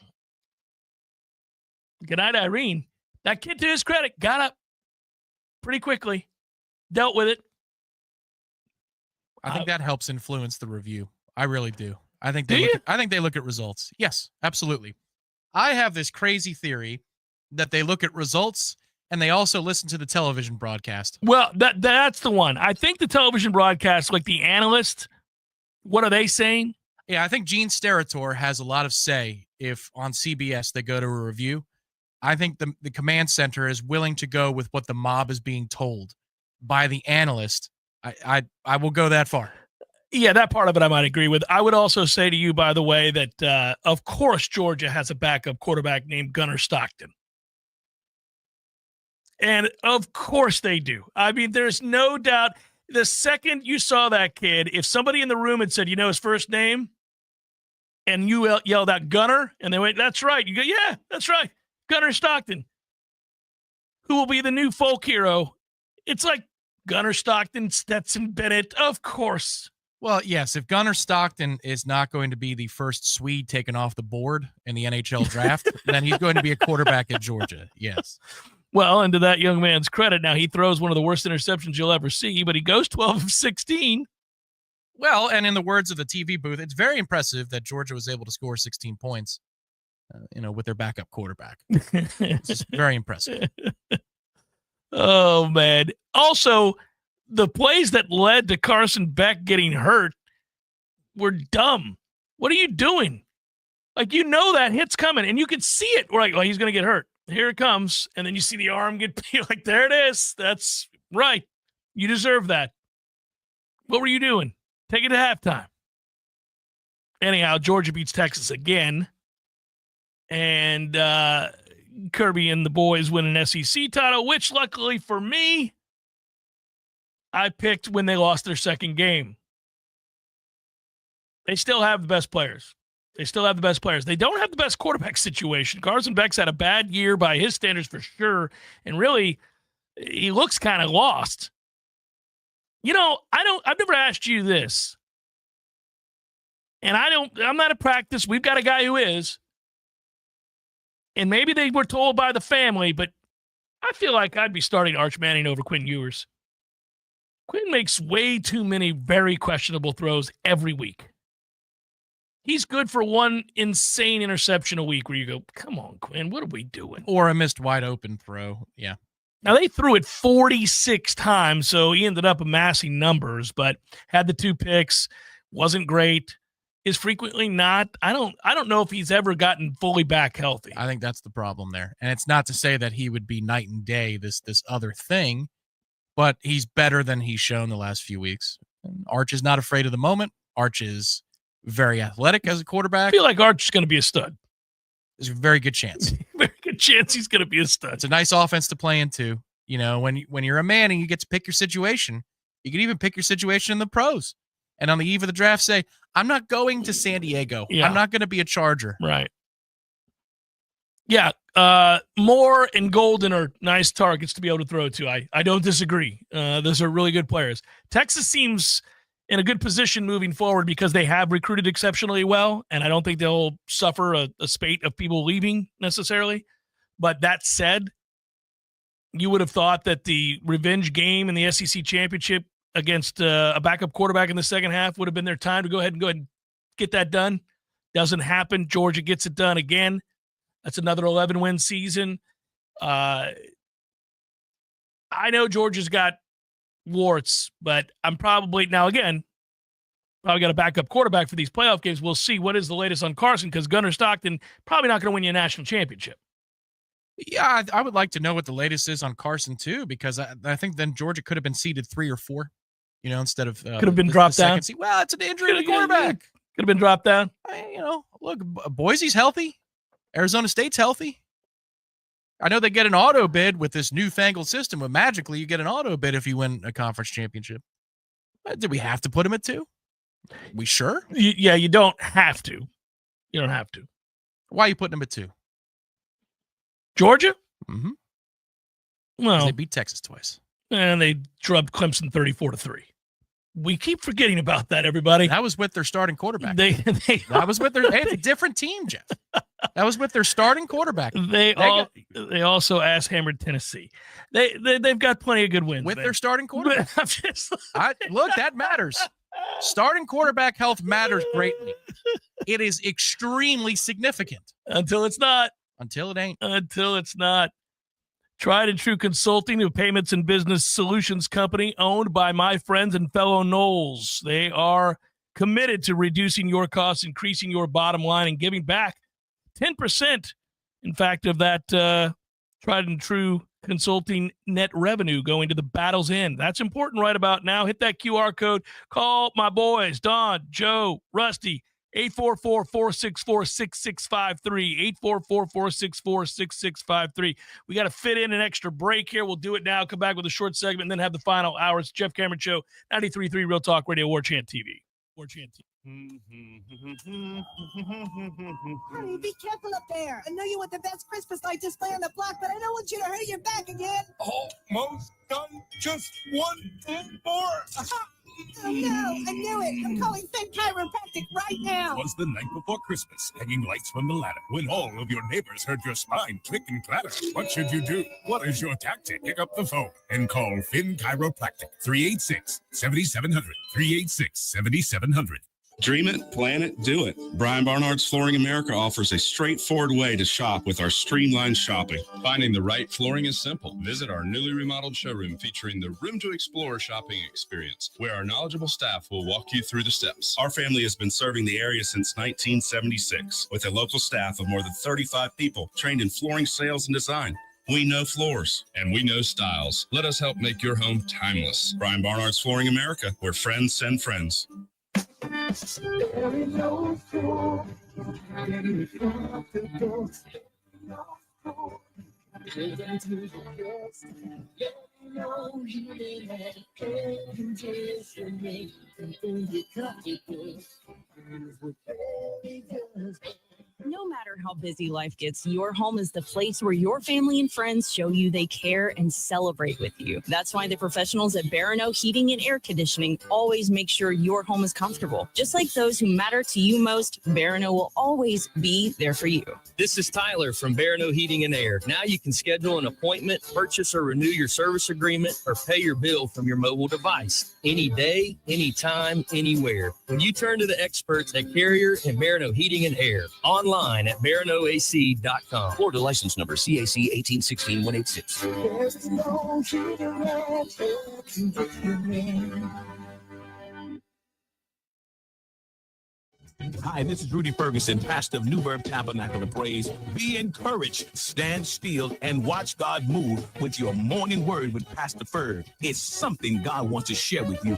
Speaker 1: good night, Irene. That kid, to his credit, got up pretty quickly, dealt with it.
Speaker 2: I think that helps influence the review. I really do. I think they look at results. Yes, absolutely. I have this crazy theory that they look at results and they also listen to the television broadcast.
Speaker 1: Well, that's the one. I think the television broadcast, like the analyst, what are they saying?
Speaker 2: Yeah, I think Gene Steratore has a lot of say if on CBS they go to a review. I think the command center is willing to go with what the mob is being told by the analyst. I will go that far.
Speaker 1: Yeah, that part of it I might agree with. I would also say to you, by the way, that of course Georgia has a backup quarterback named Gunnar Stockton. And of course they do. I mean, there's no doubt. The second you saw that kid, if somebody in the room had said, his first name, and you yelled out Gunnar, and they went, that's right. You go, yeah, that's right. Gunnar Stockton, who will be the new folk hero. It's like Gunnar Stockton, Stetson Bennett, of course.
Speaker 2: Well, yes, if Gunnar Stockton is not going to be the first Swede taken off the board in the NHL draft, then he's going to be a quarterback at Georgia. Yes.
Speaker 1: Well, and to that young man's credit, now he throws one of the worst interceptions you'll ever see, but he goes 12 of 16.
Speaker 2: Well, and in the words of the TV booth, it's very impressive that Georgia was able to score 16 points, with their backup quarterback. It's very impressive.
Speaker 1: Oh, man. Also, the plays that led to Carson Beck getting hurt were dumb. What are you doing? Like, that hit's coming, and you can see it. We're like, he's going to get hurt. Here it comes. And then you see the arm get like, there it is. That's right. You deserve that. What were you doing? Take it to halftime. Anyhow, Georgia beats Texas again. And Kirby and the boys win an SEC title, which luckily for me, I picked when they lost their second game. They still have the best players. They don't have the best quarterback situation. Carson Beck's had a bad year by his standards for sure. And really, he looks kind of lost. I've never asked you this. And I'm not at practice. We've got a guy who is. And maybe they were told by the family, but I feel like I'd be starting Arch Manning over Quinn Ewers. Quinn makes way too many very questionable throws every week. He's good for one insane interception a week where you go, come on, Quinn, what are we doing?
Speaker 2: Or a missed wide open throw. Yeah.
Speaker 1: Now, they threw it 46 times, so he ended up amassing numbers, but had the 2 picks, wasn't great, is frequently not. I don't know if he's ever gotten fully back healthy.
Speaker 2: I think that's the problem there. And it's not to say that he would be night and day, this other thing, but he's better than he's shown the last few weeks. And Arch is not afraid of the moment. Arch is very athletic as a quarterback.
Speaker 1: I feel like Arch is going to be a stud.
Speaker 2: There's a very good chance.
Speaker 1: Very good chance he's going to be a stud.
Speaker 2: It's a nice offense to play into. When you're a Manning, you get to pick your situation. You can even pick your situation in the pros. And on the eve of the draft, say, I'm not going to San Diego.
Speaker 1: Yeah.
Speaker 2: I'm not going to be a Charger.
Speaker 1: Right. Yeah. Moore and Golden are nice targets to be able to throw to. I don't disagree. Those are really good players. Texas seems in a good position moving forward because they have recruited exceptionally well, and I don't think they'll suffer a spate of people leaving necessarily. But that said, you would have thought that the revenge game in the SEC championship against a backup quarterback in the second half would have been their time to go ahead and get that done. Doesn't happen. Georgia gets it done again. That's another 11-win season. I know Georgia's got warts, but I'm probably got a backup quarterback for these playoff games. We'll see what is the latest on Carson, because Gunnar Stockton probably not going to win you a national championship.
Speaker 2: Yeah, I would like to know what the latest is on Carson too, because I think then Georgia could have been seeded 3 or 4, instead of
Speaker 1: could have been dropped down.
Speaker 2: Well, it's an injury to the quarterback.
Speaker 1: Could have been dropped down.
Speaker 2: Look, Boise's healthy. Arizona State's healthy. I know they get an auto bid with this newfangled system, but magically you get an auto bid if you win a conference championship. Did we have to put him at 2? We sure?
Speaker 1: Yeah, you don't have to. You don't have to.
Speaker 2: Why are you putting him at 2?
Speaker 1: Georgia?
Speaker 2: Mm-hmm.
Speaker 1: Well,
Speaker 2: they beat Texas twice.
Speaker 1: And they drubbed Clemson 34-3. We keep forgetting about that, everybody.
Speaker 2: That was with their starting quarterback.
Speaker 1: That
Speaker 2: was with their. It's a different team, Jeff. That was with their starting quarterback.
Speaker 1: They also ass-hammered Tennessee. They've got plenty of good wins
Speaker 2: with their starting quarterback. Look, that matters. Starting quarterback health matters greatly. It is extremely significant.
Speaker 1: Until it's not.
Speaker 2: Until it ain't.
Speaker 1: Until it's not. Tried and True Consulting, a payments and business solutions company owned by my friends and fellow Knowles. They are committed to reducing your costs, increasing your bottom line, and giving back 10%, in fact, of that Tried and True Consulting net revenue going to the battle's end. That's important right about now. Hit that QR code. Call my boys, Don, Joe, Rusty, 844-464-6653, 844-464-6653. We got to fit in an extra break here. We'll do it now. Come back with a short segment and then have the final hour. It's Jeff Cameron Show, 93.3 Real Talk Radio, Warchant TV. Warchant TV.
Speaker 16: Honey, be careful up there. I know you want the best Christmas light display on the block, but I don't want you to hurt your back again.
Speaker 17: Almost done, Just one thing more.
Speaker 16: Oh no, I knew it. I'm calling Finn Chiropractic right now.
Speaker 17: Was the night before Christmas, hanging lights from the ladder, when all of your neighbors heard your spine click and clatter. What should you do? What is your tactic? Pick up the phone and call Finn Chiropractic. 386-7700. 386-7700.
Speaker 18: Dream it, plan it, do it. Brian Barnard's Flooring America offers a straightforward way to shop with our streamlined shopping.
Speaker 19: Finding the right flooring is simple. Visit our newly remodeled showroom featuring the Room to Explore shopping experience, where our knowledgeable staff will walk you through the steps.
Speaker 18: Our family has been serving the area since 1976 with a local staff of more than 35 people trained in flooring sales and design. We know floors.
Speaker 19: And we know styles. Let us help make your home timeless.
Speaker 18: Brian Barnard's Flooring America, where friends send friends.
Speaker 20: No matter how busy life gets, your home is the place where your family and friends show you they care and celebrate with you. That's why the professionals at Barano Heating and Air Conditioning always make sure your home is comfortable. Just like those who matter to you most, Barano will always be there for you.
Speaker 21: This is Tyler from Barano Heating and Air. Now you can schedule an appointment, purchase or renew your service agreement, or pay your bill from your mobile device. Any day, anytime, anywhere. When you turn to the experts at Carrier and Barano Heating and Air, online at baranoac.com.
Speaker 22: Florida license number CAC 1816186.
Speaker 23: Hi, this is Rudy Ferguson, pastor of New Birth Tabernacle of Praise. Be encouraged, stand still, and watch God move with your morning word with Pastor Ferg. It's something God wants to share with you.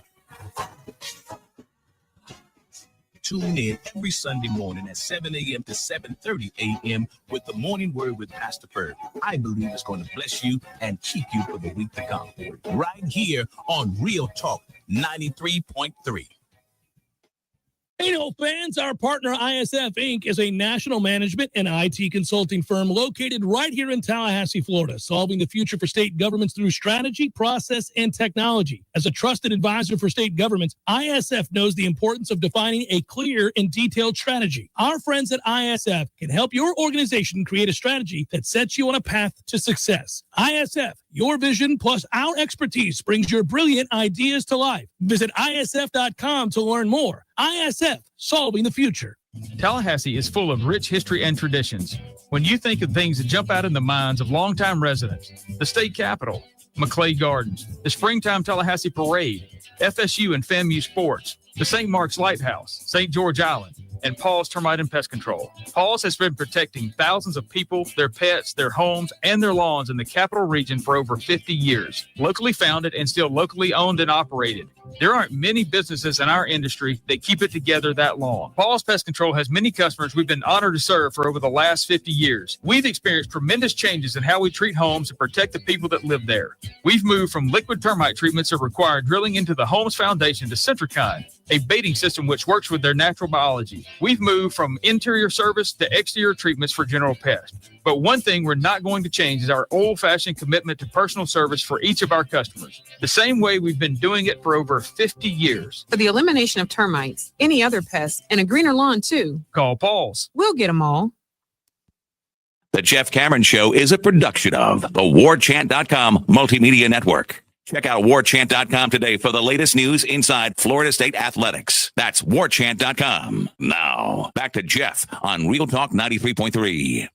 Speaker 23: Tune in every Sunday morning at 7 a.m. to 7:30 a.m. with the morning word with Pastor Ferg. I believe it's going to bless you and keep you for the week to come. Right here on Real Talk 93.3.
Speaker 14: Hey, no fans, our partner ISF Inc. is a national management and IT consulting firm located right here in Tallahassee, Florida, solving the future for state governments through strategy, process, and technology. As a trusted advisor for state governments, ISF knows the importance of defining a clear and detailed strategy. Our friends at ISF can help your organization create a strategy that sets you on a path to success. ISF, your vision plus our expertise brings your brilliant ideas to life. Visit ISF.com to learn more. ISF, solving the future.
Speaker 6: Tallahassee is full of rich history and traditions. When you think of things that jump out in the minds of longtime residents, the state capitol, McClay Gardens, the Springtime Tallahassee Parade, FSU and FAMU Sports, the St. Mark's Lighthouse, St. George Island, and Paul's Termite and Pest Control. Paul's has been protecting thousands of people, their pets, their homes, and their lawns in the capital region for over 50 years. Locally founded and still locally owned and operated. There aren't many businesses in our industry that keep it together that long. Paul's Pest Control has many customers we've been honored to serve for over the last 50 years. We've experienced tremendous changes in how we treat homes and protect the people that live there. We've moved from liquid termite treatments that require drilling into the home's foundation to Centricon, a baiting system which works with their natural biology. We've moved from interior service to exterior treatments for general pests. But one thing we're not going to change is our old-fashioned commitment to personal service for each of our customers, the same way we've been doing it for over 50 years.
Speaker 7: For the elimination of termites, any other pests, and a greener lawn too.
Speaker 6: Call Paul's.
Speaker 7: We'll get them all.
Speaker 4: The Jeff Cameron Show is a production of the Warchant.com Multimedia Network. Check out Warchant.com today for the latest news inside Florida State athletics. That's Warchant.com. Now, back to Jeff on Real Talk 93.3.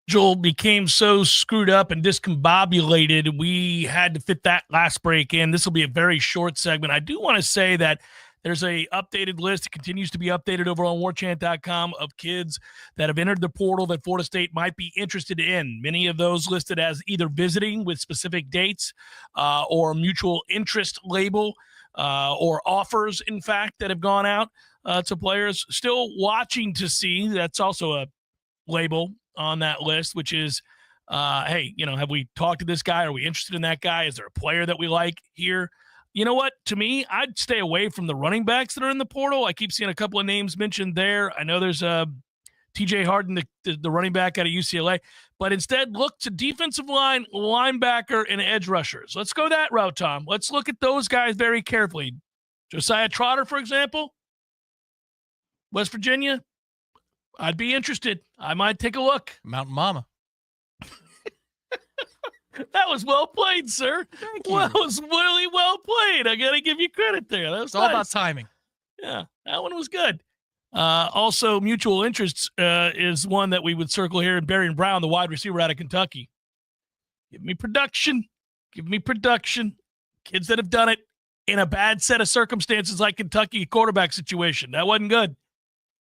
Speaker 1: Joel became so screwed up and discombobulated, we had to fit that last break in. This will be a very short segment. I do want to say that there's a updated list. It continues to be updated over on warchant.com of kids that have entered the portal that Florida State might be interested in. Many of those listed as either visiting with specific dates or mutual interest label or offers, in fact, that have gone out to players. Still watching to see. That's also a label on that list, which is, hey, have we talked to this guy? Are we interested in that guy? Is there a player that we like here? You know what? To me, I'd stay away from the running backs that are in the portal. I keep seeing a couple of names mentioned there. I know there's TJ Harden, the running back out of UCLA, but instead look to defensive line, linebacker, and edge rushers. Let's go that route, Tom. Let's look at those guys very carefully. Josiah Trotter, for example, West Virginia, I'd be interested. I might take a look.
Speaker 2: Mountain Mama.
Speaker 1: That was well played, sir.
Speaker 2: Thank you.
Speaker 1: Well, that was really well played. I got to give you credit there. That was
Speaker 2: all about timing.
Speaker 1: Yeah, that one was good. Also, mutual interests is one that we would circle here. Barry Brown, the wide receiver out of Kentucky. Give me production. Give me production. Kids that have done it in a bad set of circumstances like Kentucky quarterback situation. That wasn't good.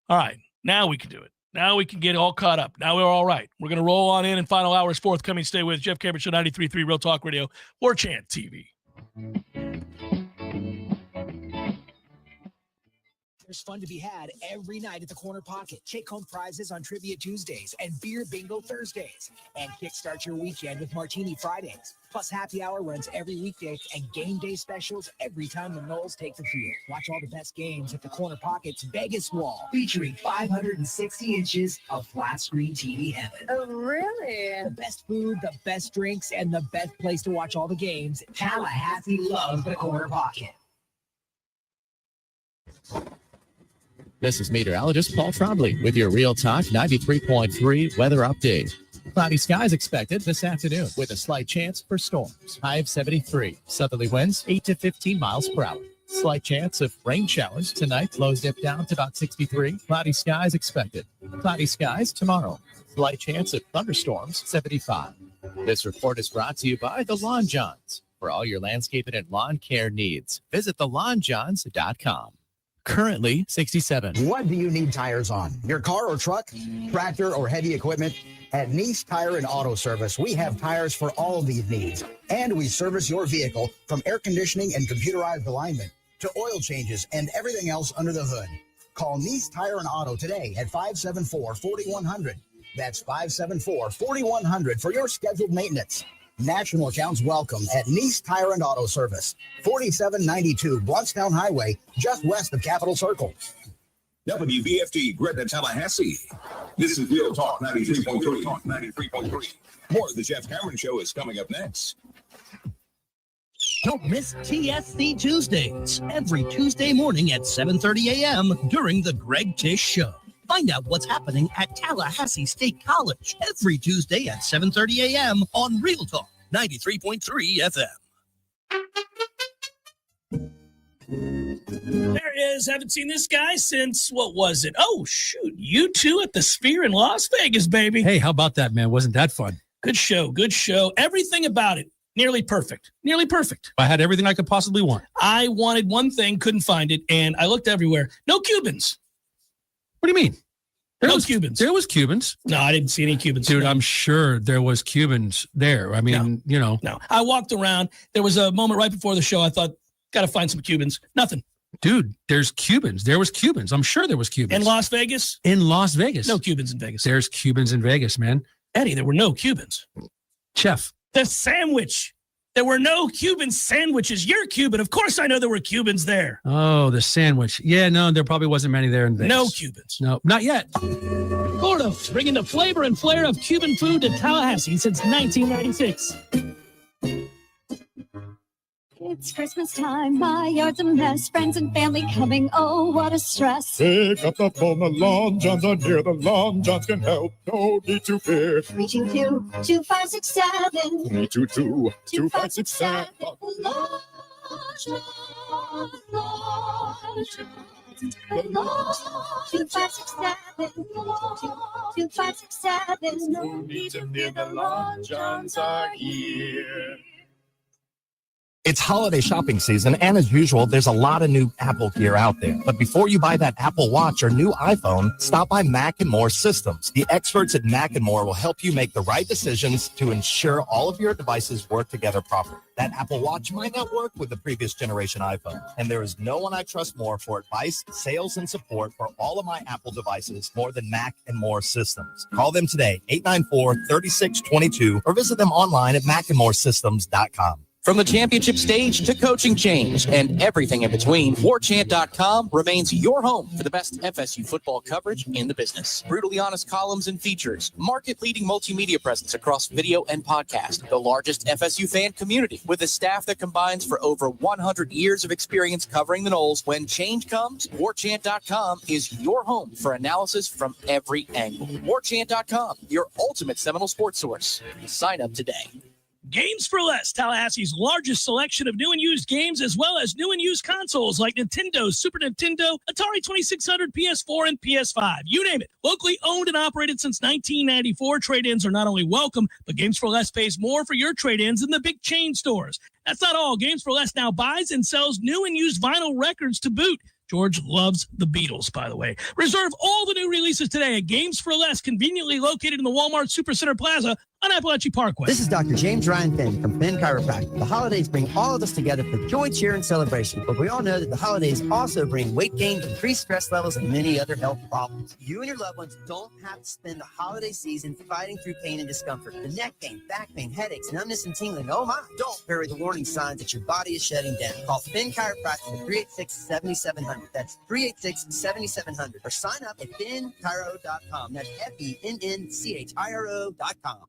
Speaker 1: All right, now we can do it. Now we can get all caught up. Now we're all right. We're going to roll on in, and final hour is forthcoming. Stay with Jeff Cameron Show, 93.3 Real Talk Radio, Warchant TV.
Speaker 5: There's fun to be had every night at the Corner Pocket. Take-home prizes on Trivia Tuesdays and Beer Bingo Thursdays. And kickstart your weekend with Martini Fridays. Plus happy hour runs every weekday and game day specials every time the Noles take the field. Watch all the best games at the Corner Pocket's Vegas Wall, featuring 560 inches of flat screen TV heaven.
Speaker 16: Oh, really?
Speaker 5: The best food, the best drinks, and the best place to watch all the games. Tallahassee loves the Corner Pocket.
Speaker 12: This is meteorologist Paul Trombley with your Real Talk 93.3 weather update. Cloudy skies expected this afternoon with a slight chance for storms. High of 73. Southerly winds 8 to 15 miles per hour. Slight chance of rain showers tonight. Lows dip down to about 63. Cloudy skies expected. Cloudy skies tomorrow. Slight chance of thunderstorms 75. This report is brought to you by the Lawn Johns. For all your landscaping and lawn care needs, visit thelawnjohns.com. Currently 67.
Speaker 8: What do you need tires on? Your car or truck, tractor or heavy equipment? At Nice Tire and Auto Service, we have tires for all of these needs. And we service your vehicle from air conditioning and computerized alignment to oil changes and everything else under the hood. Call Nice Tire and Auto today at 574-4100. That's 574-4100 for your scheduled maintenance. National accounts welcome at Nice Tire and Auto Service, 4792 Bluntstown Highway, just west of Capitol Circle.
Speaker 9: WVFD, Gretna, Tallahassee. This is Real Talk 93.3. More of the Jeff Cameron Show is coming up next.
Speaker 24: Don't miss TSC Tuesdays every Tuesday morning at 7:30 a.m. during the Greg Tish Show. Find out what's happening at Tallahassee State College every Tuesday at 7:30 a.m. on Real Talk 93.3 FM.
Speaker 14: There he is. Haven't seen this guy since, what was it? Oh, shoot. U2 at the Sphere in Las Vegas, baby.
Speaker 15: Hey, how about that, man? Wasn't that fun?
Speaker 14: Good show. Good show. Everything about it. Nearly perfect. Nearly perfect.
Speaker 15: I had everything I could possibly want.
Speaker 14: I wanted one thing, couldn't find it, and I looked everywhere. No Cubans.
Speaker 15: What do you mean? There was
Speaker 14: Cubans.
Speaker 15: There was Cubans.
Speaker 14: No, I didn't see any Cubans.
Speaker 15: Dude, I'm sure there was Cubans there. I mean, you know.
Speaker 14: No, I walked around. There was a moment right before the show. I thought, got to find some Cubans. Nothing.
Speaker 15: Dude, there's Cubans. There was Cubans. I'm sure there was Cubans.
Speaker 14: In Las Vegas?
Speaker 15: In Las Vegas.
Speaker 14: No Cubans in Vegas.
Speaker 15: There's Cubans in Vegas, man.
Speaker 14: Eddie, there were no Cubans.
Speaker 15: Chef.
Speaker 14: The sandwich. There were no Cuban sandwiches. You're Cuban. Of course I know there were Cubans there.
Speaker 15: Oh, the sandwich. Yeah, no, there probably wasn't many there in Vegas.
Speaker 14: No Cubans.
Speaker 15: No, not yet.
Speaker 14: Florida, bringing the flavor and flair of Cuban food to Tallahassee since 1996.
Speaker 25: It's Christmas time, my yard's a mess. Friends and family coming, oh, what a stress.
Speaker 26: Pick up the phone, the Lawn Johns are near. The Lawn Johns can help, no need to fear.
Speaker 25: 322-2567.
Speaker 26: 322-2567.
Speaker 25: Lawn Johns, Lawn Johns. 2567.
Speaker 26: No need to fear, the Lawn Johns are here.
Speaker 27: It's holiday shopping season, and as usual, there's a lot of new Apple gear out there. But before you buy that Apple Watch or new iPhone, stop by Mac & More Systems. The experts at Mac & More will help you make the right decisions to ensure all of your devices work together properly. That Apple Watch might not work with the previous generation iPhone, and there is no one I trust more for advice, sales, and support for all of my Apple devices more than Mac & More Systems. Call them today, 894-3622, or visit them online at macandmoresystems.com.
Speaker 3: From the championship stage to coaching change and everything in between, Warchant.com remains your home for the best FSU football coverage in the business. Brutally honest columns and features, market-leading multimedia presence across video and podcast, the largest FSU fan community with a staff that combines for over 100 years of experience covering the Noles. When change comes, Warchant.com is your home for analysis from every angle. Warchant.com, your ultimate Seminole sports source. Sign up today.
Speaker 14: Games for Less, Tallahassee's largest selection of new and used games, as well as new and used consoles like Nintendo, Super Nintendo, Atari 2600, PS4, and PS5. You name it. Locally owned and operated since 1994, trade-ins are not only welcome, but Games for Less pays more for your trade-ins than the big chain stores. That's not all. Games for Less now buys and sells new and used vinyl records to boot. George loves the Beatles, by the way. Reserve all the new releases today at Games for Less, conveniently located in the Walmart Supercenter Plaza on Appalachian Parkway.
Speaker 10: This is Dr. James Ryan Finn from Finn Chiropractic. The holidays bring all of us together for joy, cheer, and celebration. But we all know that the holidays also bring weight gain, increased stress levels, and many other health problems. You and your loved ones don't have to spend the holiday season fighting through pain and discomfort. The neck pain, back pain, headaches, numbness, and tingling. Oh my! Don't bury the warning signs that your body is shutting down. Call Finn Chiropractic at 386-7700. That's 386-7700. Or sign up at FinnChiro.com. That's FENNCHIRO.com.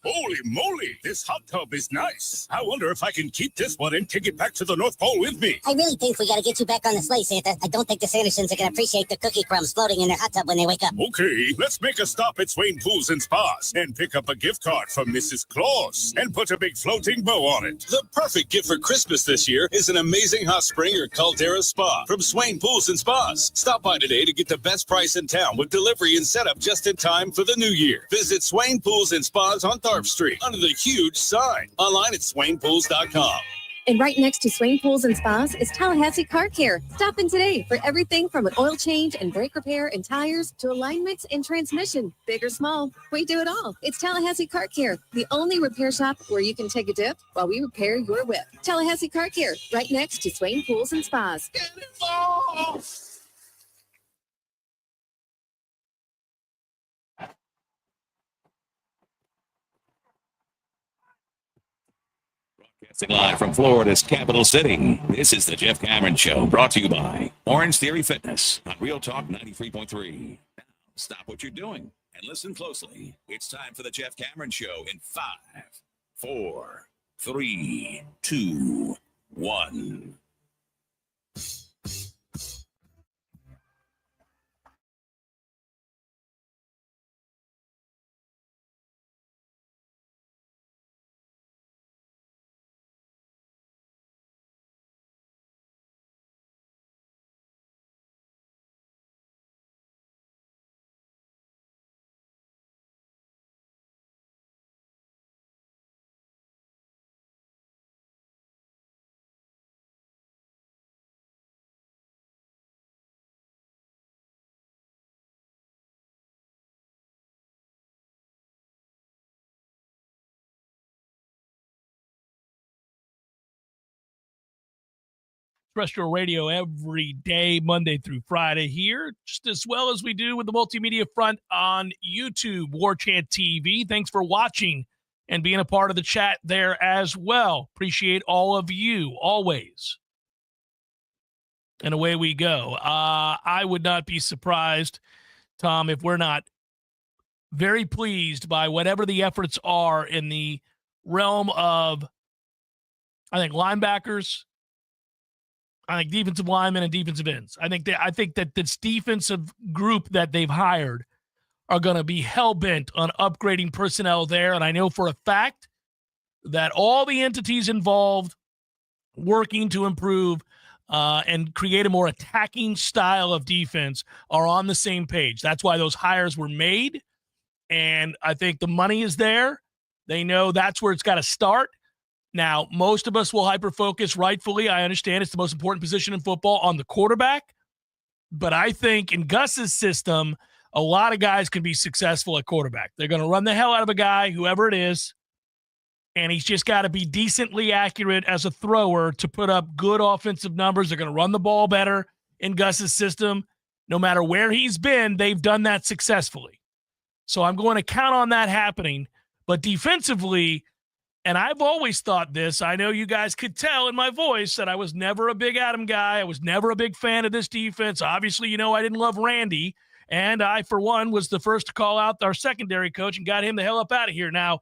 Speaker 23: Holy moly, this hot tub is nice. I wonder if I can keep this one and take it back to the North Pole with me.
Speaker 11: I really think we got to get you back on the sleigh, Santa. I don't think the Sandersons are going to appreciate the cookie crumbs floating in their hot tub when they wake up.
Speaker 23: Okay, let's make a stop at Swain Pools and Spas and pick up a gift card from Mrs. Claus and put a big floating bow on it.
Speaker 13: The perfect gift for Christmas this year is an amazing hot spring or caldera spa from Swain Pools and Spas. Stop by today to get the best price in town with delivery and setup just in time for the new year. Visit Swain Pools and Spas on Tharp Street under the huge sign. Online at swainpools.com.
Speaker 17: And right next to Swain Pools and Spas is Tallahassee Car Care. Stop in today for everything from an oil change and brake repair and tires to alignments and transmission. Big or small, we do it all. It's Tallahassee Car Care, the only repair shop where you can take a dip while we repair your whip. Tallahassee Car Care, right next to Swain Pools and Spas.
Speaker 23: Get involved!
Speaker 4: Live from Florida's capital city, this is the Jeff Cameron Show, brought to you by Orange Theory Fitness on Real Talk 93.3. Now, stop what you're doing and listen closely. It's time for the Jeff Cameron Show in 5, 4, 3, 2, 1.
Speaker 1: Terrestrial radio every day, Monday through Friday here, just as well as we do with the multimedia front on YouTube, Warchant TV. Thanks for watching and being a part of the chat there as well. Appreciate all of you, always. And away we go. I would not be surprised, Tom, if we're not very pleased by whatever the efforts are in the realm of, I think, linebackers, I think defensive linemen and defensive ends. I think that this defensive group that they've hired are going to be hell-bent on upgrading personnel there. And I know for a fact that all the entities involved working to improve and create a more attacking style of defense are on the same page. That's why those hires were made. And I think the money is there. They know that's where it's got to start. Now, most of us will hyper-focus, rightfully. I understand it's the most important position in football on the quarterback. But I think in Gus's system, a lot of guys can be successful at quarterback. They're going to run the hell out of a guy, whoever it is, and he's just got to be decently accurate as a thrower to put up good offensive numbers. They're going to run the ball better in Gus's system. No matter where he's been, they've done that successfully. So I'm going to count on that happening. But defensively, and I've always thought this, I know you guys could tell in my voice that I was never a big Adam guy. I was never a big fan of this defense. Obviously, you know I didn't love Randy. And I, for one, was the first to call out our secondary coach and got him the hell up out of here. Now,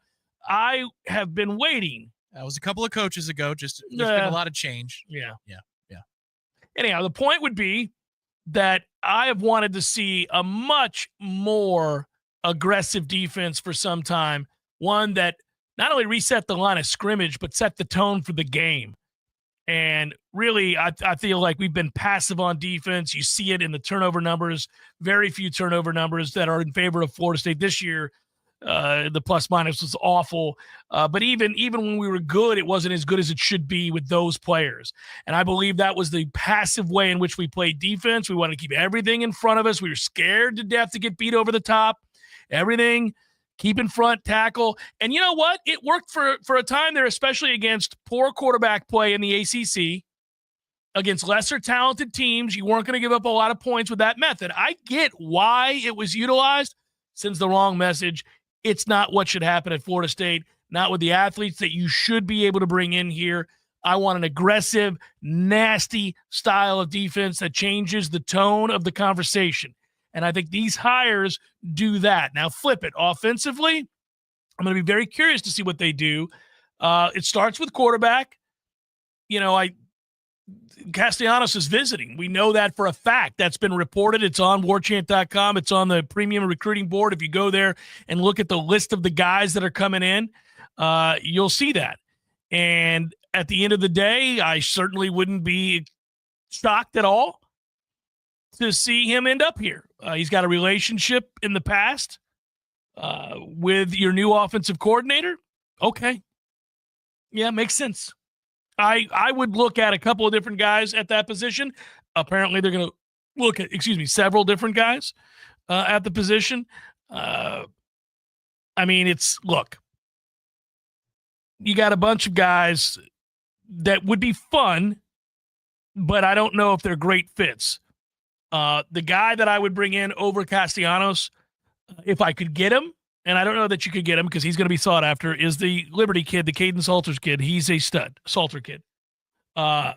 Speaker 1: I have been waiting.
Speaker 2: That was a couple of coaches ago. Just there's been a lot of change.
Speaker 1: Yeah.
Speaker 2: Yeah.
Speaker 1: Anyhow, the point would be that I have wanted to see a much more aggressive defense for some time. One that not only reset the line of scrimmage, but set the tone for the game. And really, I feel like we've been passive on defense. You see it in the turnover numbers, very few turnover numbers that are in favor of Florida State this year. The plus minus was awful. But even when we were good, it wasn't as good as it should be with those players. And I believe that was the passive way in which we played defense. We wanted to keep everything in front of us. We were scared to death to get beat over the top. Everything, keep in front, tackle. And you know what? It worked for a time there, especially against poor quarterback play in the ACC. Against lesser talented teams, you weren't going to give up a lot of points with that method. I get why it was utilized. Sends the wrong message. It's not what should happen at Florida State, not with the athletes that you should be able to bring in here. I want an aggressive, nasty style of defense that changes the tone of the conversation. And I think these hires do that. Now flip it. Offensively, I'm going to be very curious to see what they do. It starts with quarterback. You know, Castellanos is visiting. We know that for a fact. That's been reported. It's on warchant.com. It's on the premium recruiting board. If you go there and look at the list of the guys that are coming in, you'll see that. And at the end of the day, I certainly wouldn't be shocked at all to see him end up here. He's got a relationship in the past with your new offensive coordinator. Okay. Yeah, makes sense. I would look at a couple of different guys at that position. Apparently, they're going to look at, several different guys at the position. I mean, you got a bunch of guys that would be fun, but I don't know if they're great fits. The guy that I would bring in over Castellanos, if I could get him, and I don't know that you could get him because he's going to be sought after, is the Liberty kid, the Caden Salters kid. He's a stud, Salter kid. Had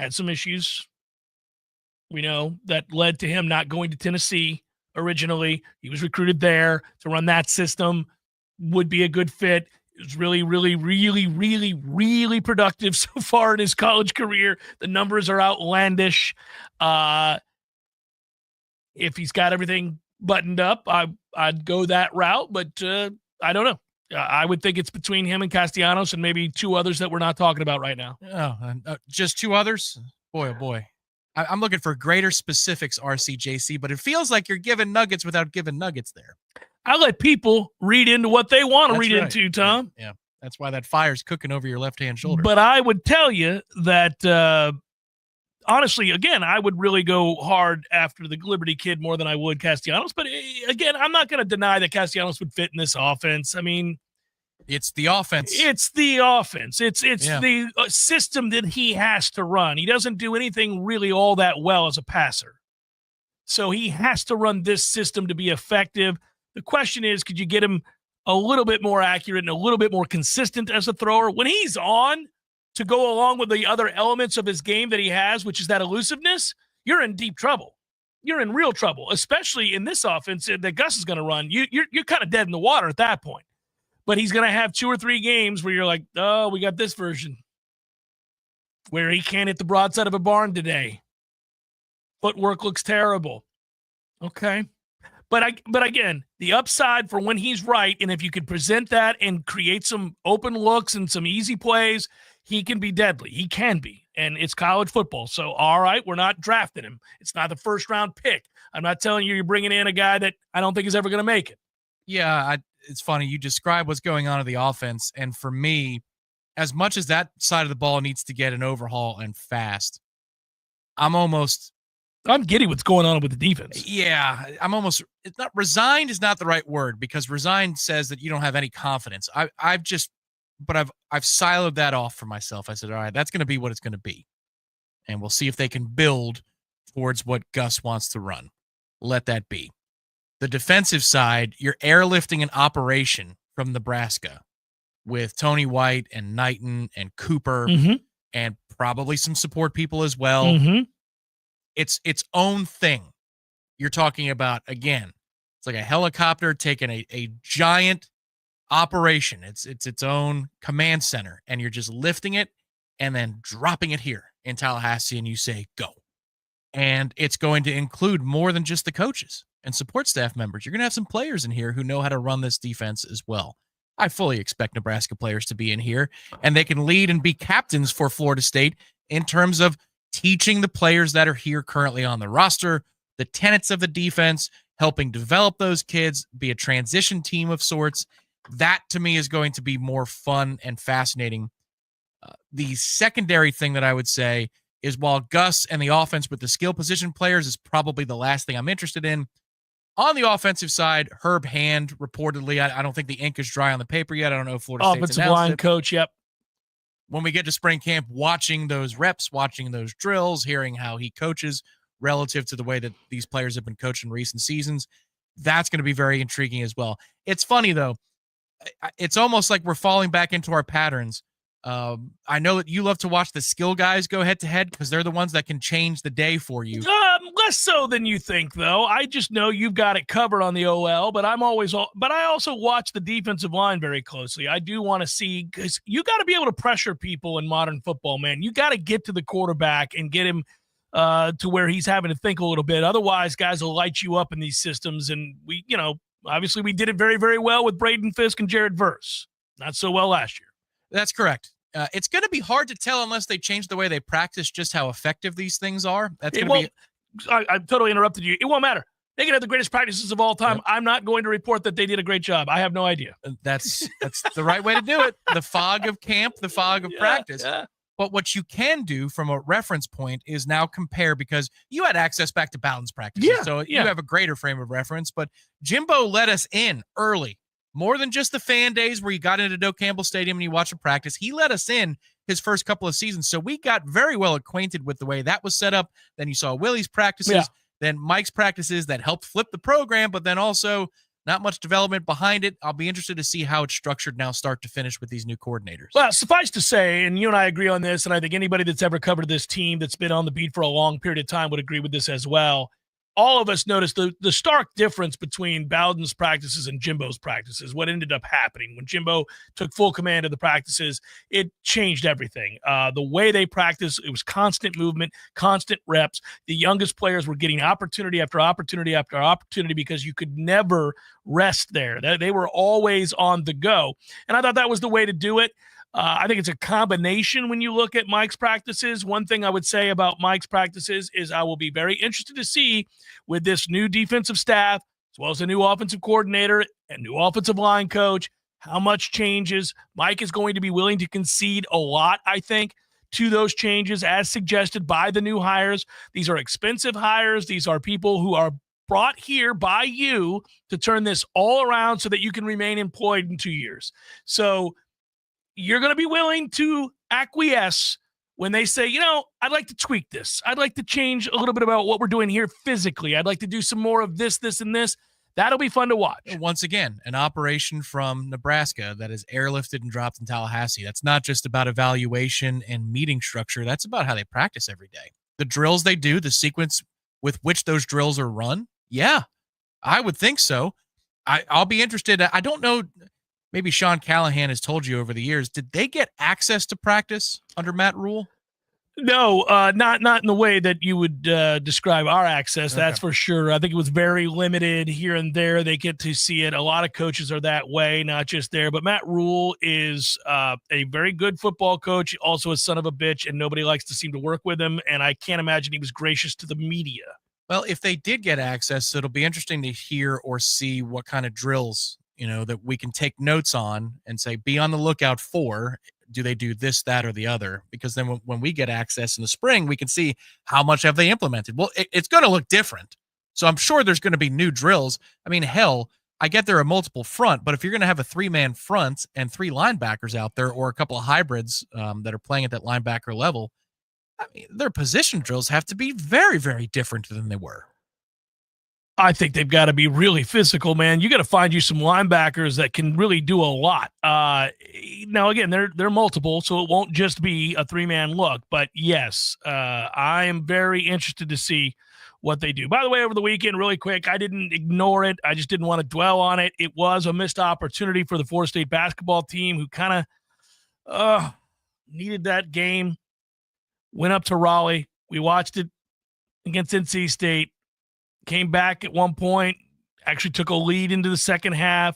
Speaker 1: some issues, we know, that led to him not going to Tennessee originally. He was recruited there to run that system, would be a good fit. He was really, really, really, really, really productive so far in his college career. The numbers are outlandish. If he's got everything buttoned up, I'd go that route, but I don't know. I would think it's between him and Castellanos and maybe two others that we're not talking about right now.
Speaker 2: Just two others? Boy, oh boy. I'm looking for greater specifics, RCJC, but it feels like you're giving nuggets without giving nuggets there.
Speaker 1: I let people read into what they want to read into, Tom.
Speaker 2: Yeah. That's why that fire's cooking over your left-hand shoulder.
Speaker 1: But I would tell you that honestly, again, I would really go hard after the Liberty kid more than I would Castellanos. But again, I'm not going to deny that Castellanos would fit in this offense. I mean,
Speaker 2: it's the offense.
Speaker 1: It's the offense. It's the system that he has to run. He doesn't do anything really all that well as a passer. So he has to run this system to be effective. The question is, could you get him a little bit more accurate and a little bit more consistent as a thrower? When he's on, to go along with the other elements of his game that he has, which is that elusiveness, you're in deep trouble. You're in real trouble, especially in this offense that Gus is going to run. You're kind of dead in the water at that point. But he's going to have 2 or 3 games where you're like, oh, we got this version where he can't hit the broadside of a barn today. Footwork looks terrible. Okay. But again, the upside for when he's right, and if you could present that and create some open looks and some easy plays, he can be deadly. He can be. And it's college football. So, all right, we're not drafting him. It's not the first-round pick. I'm not telling you you're bringing in a guy that I don't think is ever going to make it.
Speaker 2: Yeah, it's funny. You describe what's going on in the offense. And for me, as much as that side of the ball needs to get an overhaul and fast, I'm
Speaker 1: giddy what's going on with the defense.
Speaker 2: Yeah, it's not resigned is not the right word, because resigned says that you don't have any confidence. I've siloed that off for myself. I said, all right, that's going to be what it's going to be. And we'll see if they can build towards what Gus wants to run. Let that be. The defensive side, you're airlifting an operation from Nebraska with Tony White and Knighton and Cooper and probably some support people as well. It's its own thing. You're talking about, again, it's like a helicopter taking a giant operation. It's its own command center, and you're just lifting it and then dropping it here in Tallahassee, and you say, go. And it's going to include more than just the coaches and support staff members. You're going to have some players in here who know how to run this defense as well. I fully expect Nebraska players to be in here, and they can lead and be captains for Florida State in terms of teaching the players that are here currently on the roster the tenets of the defense, helping develop those kids, be a transition team of sorts. That, to me, is going to be more fun and fascinating. The secondary thing that I would say is, while Gus and the offense with the skill position players is probably the last thing I'm interested in, on the offensive side, Herb Hand, reportedly, I don't think the ink is dry on the paper yet. I don't know if Florida State's
Speaker 1: offensive line coach, yep.
Speaker 2: When we get to spring camp, watching those reps, watching those drills, hearing how he coaches relative to the way that these players have been coached in recent seasons, that's going to be very intriguing as well. It's funny, though. It's almost like we're falling back into our patterns. I know that you love to watch the skill guys go head-to-head because they're the ones that can change the day for you.
Speaker 1: Less so than you think, though. I just know you've got it covered on the OL, but I also watch the defensive line very closely. I do want to see, because you got to be able to pressure people in modern football, man. You got to get to the quarterback and get him to where he's having to think a little bit. Otherwise, guys will light you up in these systems. And obviously we did it very, very well with Braden Fisk and Jared Verse. Not so well last year.
Speaker 2: That's correct. It's going to be hard to tell unless they change the way they practice just how effective these things are. That's going to be.
Speaker 1: I totally interrupted you. It won't matter. They can have the greatest practices of all time. Yep. I'm not going to report that they did a great job. I have no idea.
Speaker 2: That's the right way to do it. The fog of camp, the fog of practice. Yeah. But what you can do from a reference point is now compare, because you had access back to Bowden's practices. Yeah, so you have a greater frame of reference. But Jimbo let us in early. More than just the fan days where you got into Doak Campbell Stadium and you watched a practice. He let us in his first couple of seasons. So we got very well acquainted with the way that was set up. Then you saw Willie's practices, then Mike's practices that helped flip the program, but then also not much development behind it. I'll be interested to see how it's structured now start to finish with these new coordinators.
Speaker 1: Well, suffice to say, and you and I agree on this, and I think anybody that's ever covered this team that's been on the beat for a long period of time would agree with this as well. All of us noticed the stark difference between Bowden's practices and Jimbo's practices. What ended up happening when Jimbo took full command of the practices, it changed everything. The way they practice, it was constant movement, constant reps. The youngest players were getting opportunity after opportunity after opportunity because you could never rest there. They were always on the go. And I thought that was the way to do it. I think it's a combination when you look at Mike's practices. One thing I would say about Mike's practices is I will be very interested to see with this new defensive staff, as well as the new offensive coordinator and new offensive line coach, how much changes. Mike is going to be willing to concede a lot, I think, to those changes as suggested by the new hires. These are expensive hires. These are people who are brought here by you to turn this all around so that you can remain employed in 2 years. So you're going to be willing to acquiesce when they say, I'd like to tweak this. I'd like to change a little bit about what we're doing here physically. I'd like to do some more of this, this, and this. That'll be fun to watch.
Speaker 2: Once again, an operation from Nebraska that is airlifted and dropped in Tallahassee. That's not just about evaluation and meeting structure. That's about how they practice every day. The drills they do, the sequence with which those drills are run. Yeah, I would think so. I'll be interested. I don't know. Maybe Sean Callahan has told you over the years, did they get access to practice under Matt Rule?
Speaker 1: No, not in the way that you would describe our access. Okay. That's for sure. I think it was very limited here and there. They get to see it. A lot of coaches are that way, not just there. But Matt Rule is a very good football coach, also a son of a bitch, and nobody likes to seem to work with him. And I can't imagine he was gracious to the media.
Speaker 2: Well, if they did get access, it'll be interesting to hear or see what kind of drills that we can take notes on and say, be on the lookout for. Do they do this, that, or the other? Because then when we get access in the spring, we can see how much have they implemented. Well, it's going to look different. So I'm sure there's going to be new drills. I mean, hell, I get there a multiple front, but if you're going to have a 3-man front and 3 linebackers out there or a couple of hybrids that are playing at that linebacker level, I mean, their position drills have to be very, very different than they were.
Speaker 1: I think they've got to be really physical, man. You got to find you some linebackers that can really do a lot. Now, again, they're multiple, so it won't just be a 3-man look. But yes, I am very interested to see what they do. By the way, over the weekend, really quick, I didn't ignore it. I just didn't want to dwell on it. It was a missed opportunity for the Florida State basketball team, who kind of needed that game. Went up to Raleigh. We watched it against NC State. Came back at one point, actually took a lead into the second half.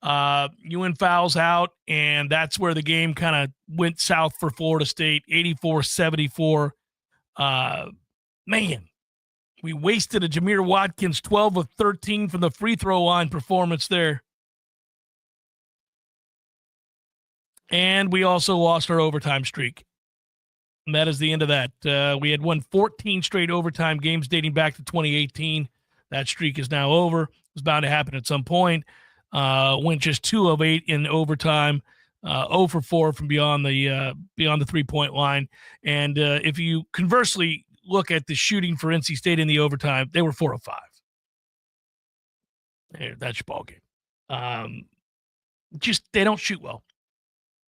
Speaker 1: UN fouls out, and that's where the game kind of went south for Florida State, 84-74. Man, we wasted a Jameer Watkins 12 of 13 from the free throw line performance there. And we also lost our overtime streak. And that is the end of that. We had won 14 straight overtime games dating back to 2018. That streak is now over. It was bound to happen at some point. Went just 2 of 8 in overtime, 0 for 4 from beyond the 3-point line. And if you conversely look at the shooting for NC State in the overtime, they were 4 of 5. That's your ball game. Just they don't shoot well.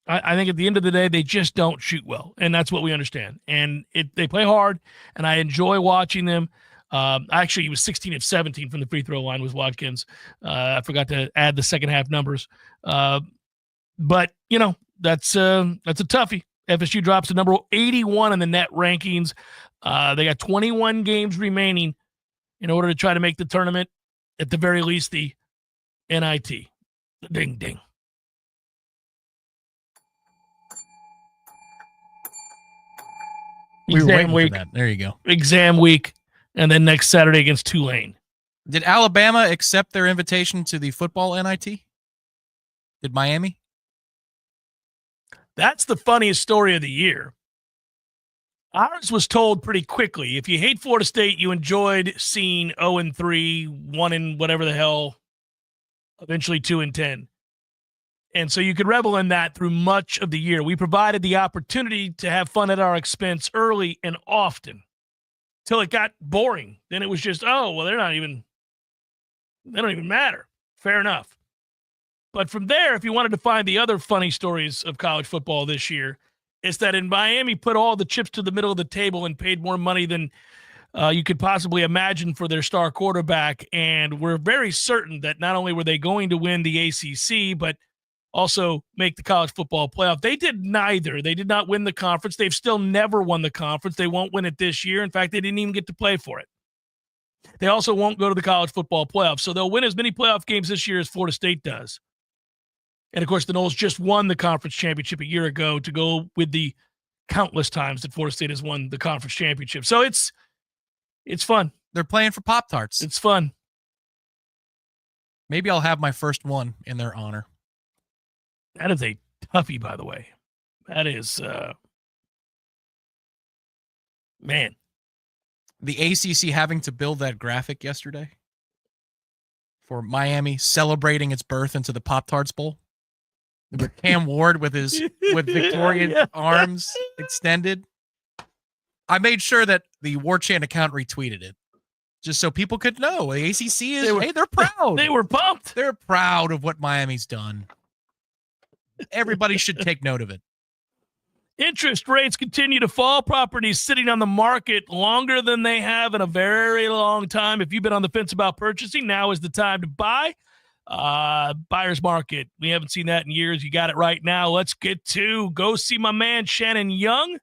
Speaker 1: I think at the end of the day, they just don't shoot well, and that's what we understand. And they play hard, and I enjoy watching them. Actually, he was 16 of 17 from the free throw line with Watkins. I forgot to add the second half numbers. But, that's a toughie. FSU drops to number 81 in the net rankings. They got 21 games remaining in order to try to make the tournament, at the very least, the NIT. Ding, ding. Exam week.
Speaker 2: There you go.
Speaker 1: Exam week, and then next Saturday against Tulane.
Speaker 2: Did Alabama accept their invitation to the football NIT? Did Miami?
Speaker 1: That's the funniest story of the year. Ours was told pretty quickly. If you hate Florida State, you enjoyed seeing 0-3, 1 in whatever the hell, eventually 2-10. And so you could revel in that through much of the year. We provided the opportunity to have fun at our expense early and often till it got boring. Then it was just, they don't even matter. Fair enough. But from there, if you wanted to find the other funny stories of college football this year, it's that in Miami put all the chips to the middle of the table and paid more money than you could possibly imagine for their star quarterback. And we're very certain that not only were they going to win the ACC, but also make the college football playoff. They did neither. They did not win the conference. They've still never won the conference. They won't win it this year. In fact, they didn't even get to play for it. They also won't go to the college football playoff. So they'll win as many playoff games this year as Florida State does. And, of course, the Noles just won the conference championship a year ago to go with the countless times that Florida State has won the conference championship. So it's fun.
Speaker 2: They're playing for Pop-Tarts.
Speaker 1: It's fun.
Speaker 2: Maybe I'll have my first one in their honor.
Speaker 1: That is a toughie, by the way. That is, man.
Speaker 2: The ACC having to build that graphic yesterday for Miami celebrating its birth into the Pop-Tarts Bowl. With Cam Ward with Victoria's arms extended. I made sure that the Warchant account retweeted it, just so people could know. The ACC is, they're proud.
Speaker 1: They were pumped.
Speaker 2: They're proud of what Miami's done. Everybody should take note of it.
Speaker 1: Interest rates continue to fall. Properties sitting on the market longer than they have in a very long time. If you've been on the fence about purchasing, now is the time to buy. Buyer's market. We haven't seen that in years. You got it right now. Let's go see my man Shannon Young.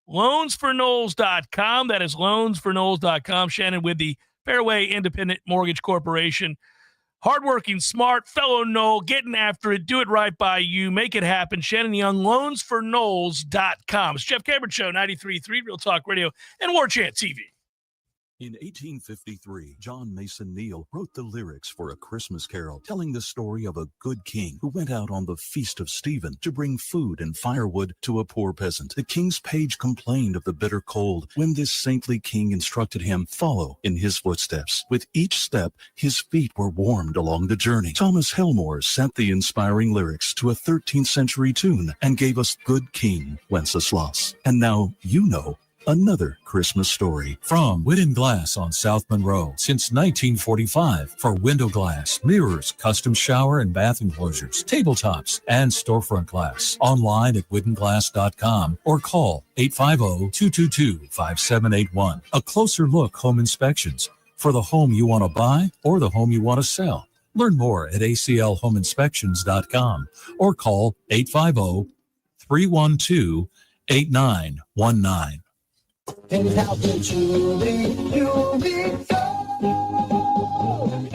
Speaker 1: Loansfornoles.com. That is loansfornoles.com. Shannon with the Fairway Independent Mortgage Corporation. Hardworking, smart, fellow Nole, getting after it. Do it right by you. Make it happen. Shannon Young, loansfornoles.com. It's Jeff Cameron Show, 93.3 Real Talk Radio and Warchant TV.
Speaker 6: In 1853, John Mason Neal wrote the lyrics for A Christmas Carol, telling the story of a good king who went out on the Feast of Stephen to bring food and firewood to a poor peasant. The king's page complained of the bitter cold when this saintly king instructed him follow in his footsteps. With each step, his feet were warmed along the journey. Thomas Helmore sent the inspiring lyrics to a 13th century tune and gave us Good King Wenceslas. And now you know Another Christmas story from Whitten Glass on South Monroe since 1945 for window glass, mirrors, custom shower and bath enclosures, tabletops, and storefront glass. Online at whittenglass.com or call 850-222-5781. A closer look home inspections for the home you want to buy or the home you want to sell. Learn more at aclhomeinspections.com or call 850-312-8919.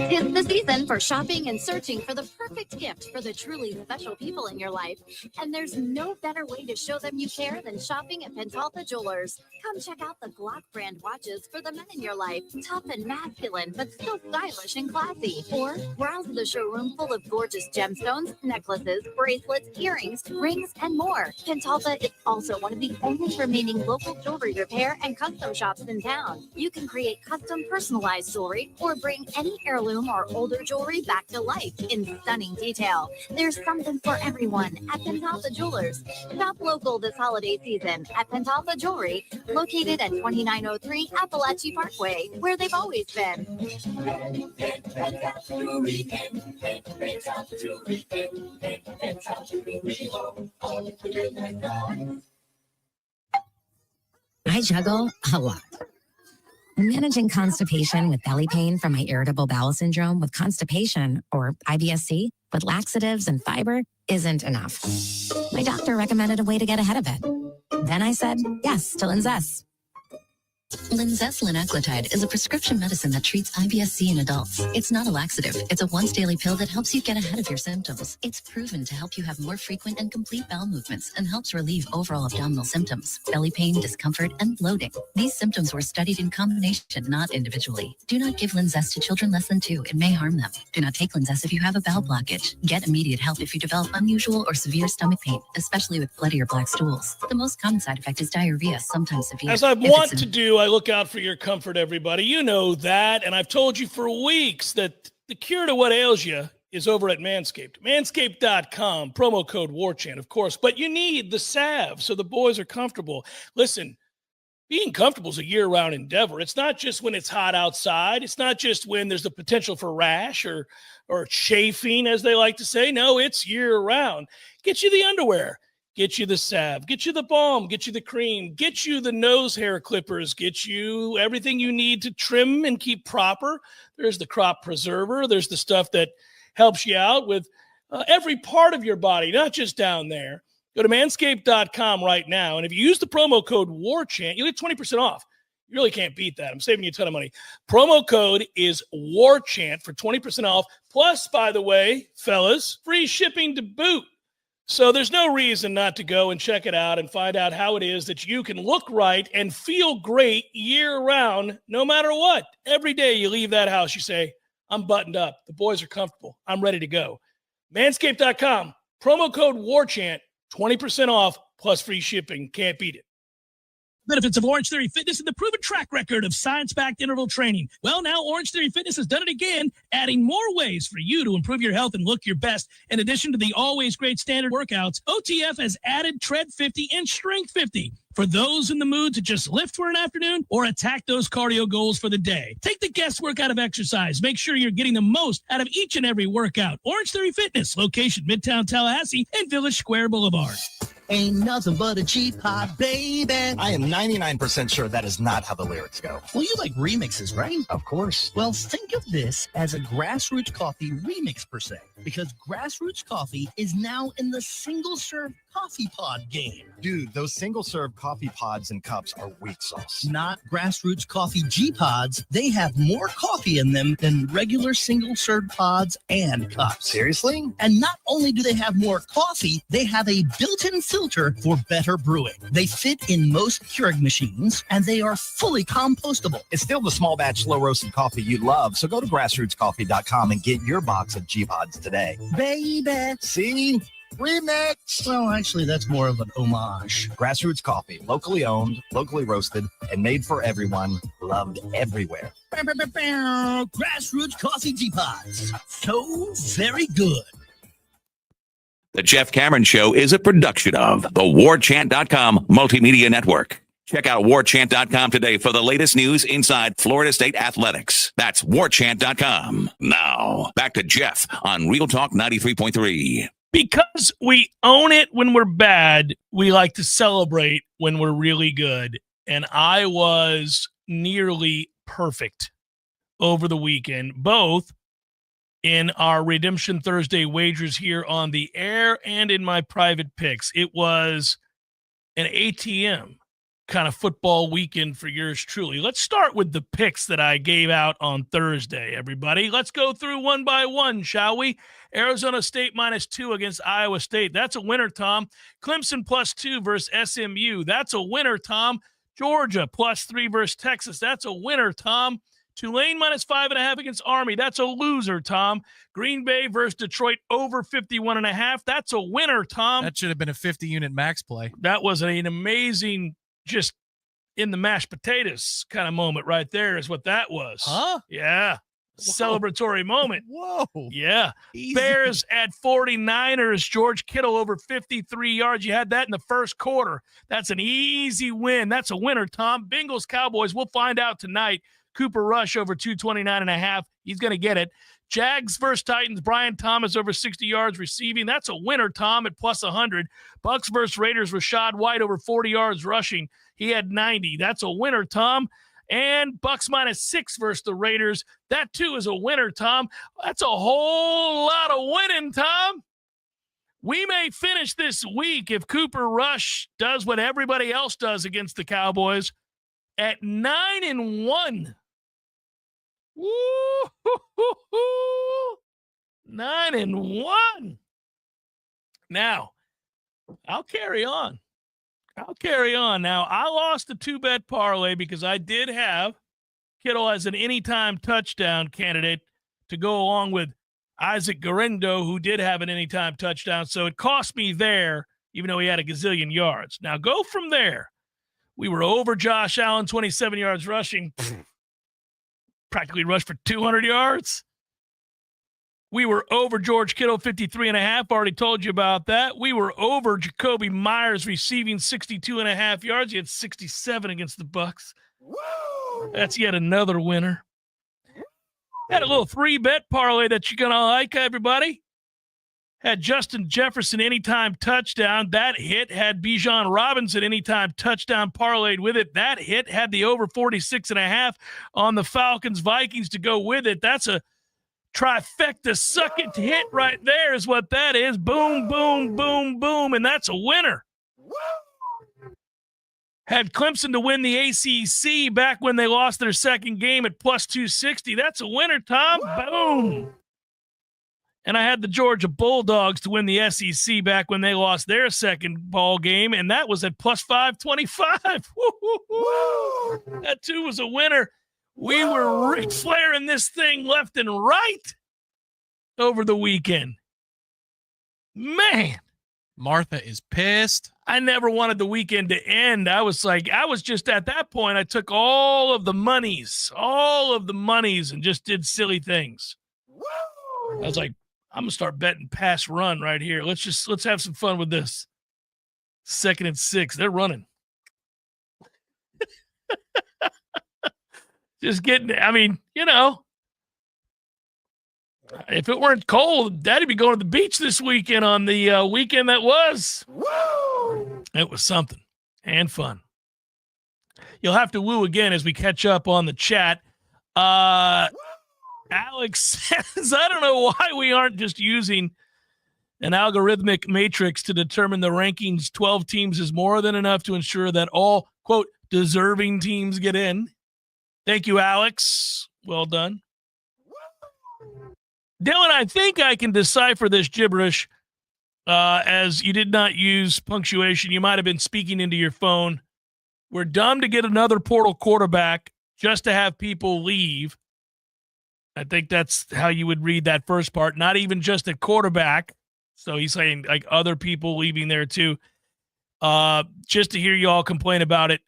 Speaker 17: It's the season for shopping and searching for the perfect gift for the truly special people in your life. And there's no better way to show them you care than shopping at Pentalta Jewelers. Come check out the Glock brand watches for the men in your life. Tough and masculine, but still stylish and classy. Or browse the showroom full of gorgeous gemstones, necklaces, bracelets, earrings, rings, and more. Pentalta is also one of the only remaining local jewelry repair and custom shops in town. You can create custom personalized jewelry or bring any heirloom or older jewelry back to life in stunning detail. There's something for everyone at Pentalta Jewelers. Shop local this holiday season at Pentalta Jewelry, located at 2903 Appalachia Parkway, where they've always been.
Speaker 7: I juggle a lot. Managing constipation with belly pain from my irritable bowel syndrome with constipation, or IBS-C, with laxatives and fiber isn't enough. My doctor recommended a way to get ahead of it. Then I said yes to Linzess. Linzess linaclotide is a prescription medicine that treats IBS-C in adults. It's not a laxative. It's a once daily pill that helps you get ahead of your symptoms. It's proven to help you have more frequent and complete bowel movements and helps relieve overall abdominal symptoms, belly pain, discomfort, and bloating. These symptoms were studied in combination, not individually. Do not give Linzess to children less than 2. It may harm them. Do not take Linzess if you have a bowel blockage. Get immediate help if you develop unusual or severe stomach pain, especially with bloody or black stools. The most common side effect is diarrhea, sometimes severe.
Speaker 1: As I want to do, I look out for your comfort, everybody. You know that. And I've told you for weeks that the cure to what ails you is over at Manscaped. Manscaped.com, promo code Warchant, of course. But you need the salve so the boys are comfortable. Listen, being comfortable is a year-round endeavor. It's not just when it's hot outside. It's not just when there's the potential for rash or chafing, as they like to say. No, it's year-round. Get you the underwear. Get you the salve, get you the balm, get you the cream, get you the nose hair clippers, get you everything you need to trim and keep proper. There's the crop preserver. There's the stuff that helps you out with every part of your body, not just down there. Go to manscaped.com right now. And if you use the promo code WARCHANT, you'll get 20% off. You really can't beat that. I'm saving you a ton of money. Promo code is WARCHANT for 20% off. Plus, by the way, fellas, free shipping to boot. So there's no reason not to go and check it out and find out how it is that you can look right and feel great year-round, no matter what. Every day you leave that house, you say, I'm buttoned up. The boys are comfortable. I'm ready to go. Manscaped.com, promo code WARCHANT, 20% off plus free shipping. Can't beat it.
Speaker 14: Benefits of Orange Theory Fitness and the proven track record of science-backed interval training. Well, now Orange Theory Fitness has done it again, adding more ways for you to improve your health and look your best. In addition to the always great standard workouts, OTF has added Tread 50 and Strength 50 for those in the mood to just lift for an afternoon or attack those cardio goals for the day. Take the guesswork out of exercise. Make sure you're getting the most out of each and every workout. Orange Theory Fitness, location Midtown Tallahassee and Village Square Boulevard.
Speaker 24: Ain't nothing but a G-Pod, baby.
Speaker 27: I am 99% sure that is not how the lyrics go.
Speaker 24: Well, you like remixes, right?
Speaker 27: Of course.
Speaker 24: Well, think of this as a Grassroots Coffee remix per se, because Grassroots Coffee is now in the single-serve coffee pod game.
Speaker 27: Dude, those single-serve coffee pods and cups are weak sauce.
Speaker 24: Not Grassroots Coffee G-Pods. They have more coffee in them than regular single-serve pods and cups.
Speaker 27: Seriously?
Speaker 24: And not only do they have more coffee, they have a built-in filter for better brewing. They fit in most Keurig machines, and they are fully compostable.
Speaker 27: It's still the small batch, slow roasted coffee you love, so go to grassrootscoffee.com and get your box of G-Pods today.
Speaker 24: Baby!
Speaker 27: See? Remix!
Speaker 24: Well, actually, that's more of an homage.
Speaker 27: Grassroots Coffee, locally owned, locally roasted, and made for everyone, loved everywhere.
Speaker 24: Grassroots Coffee G-Pods. So very good.
Speaker 4: The Jeff Cameron Show is a production of the Warchant.com Multimedia Network. Check out Warchant.com today for the latest news inside Florida State athletics. That's Warchant.com. Now, back to Jeff on Real Talk 93.3.
Speaker 1: Because we own it when we're bad, we like to celebrate when we're really good. And I was nearly perfect over the weekend, both in our Redemption Thursday wagers here on the air and in my private picks. It was an ATM kind of football weekend for yours truly. Let's start with the picks that I gave out on Thursday, everybody. Let's go through one by one, shall we? Arizona State -2 against Iowa State. That's a winner, Tom. Clemson +2 versus SMU. That's a winner, Tom. Georgia +3 versus Texas. That's a winner, Tom. Tulane -5.5 against Army. That's a loser, Tom. Green Bay versus Detroit over 51.5. That's a winner, Tom.
Speaker 2: That should have been a 50-unit max play.
Speaker 1: That was an amazing, just in the mashed potatoes kind of moment right there is what that was.
Speaker 2: Huh?
Speaker 1: Yeah. Whoa. Celebratory moment.
Speaker 2: Whoa.
Speaker 1: Yeah.
Speaker 2: Easy.
Speaker 1: Bears at 49ers. George Kittle over 53 yards. You had that in the first quarter. That's an easy win. That's a winner, Tom. Bengals Cowboys. We'll find out tonight. Cooper Rush over 229.5. He's going to get it. Jags versus Titans. Brian Thomas over 60 yards receiving. That's a winner, Tom, at +100. Bucks versus Raiders. Rashad White over 40 yards rushing. He had 90. That's a winner, Tom. And Bucks -6 versus the Raiders. That, too, is a winner, Tom. That's a whole lot of winning, Tom. We may finish this week if Cooper Rush does what everybody else does against the Cowboys at 9-1. Woo! 9-1. Now, I'll carry on. Now, I lost a 2-bet parlay because I did have Kittle as an anytime touchdown candidate to go along with Isaac Guerrero, who did have an anytime touchdown. So it cost me there, even though he had a gazillion yards. Now, go from there. We were over Josh Allen, 27 yards rushing. Practically rushed for 200 yards. We were over George Kittle, 53.5. Already told you about that. We were over Jacoby Myers receiving 62.5 yards. He had 67 against the Bucks. Woo! That's yet another winner. Had a little 3-bet parlay that you're going to like, everybody. Had Justin Jefferson anytime touchdown. That hit. Had Bijan Robinson anytime touchdown parlayed with it. That hit. Had the over 46.5 on the Falcons-Vikings to go with it. That's a trifecta suck-it hit right there is what that is. Boom, boom, boom, boom, and that's a winner. Had Clemson to win the ACC back when they lost their second game at +260. That's a winner, Tom. Boom. And I had the Georgia Bulldogs to win the SEC back when they lost their second ball game, and that was at +525. Woo! That, too, was a winner. We were Ric Flairing this thing left and right over the weekend. Man.
Speaker 2: Martha is pissed.
Speaker 1: I never wanted the weekend to end. I was just at that point, I took all of the monies, and just did silly things. I was like, I'm going to start betting pass run right here. Let's have some fun with this. 2nd and 6. They're running. Just getting, if it weren't cold, Daddy'd be going to the beach this weekend on the weekend that was. Woo! It was something and fun. You'll have to woo again as we catch up on the chat. Alex says, I don't know why we aren't just using an algorithmic matrix to determine the rankings. 12 teams is more than enough to ensure that all, quote, deserving teams get in. Thank you, Alex. Well done. Dylan, I think I can decipher this gibberish as you did not use punctuation. You might have been speaking into your phone. We're dumb to get another portal quarterback just to have people leave. I think that's how you would read that first part. Not even just at quarterback. So he's saying like other people leaving there too. Just to hear you all complain about it.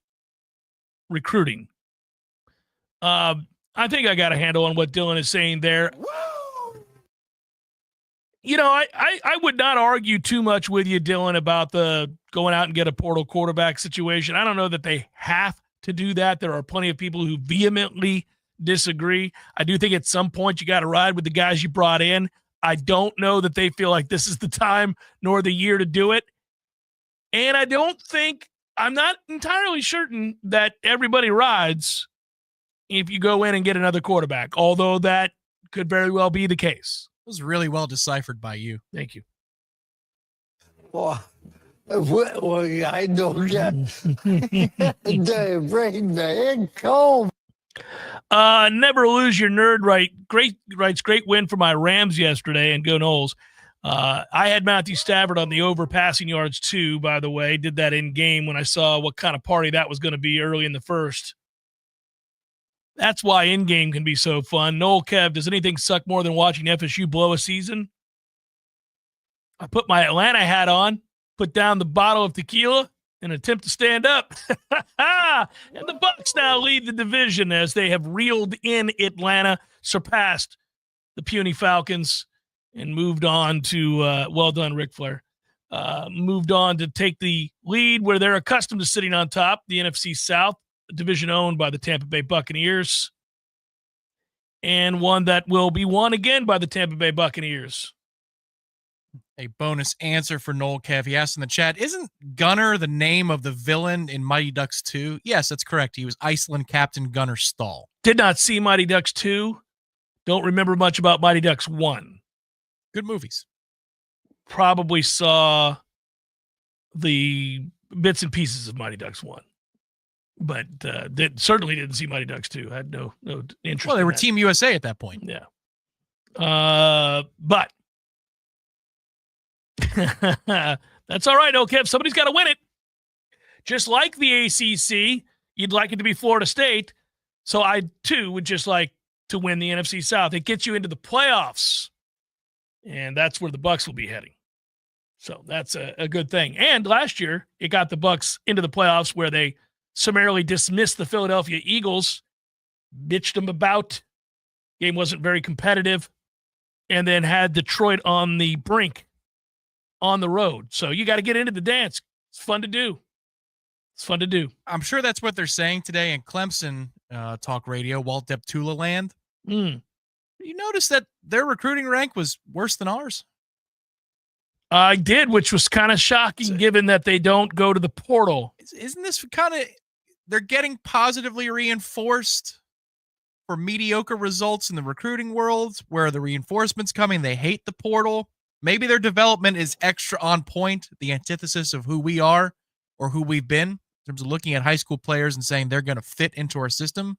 Speaker 1: Recruiting. I think I got a handle on what Dylan is saying there. I would not argue too much with you, Dylan, about the going out and get a portal quarterback situation. I don't know that they have to do that. There are plenty of people who vehemently disagree. I do think at some point you got to ride with the guys you brought in. I don't know that they feel like this is the time nor the year to do it. And I'm not entirely certain that everybody rides if you go in and get another quarterback, although that could very well be the case.
Speaker 2: It was really well deciphered by you.
Speaker 1: Thank you.
Speaker 5: Well, I don't get bring the head cold.
Speaker 1: Never lose your nerd right. Great win for my Rams yesterday, and go Knowles. I had Matthew Stafford on the over passing yards too, by the way. Did that in game when I saw what kind of party that was going to be early in the first. That's why in-game can be so fun. Noel Kev, does anything suck more than watching FSU blow a season? I put my Atlanta hat on, put down the bottle of tequila, and attempt to stand up. And the Bucs now lead the division as they have reeled in Atlanta, surpassed the puny Falcons, and moved on to, well done, Ric Flair, moved on to take the lead where they're accustomed to sitting on top, the NFC South, a division owned by the Tampa Bay Buccaneers, and one that will be won again by the Tampa Bay Buccaneers.
Speaker 2: A bonus answer for Noel Kev. He asked in the chat, isn't Gunner the name of the villain in Mighty Ducks 2? Yes, that's correct. He was Iceland Captain Gunner Stahl.
Speaker 1: Did not see Mighty Ducks 2. Don't remember much about Mighty Ducks 1.
Speaker 2: Good movies.
Speaker 1: Probably saw the bits and pieces of Mighty Ducks 1. But certainly didn't see Mighty Ducks 2. I had no interest.
Speaker 2: Well, they
Speaker 1: in
Speaker 2: were
Speaker 1: that.
Speaker 2: Team USA at that point.
Speaker 1: Yeah. But that's all right, okay. Somebody's got to win it. Just like the ACC, you'd like it to be Florida State. So I, too, would just like to win the NFC South. It gets you into the playoffs. And that's where the Bucs will be heading. So that's a good thing. And last year, it got the Bucs into the playoffs where they summarily dismissed the Philadelphia Eagles, bitched them about. Game wasn't very competitive. And then had Detroit on the brink on the road. So you got to get into the dance. It's fun to do.
Speaker 2: I'm sure that's what they're saying today in Clemson talk radio, Walt Deptula land. You notice that their recruiting rank was worse than ours?
Speaker 1: I did, which was kind of shocking given that they don't go to the portal.
Speaker 2: Isn't this kind of, they're getting positively reinforced for mediocre results in the recruiting world where the reinforcement's coming. They hate the portal. Maybe their development is extra on point, the antithesis of who we are or who we've been in terms of looking at high school players and saying they're going to fit into our system.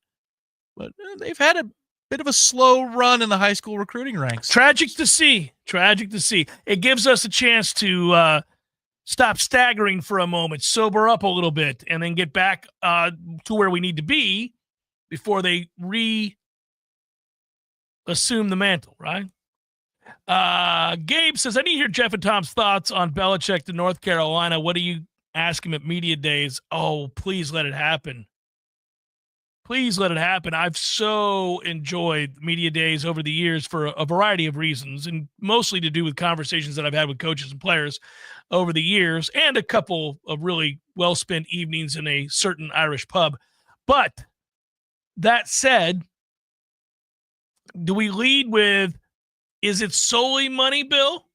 Speaker 2: But they've had a bit of a slow run in the high school recruiting ranks.
Speaker 1: Tragic to see. It gives us a chance to stop staggering for a moment, sober up a little bit, and then get back to where we need to be before they assume the mantle, right? Gabe says, I need to hear Jeff and Tom's thoughts on Belichick to North Carolina. What do you ask him at media days? Oh, please let it happen. Please let it happen. I've so enjoyed media days over the years for a variety of reasons, and mostly to do with conversations that I've had with coaches and players over the years, and a couple of really well-spent evenings in a certain Irish pub. But that said, do we lead with, is it solely money, Bill,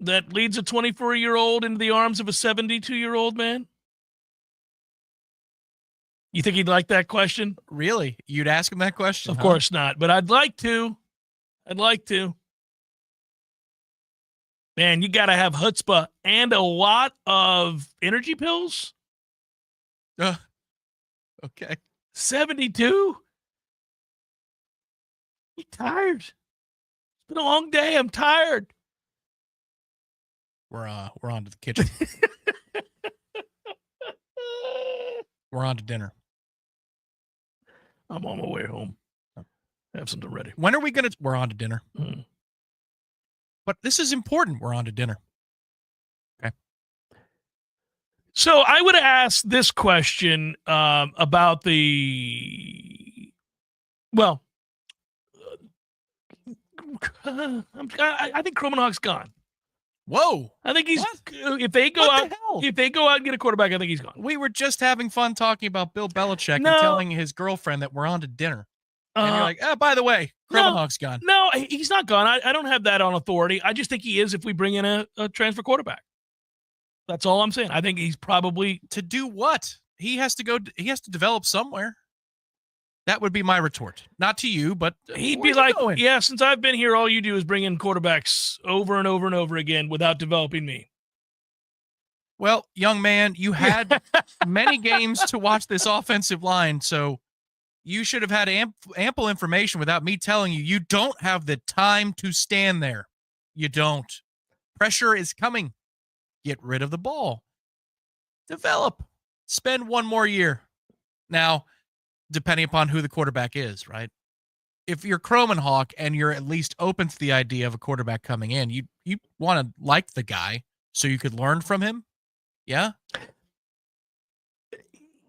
Speaker 1: that leads a 24-year-old into the arms of a 72-year-old man? You think he'd like that question?
Speaker 2: Really? You'd ask him that question?
Speaker 1: Of course not, but I'd like to. Man, you got to have chutzpah and a lot of energy pills?
Speaker 2: Okay.
Speaker 1: 72? You tired? It's been a long day. I'm tired.
Speaker 2: We're on to the kitchen. We're on to dinner.
Speaker 1: I'm on my way home. Have something ready.
Speaker 2: When are we going to... We're on to dinner. But this is important. We're on to dinner. Okay.
Speaker 1: So I would ask this question about the... Well, I think Kromenhoek's gone.
Speaker 2: Whoa!
Speaker 1: I think he's if they go out and get a quarterback, I think he's gone.
Speaker 2: We were just having fun talking about Bill Belichick and telling his girlfriend that we're on to dinner. And you're like, by the way, Kromenhoek's gone.
Speaker 1: No, he's not gone. I don't have that on authority. I just think he is if we bring in a transfer quarterback. That's all I'm saying. I think he's probably
Speaker 2: to do what? He has to develop somewhere. That would be my retort. Not to you, but
Speaker 1: he'd be like, yeah, since I've been here, all you do is bring in quarterbacks over and over and over again without developing me.
Speaker 2: Well, young man, you had many games to watch this offensive line, so you should have had ample information without me telling you. You don't have the time to stand there. You don't. Pressure is coming. Get rid of the ball. Develop. Spend one more year. Now, depending upon who the quarterback is, right? If you're Kromenhoek and you're at least open to the idea of a quarterback coming in, you want to like the guy so you could learn from him. Yeah?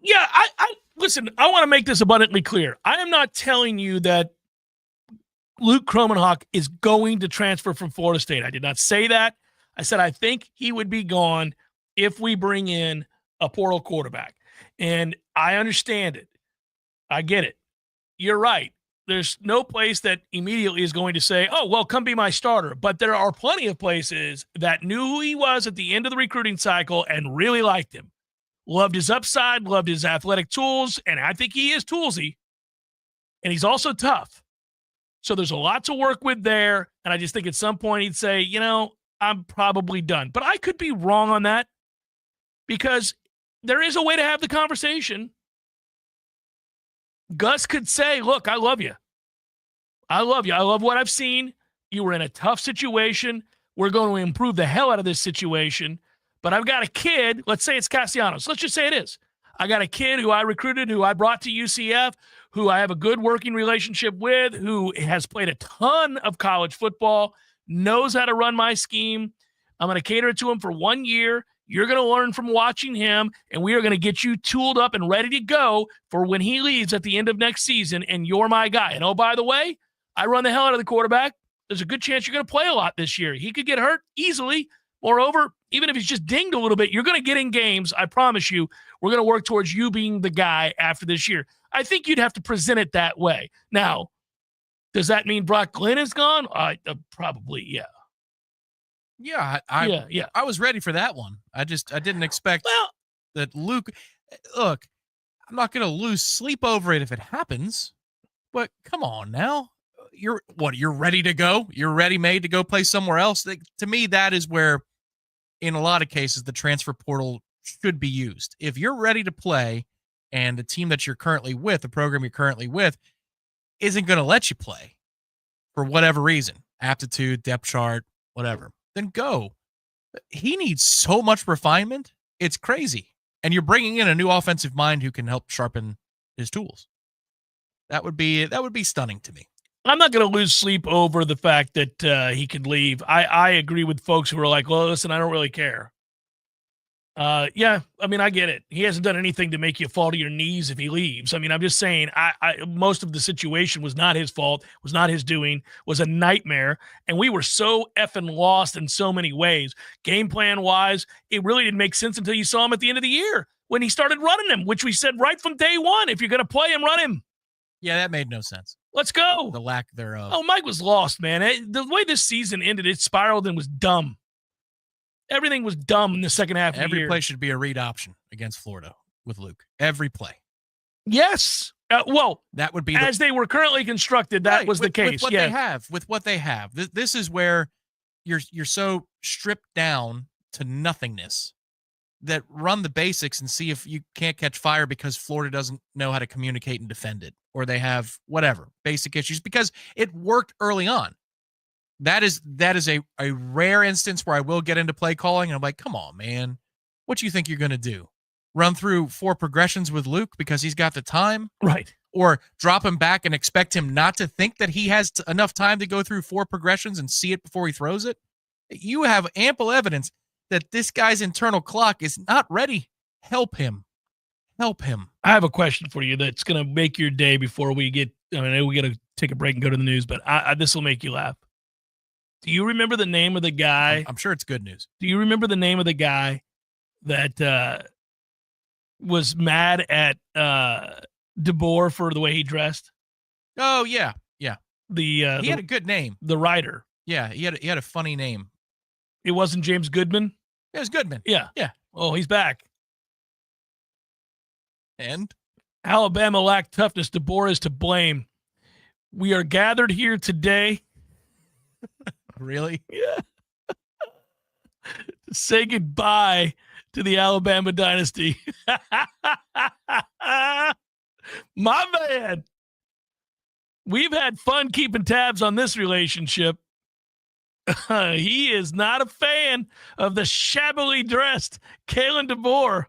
Speaker 1: Yeah, I listen, I want to make this abundantly clear. I am not telling you that Luke Kromenhoek is going to transfer from Florida State. I did not say that. I said I think he would be gone if we bring in a portal quarterback. And I understand it. I get it. You're right. There's no place that immediately is going to say, oh, well, come be my starter. But there are plenty of places that knew who he was at the end of the recruiting cycle and really liked him. Loved his upside, loved his athletic tools, and I think he is toolsy. And he's also tough. So there's a lot to work with there. And I just think at some point he'd say, I'm probably done. But I could be wrong on that because there is a way to have the conversation. Gus could say, look, I love you. I love you. I love what I've seen. You were in a tough situation. We're going to improve the hell out of this situation. But I've got a kid. Let's say it's Castellanos. Let's just say it is. I got a kid who I recruited, who I brought to UCF, who I have a good working relationship with, who has played a ton of college football, knows how to run my scheme. I'm going to cater it to him for 1 year. You're going to learn from watching him, and we are going to get you tooled up and ready to go for when he leaves at the end of next season, and you're my guy. And, oh, by the way, I run the hell out of the quarterback. There's a good chance you're going to play a lot this year. He could get hurt easily. Moreover, even if he's just dinged a little bit, you're going to get in games. I promise you, we're going to work towards you being the guy after this year. I think you'd have to present it that way. Now, does that mean Brock Glenn is gone? Probably, yeah.
Speaker 2: Yeah, I was ready for that one. I didn't expect that Luke. Look, I'm not going to lose sleep over it if it happens. But come on now, you're ready to go? You're ready made to go play somewhere else? To me, that is where, in a lot of cases, the transfer portal should be used. If you're ready to play, and the team that you're currently with, the program you're currently with, isn't going to let you play for whatever reason, aptitude, depth chart, whatever, then go. He needs so much refinement. It's crazy. And you're bringing in a new offensive mind who can help sharpen his tools. That would be stunning to me.
Speaker 1: I'm not going to lose sleep over the fact that he could leave. I agree with folks who are like, well, listen, I don't really care. Yeah, I mean, I get it. He hasn't done anything to make you fall to your knees if he leaves. I mean, I'm just saying, most of the situation was not his fault, was not his doing, was a nightmare. And we were so effing lost in so many ways. Game plan wise, it really didn't make sense until you saw him at the end of the year when he started running him, which we said right from day one, if you're going to play him, run him.
Speaker 2: Yeah, that made no sense.
Speaker 1: Let's go.
Speaker 2: The lack thereof.
Speaker 1: Oh, Mike was lost, man. The way this season ended, it spiraled and was dumb. Everything was dumb in the second half of the year.
Speaker 2: Every play should be a read option against Florida with Luke. Every play.
Speaker 1: Yes. Well,
Speaker 2: that would be
Speaker 1: as they were currently constructed. That was the case.
Speaker 2: With what they have. This is where you're so stripped down to nothingness that run the basics and see if you can't catch fire because Florida doesn't know how to communicate and defend it, or they have whatever basic issues because it worked early on. That is a rare instance where I will get into play calling and I'm like, come on, man. What do you think you're going to do? Run through 4 progressions with Luke because he's got the time?
Speaker 1: Right.
Speaker 2: Or drop him back and expect him not to think that he has enough time to go through 4 progressions and see it before he throws it? You have ample evidence that this guy's internal clock is not ready. Help him. Help him.
Speaker 1: I have a question for you that's going to make your day before we get, I know we got to take a break and go to the news, but this will make you laugh. Do you remember the name of the guy?
Speaker 2: I'm sure it's good news.
Speaker 1: Do you remember the name of the guy that was mad at DeBoer for the way he dressed?
Speaker 2: Oh, yeah. He
Speaker 1: He
Speaker 2: had a good name.
Speaker 1: The writer.
Speaker 2: Yeah, he had a funny name.
Speaker 1: It wasn't James Goodman?
Speaker 2: It was Goodman.
Speaker 1: Yeah.
Speaker 2: Yeah.
Speaker 1: Oh, he's back.
Speaker 2: And?
Speaker 1: Alabama lacked toughness. DeBoer is to blame. We are gathered here today.
Speaker 2: Really?
Speaker 1: Yeah. To say goodbye to the Alabama dynasty. My man. We've had fun keeping tabs on this relationship. He is not a fan of the shabbily dressed Kalen DeBoer.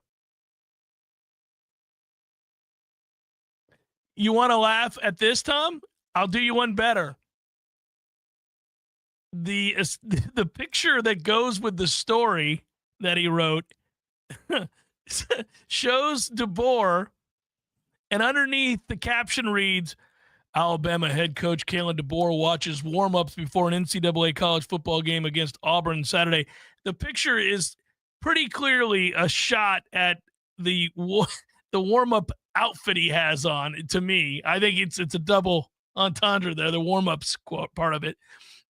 Speaker 1: You want to laugh at this, Tom? I'll do you one better. The picture that goes with the story that he wrote shows DeBoer, and underneath the caption reads, Alabama head coach Kalen DeBoer watches warm-ups before an NCAA college football game against Auburn Saturday. The picture is pretty clearly a shot at the warm-up outfit he has on. To me, I think it's a double entendre there, the warm-ups part of it,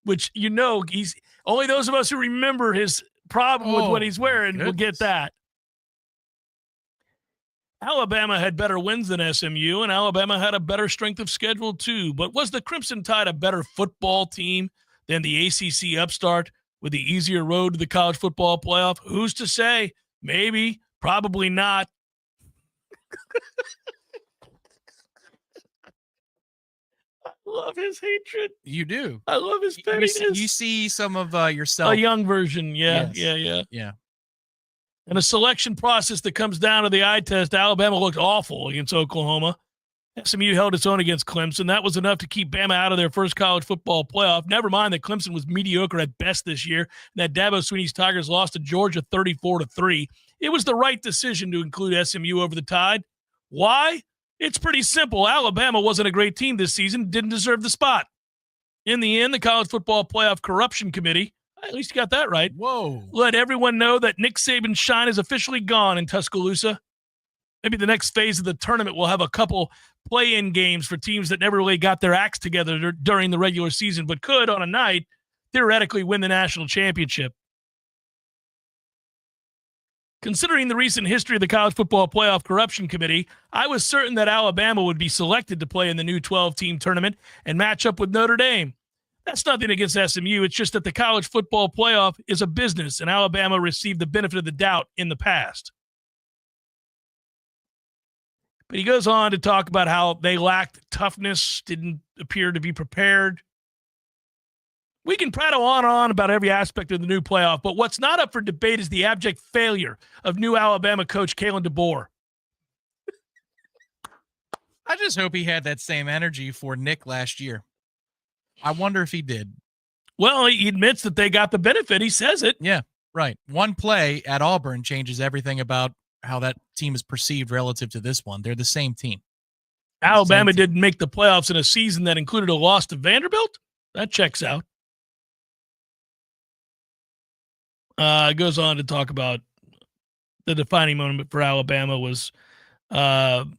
Speaker 1: which, he's only those of us who remember his problem with what he's wearing will get that. Alabama had better wins than SMU, and Alabama had a better strength of schedule too. But was the Crimson Tide a better football team than the ACC upstart with the easier road to the college football playoff? Who's to say? Maybe, probably not. I love his hatred.
Speaker 2: You do.
Speaker 1: I love his pettiness.
Speaker 2: You see some of yourself.
Speaker 1: A young version, yeah. And a selection process that comes down to the eye test. Alabama looked awful against Oklahoma. SMU held its own against Clemson. That was enough to keep Bama out of their first college football playoff. Never mind that Clemson was mediocre at best this year, and that Dabo Swinney's Tigers lost to Georgia 34-3. It was the right decision to include SMU over the Tide. Why? It's pretty simple. Alabama wasn't a great team this season, didn't deserve the spot. In the end, the College Football Playoff Corruption Committee, at least you got that right, let everyone know that Nick Saban's shine is officially gone in Tuscaloosa. Maybe the next phase of the tournament will have a couple play-in games for teams that never really got their acts together during the regular season, but could, on a night, theoretically win the national championship. Considering the recent history of the College Football Playoff Corruption Committee, I was certain that Alabama would be selected to play in the new 12-team tournament and match up with Notre Dame. That's nothing against SMU. It's just that the college football playoff is a business, and Alabama received the benefit of the doubt in the past. But he goes on to talk about how they lacked toughness, didn't appear to be prepared. We can prattle on and on about every aspect of the new playoff, but what's not up for debate is the abject failure of new Alabama coach Kalen DeBoer.
Speaker 2: I just hope he had that same energy for Nick last year. I wonder if he did.
Speaker 1: Well, he admits that they got the benefit. He says it.
Speaker 2: Yeah, right. One play at Auburn changes everything about how that team is perceived relative to this one. They're the same team.
Speaker 1: Alabama didn't make the playoffs in a season that included a loss to Vanderbilt. That checks out. Goes on to talk about the defining moment for Alabama was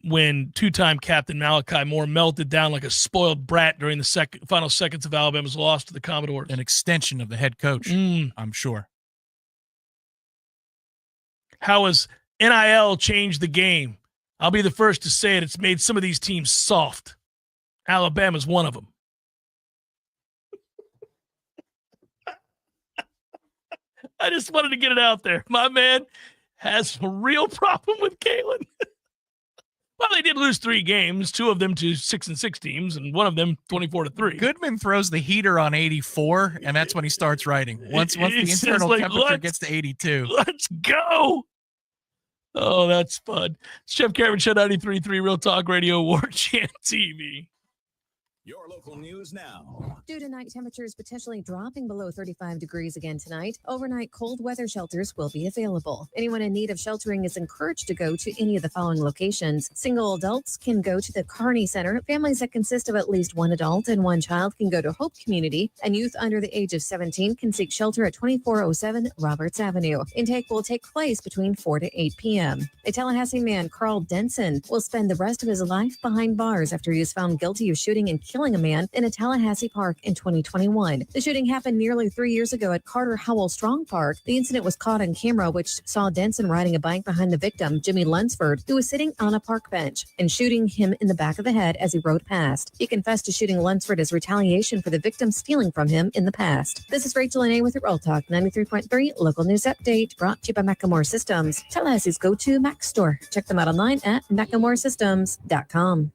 Speaker 1: when two-time captain Malachi Moore melted down like a spoiled brat during the final seconds of Alabama's loss to the Commodores.
Speaker 2: An extension of the head coach, I'm sure.
Speaker 1: How has NIL changed the game? I'll be the first to say it. It's made some of these teams soft. Alabama's one of them. I just wanted to get it out there. My man has a real problem with Kalen. Well, they did lose 3 games, 2 of them to 6-6 teams, and one of them 24-3.
Speaker 2: Goodman throws the heater on 84, and that's when he starts writing. Once the internal temperature gets to 82.
Speaker 1: Let's go. Oh, that's fun. It's Jeff Cameron Show 93.3 Real Talk Radio, Warchant TV.
Speaker 9: Your local news now.
Speaker 17: Due to night temperatures potentially dropping below 35 degrees again tonight, overnight cold weather shelters will be available. Anyone in need of sheltering is encouraged to go to any of the following locations. Single adults can go to the Kearney Center. Families that consist of at least one adult and one child can go to Hope Community, and youth under the age of 17 can seek shelter at 2407 Roberts Avenue. Intake will take place between 4 to 8 p.m. A Tallahassee man, Carl Denson, will spend the rest of his life behind bars after he was found guilty of shooting and killing a man in a Tallahassee park in 2021. The shooting happened nearly 3 years ago at Carter Howell Strong Park. The incident was caught on camera, which saw Denson riding a bike behind the victim, Jimmy Lunsford, who was sitting on a park bench, and shooting him in the back of the head as he rode past. He confessed to shooting Lunsford as retaliation for the victim stealing from him in the past. This is Rachel and A with your Real Talk 93.3 local news update, brought to you by Macklemore Systems, Tallahassee's go-to Mac store. Check them out online at MacklemoreSystems.com.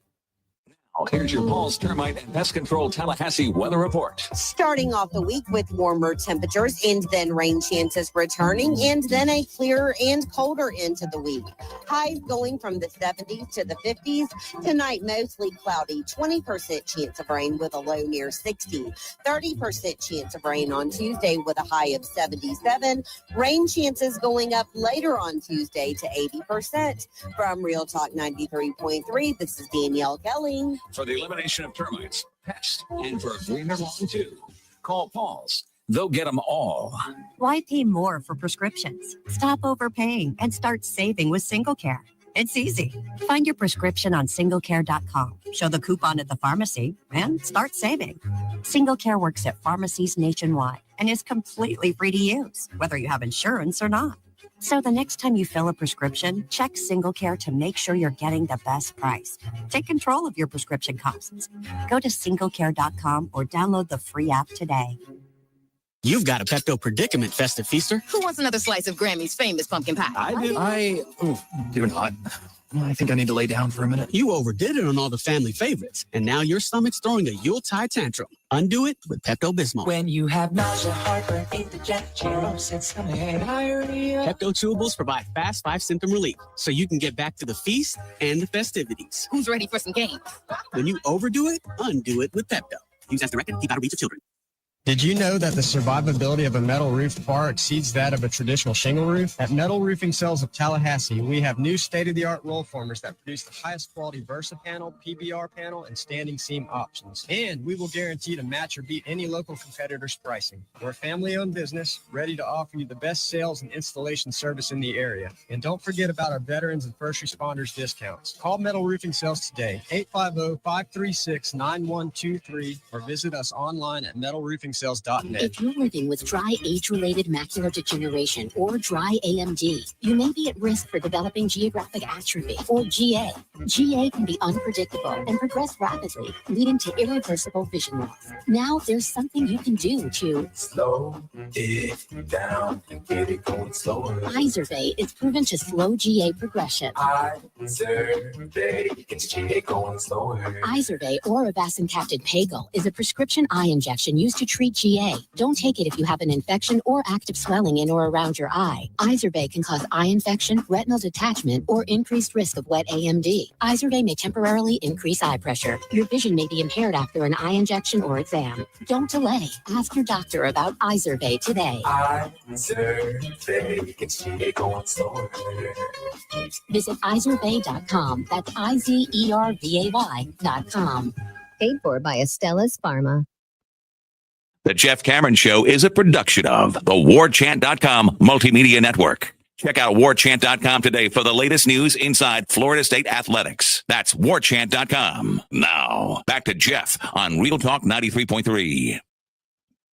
Speaker 4: Here's your Paul's Termite and Pest Control Tallahassee weather report.
Speaker 12: Starting off the week with warmer temperatures and then rain chances returning, and then a clearer and colder end to the week. Highs going from the 70s to the 50s. Tonight, mostly cloudy, 20% chance of rain with a low near 60. 30% chance of rain on Tuesday with a high of 77. Rain chances going up later on Tuesday to 80%. From Real Talk 93.3, this is Danielle Kelly.
Speaker 4: For the elimination of termites, pests, and for greener lawn too. Call Paul's. They'll get them all.
Speaker 7: Why pay more for prescriptions? Stop overpaying and start saving with SingleCare. It's easy. Find your prescription on singlecare.com. Show the coupon at the pharmacy and start saving. SingleCare works at pharmacies nationwide and is completely free to use, whether you have insurance or not. So the next time you fill a prescription, check SingleCare to make sure you're getting the best price. Take control of your prescription costs. Go to singlecare.com or download the free app today.
Speaker 16: You've got a Pepto predicament, Festive Feaster.
Speaker 18: Who wants another slice of Grammy's famous pumpkin pie?
Speaker 16: I do.
Speaker 27: Do not. I think I need to lay down for a minute.
Speaker 16: You overdid it on all the family favorites, and now your stomach's throwing a Yuletide tantrum. Undo it with Pepto-Bismol.
Speaker 19: When you have nausea, heartburn, indigestion, and diarrhea.
Speaker 16: Pepto chewables provide fast 5-symptom relief, so you can get back to the feast and the festivities.
Speaker 18: Who's ready for some games?
Speaker 16: When you overdo it, undo it with Pepto. Use as directed. Keep out of reach of children.
Speaker 20: Did you know that the survivability of a metal roof far exceeds that of a traditional shingle roof? At Metal Roofing Sales of Tallahassee, we have new state-of-the-art roll formers that produce the highest quality Versa panel, PBR panel, and standing seam options. And we will guarantee to match or beat any local competitor's pricing. We're a family-owned business, ready to offer you the best sales and installation service in the area. And don't forget about our veterans and first responders discounts. Call Metal Roofing Sales today, 850-536-9123, or visit us online at metalroofing.net.
Speaker 21: If you're living with dry age-related macular degeneration or dry AMD, you may be at risk for developing geographic atrophy or GA. GA can be unpredictable and progress rapidly, leading to irreversible vision loss. Now there's something you can do to
Speaker 19: slow it down and get it going slower.
Speaker 21: Izervay is proven to slow GA progression.
Speaker 19: Izervay gets GA going slower.
Speaker 21: Izervay or avacincaptad pagel is a prescription eye injection used to treat GA. Don't take it if you have an infection or active swelling in or around your eye. Izervay can cause eye infection, retinal detachment, or increased risk of wet AMD. Izervay may temporarily increase eye pressure. Your vision may be impaired after an eye injection or exam. Don't delay. Ask your doctor about Izervay today.
Speaker 19: Izervay gets GA going slower.
Speaker 21: Visit Izervay.com. That's IZERVAY.com.
Speaker 17: Paid for by Estella's Pharma.
Speaker 4: The Jeff Cameron Show is a production of the Warchant.com Multimedia Network. Check out Warchant.com today for the latest news inside Florida State athletics. That's Warchant.com. Now, back to Jeff on Real Talk 93.3.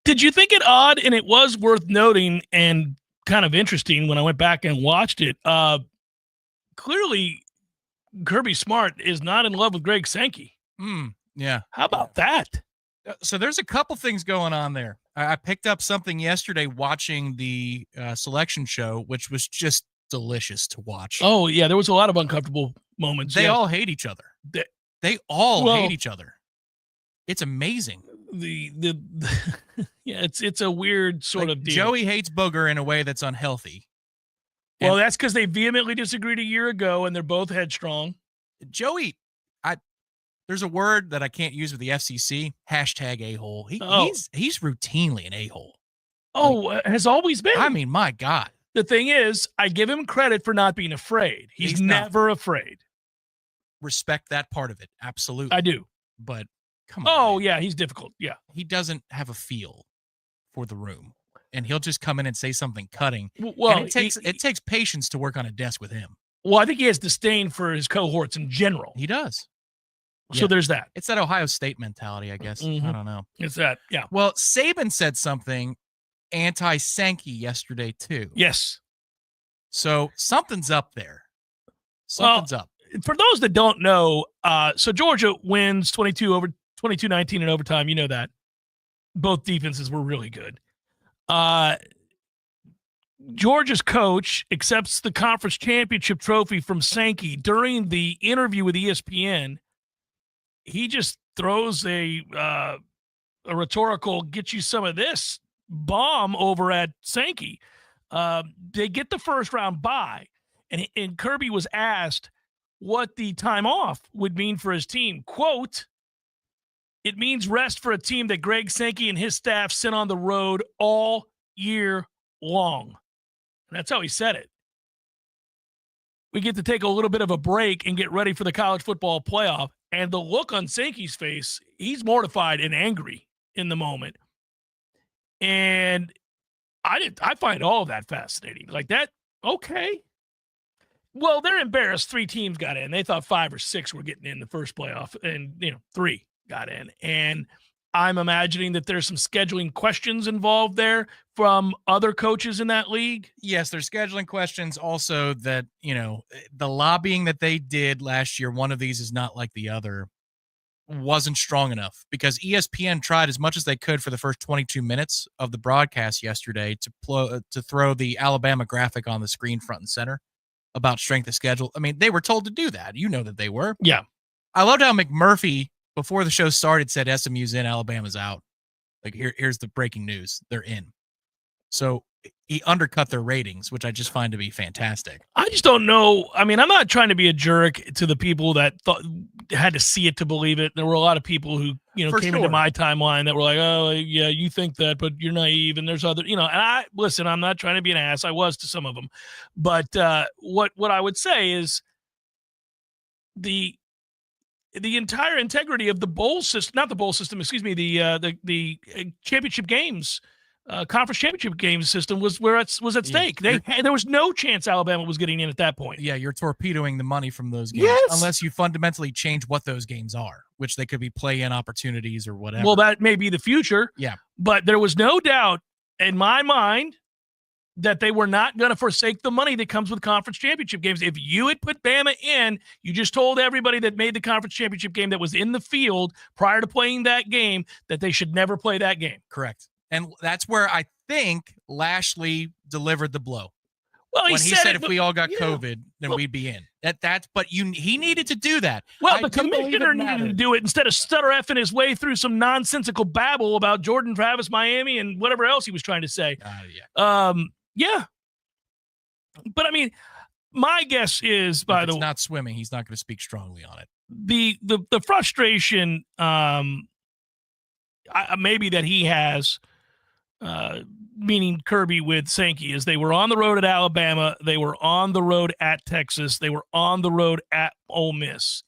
Speaker 1: Did you think it odd? And it was worth noting and kind of interesting when I went back and watched it. Clearly, Kirby Smart is not in love with Greg Sankey.
Speaker 2: Yeah.
Speaker 1: How about that?
Speaker 2: So there's a couple things going on there. I picked up something yesterday watching the selection show, which was just delicious to watch.
Speaker 1: Oh, yeah. There was a lot of uncomfortable moments.
Speaker 2: They all hate each other. They all hate each other. It's amazing.
Speaker 1: Yeah, it's a weird sort of deal.
Speaker 2: Joey hates Booger in a way that's unhealthy.
Speaker 1: Well, that's because they vehemently disagreed a year ago, and they're both headstrong.
Speaker 2: Joey, There's a word that I can't use with the FCC, hashtag a-hole. He's routinely an a-hole.
Speaker 1: Has always been.
Speaker 2: I mean, my God.
Speaker 1: The thing is, I give him credit for not being afraid. He's never afraid.
Speaker 2: Respect that part of it. Absolutely.
Speaker 1: I do.
Speaker 2: But come on.
Speaker 1: Oh, yeah, he's difficult. Yeah.
Speaker 2: He doesn't have a feel for the room. And he'll just come in and say something cutting.
Speaker 1: Well,
Speaker 2: and it takes patience to work on a desk with him.
Speaker 1: Well, I think he has disdain for his cohorts in general.
Speaker 2: He does.
Speaker 1: So there's that.
Speaker 2: It's that Ohio State mentality, I guess.
Speaker 1: Mhm.
Speaker 2: I don't know.
Speaker 1: It's that, yeah.
Speaker 2: Well, Saban said something anti-Sankey yesterday, too.
Speaker 1: Yes.
Speaker 2: So something's up there. Something's up.
Speaker 1: For those that don't know, so Georgia wins 22-19 in overtime. You know that. Both defenses were really good. Georgia's coach accepts the conference championship trophy from Sankey. During the interview with ESPN, he just throws a rhetorical "get you some of this" bomb over at Sankey. They get the first round bye, and Kirby was asked what the time off would mean for his team. Quote, "It means rest for a team that Greg Sankey and his staff sent on the road all year long." And that's how he said it. We get to take a little bit of a break and get ready for the college football playoff. And the look on Sankey's face, he's mortified and angry in the moment. And I find all of that fascinating. Like that, okay. Well, they're embarrassed. 3 teams got in. They thought 5 or 6 were getting in the first playoff, and 3 got in. And I'm imagining that there's some scheduling questions involved there from other coaches in that league.
Speaker 2: Yes, there's scheduling questions. Also that, the lobbying that they did last year, one of these is not like the other, wasn't strong enough because ESPN tried as much as they could for the first 22 minutes of the broadcast yesterday to throw the Alabama graphic on the screen front and center about strength of schedule. I mean, they were told to do that. You know that they were.
Speaker 1: Yeah.
Speaker 2: I loved how McMurphy, before the show started, said SMU's in, Alabama's out. Like, here's the breaking news. They're in. So he undercut their ratings, which I just find to be fantastic.
Speaker 1: I just don't know. I mean, I'm not trying to be a jerk to the people that had to see it to believe it. There were a lot of people who, came into my timeline that were like, oh, yeah, you think that, but you're naive. And there's other, and listen, I'm not trying to be an ass. I was to some of them. But what I would say is the entire integrity of the bowl system, not the bowl system, excuse me, the championship games, conference championship games system was at stake. There was no chance Alabama was getting in at that point.
Speaker 2: Yeah, you're torpedoing the money from those games unless you fundamentally change what those games are, which they could be play-in opportunities or whatever.
Speaker 1: Well, that may be the future.
Speaker 2: Yeah.
Speaker 1: But there was no doubt in my mind that they were not going to forsake the money that comes with conference championship games. If you had put Bama in, you just told everybody that made the conference championship game that was in the field prior to playing that game that they should never play that game.
Speaker 2: Correct. And that's where I think Lashley delivered the blow.
Speaker 1: Well,
Speaker 2: when he said if we all got COVID, then we'd be in. He needed to do that.
Speaker 1: Well, the commissioner needed to do it instead of stutter effing his way through some nonsensical babble about Jordan Travis, Miami, and whatever else he was trying to say. Yeah. But I mean, my guess is, by the way,
Speaker 2: not swimming, he's not going to speak strongly on it.
Speaker 1: The frustration, maybe that he has, meaning Kirby with Sankey, is they were on the road at Alabama, they were on the road at Texas, they were on the road at Ole Miss.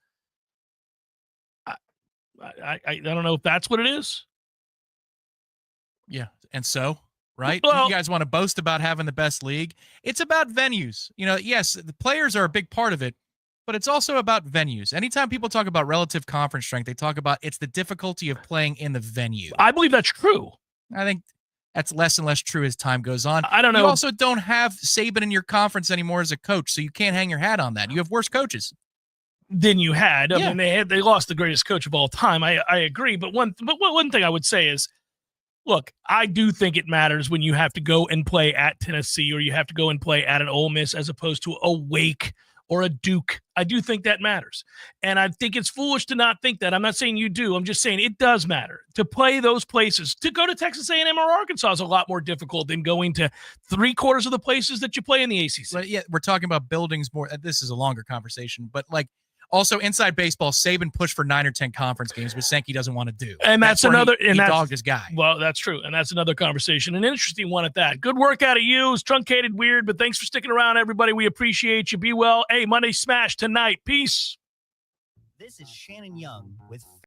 Speaker 1: I don't know if that's what it is.
Speaker 2: Yeah, and so. Right?
Speaker 1: Well,
Speaker 2: you guys want to boast about having the best league. It's about venues. Yes, the players are a big part of it, but it's also about venues. Anytime people talk about relative conference strength, they talk about it's the difficulty of playing in the venue.
Speaker 1: I believe that's true.
Speaker 2: I think that's less and less true as time goes on.
Speaker 1: I don't know.
Speaker 2: You also don't have Saban in your conference anymore as a coach, so you can't hang your hat on that. You have worse coaches
Speaker 1: than you had. I mean, they lost the greatest coach of all time. I agree. But one thing I would say is, look, I do think it matters when you have to go and play at Tennessee or you have to go and play at an Ole Miss as opposed to a Wake or a Duke. I do think that matters. And I think it's foolish to not think that. I'm not saying you do. I'm just saying it does matter. To play those places, to go to Texas A&M or Arkansas is a lot more difficult than going to 3/4 of the places that you play in the ACC.
Speaker 2: But yeah, we're talking about buildings more. This is a longer conversation, but like Also, inside baseball, Saban pushed for 9 or 10 conference games, but Sankey doesn't want to do.
Speaker 1: And that's another.
Speaker 2: He dogged his guy.
Speaker 1: Well, that's true, and that's another conversation. An interesting one at that. Good work out of you. It's truncated, weird, but thanks for sticking around, everybody. We appreciate you. Be well. Hey, Monday Smash tonight. Peace.
Speaker 3: This is Shannon Young with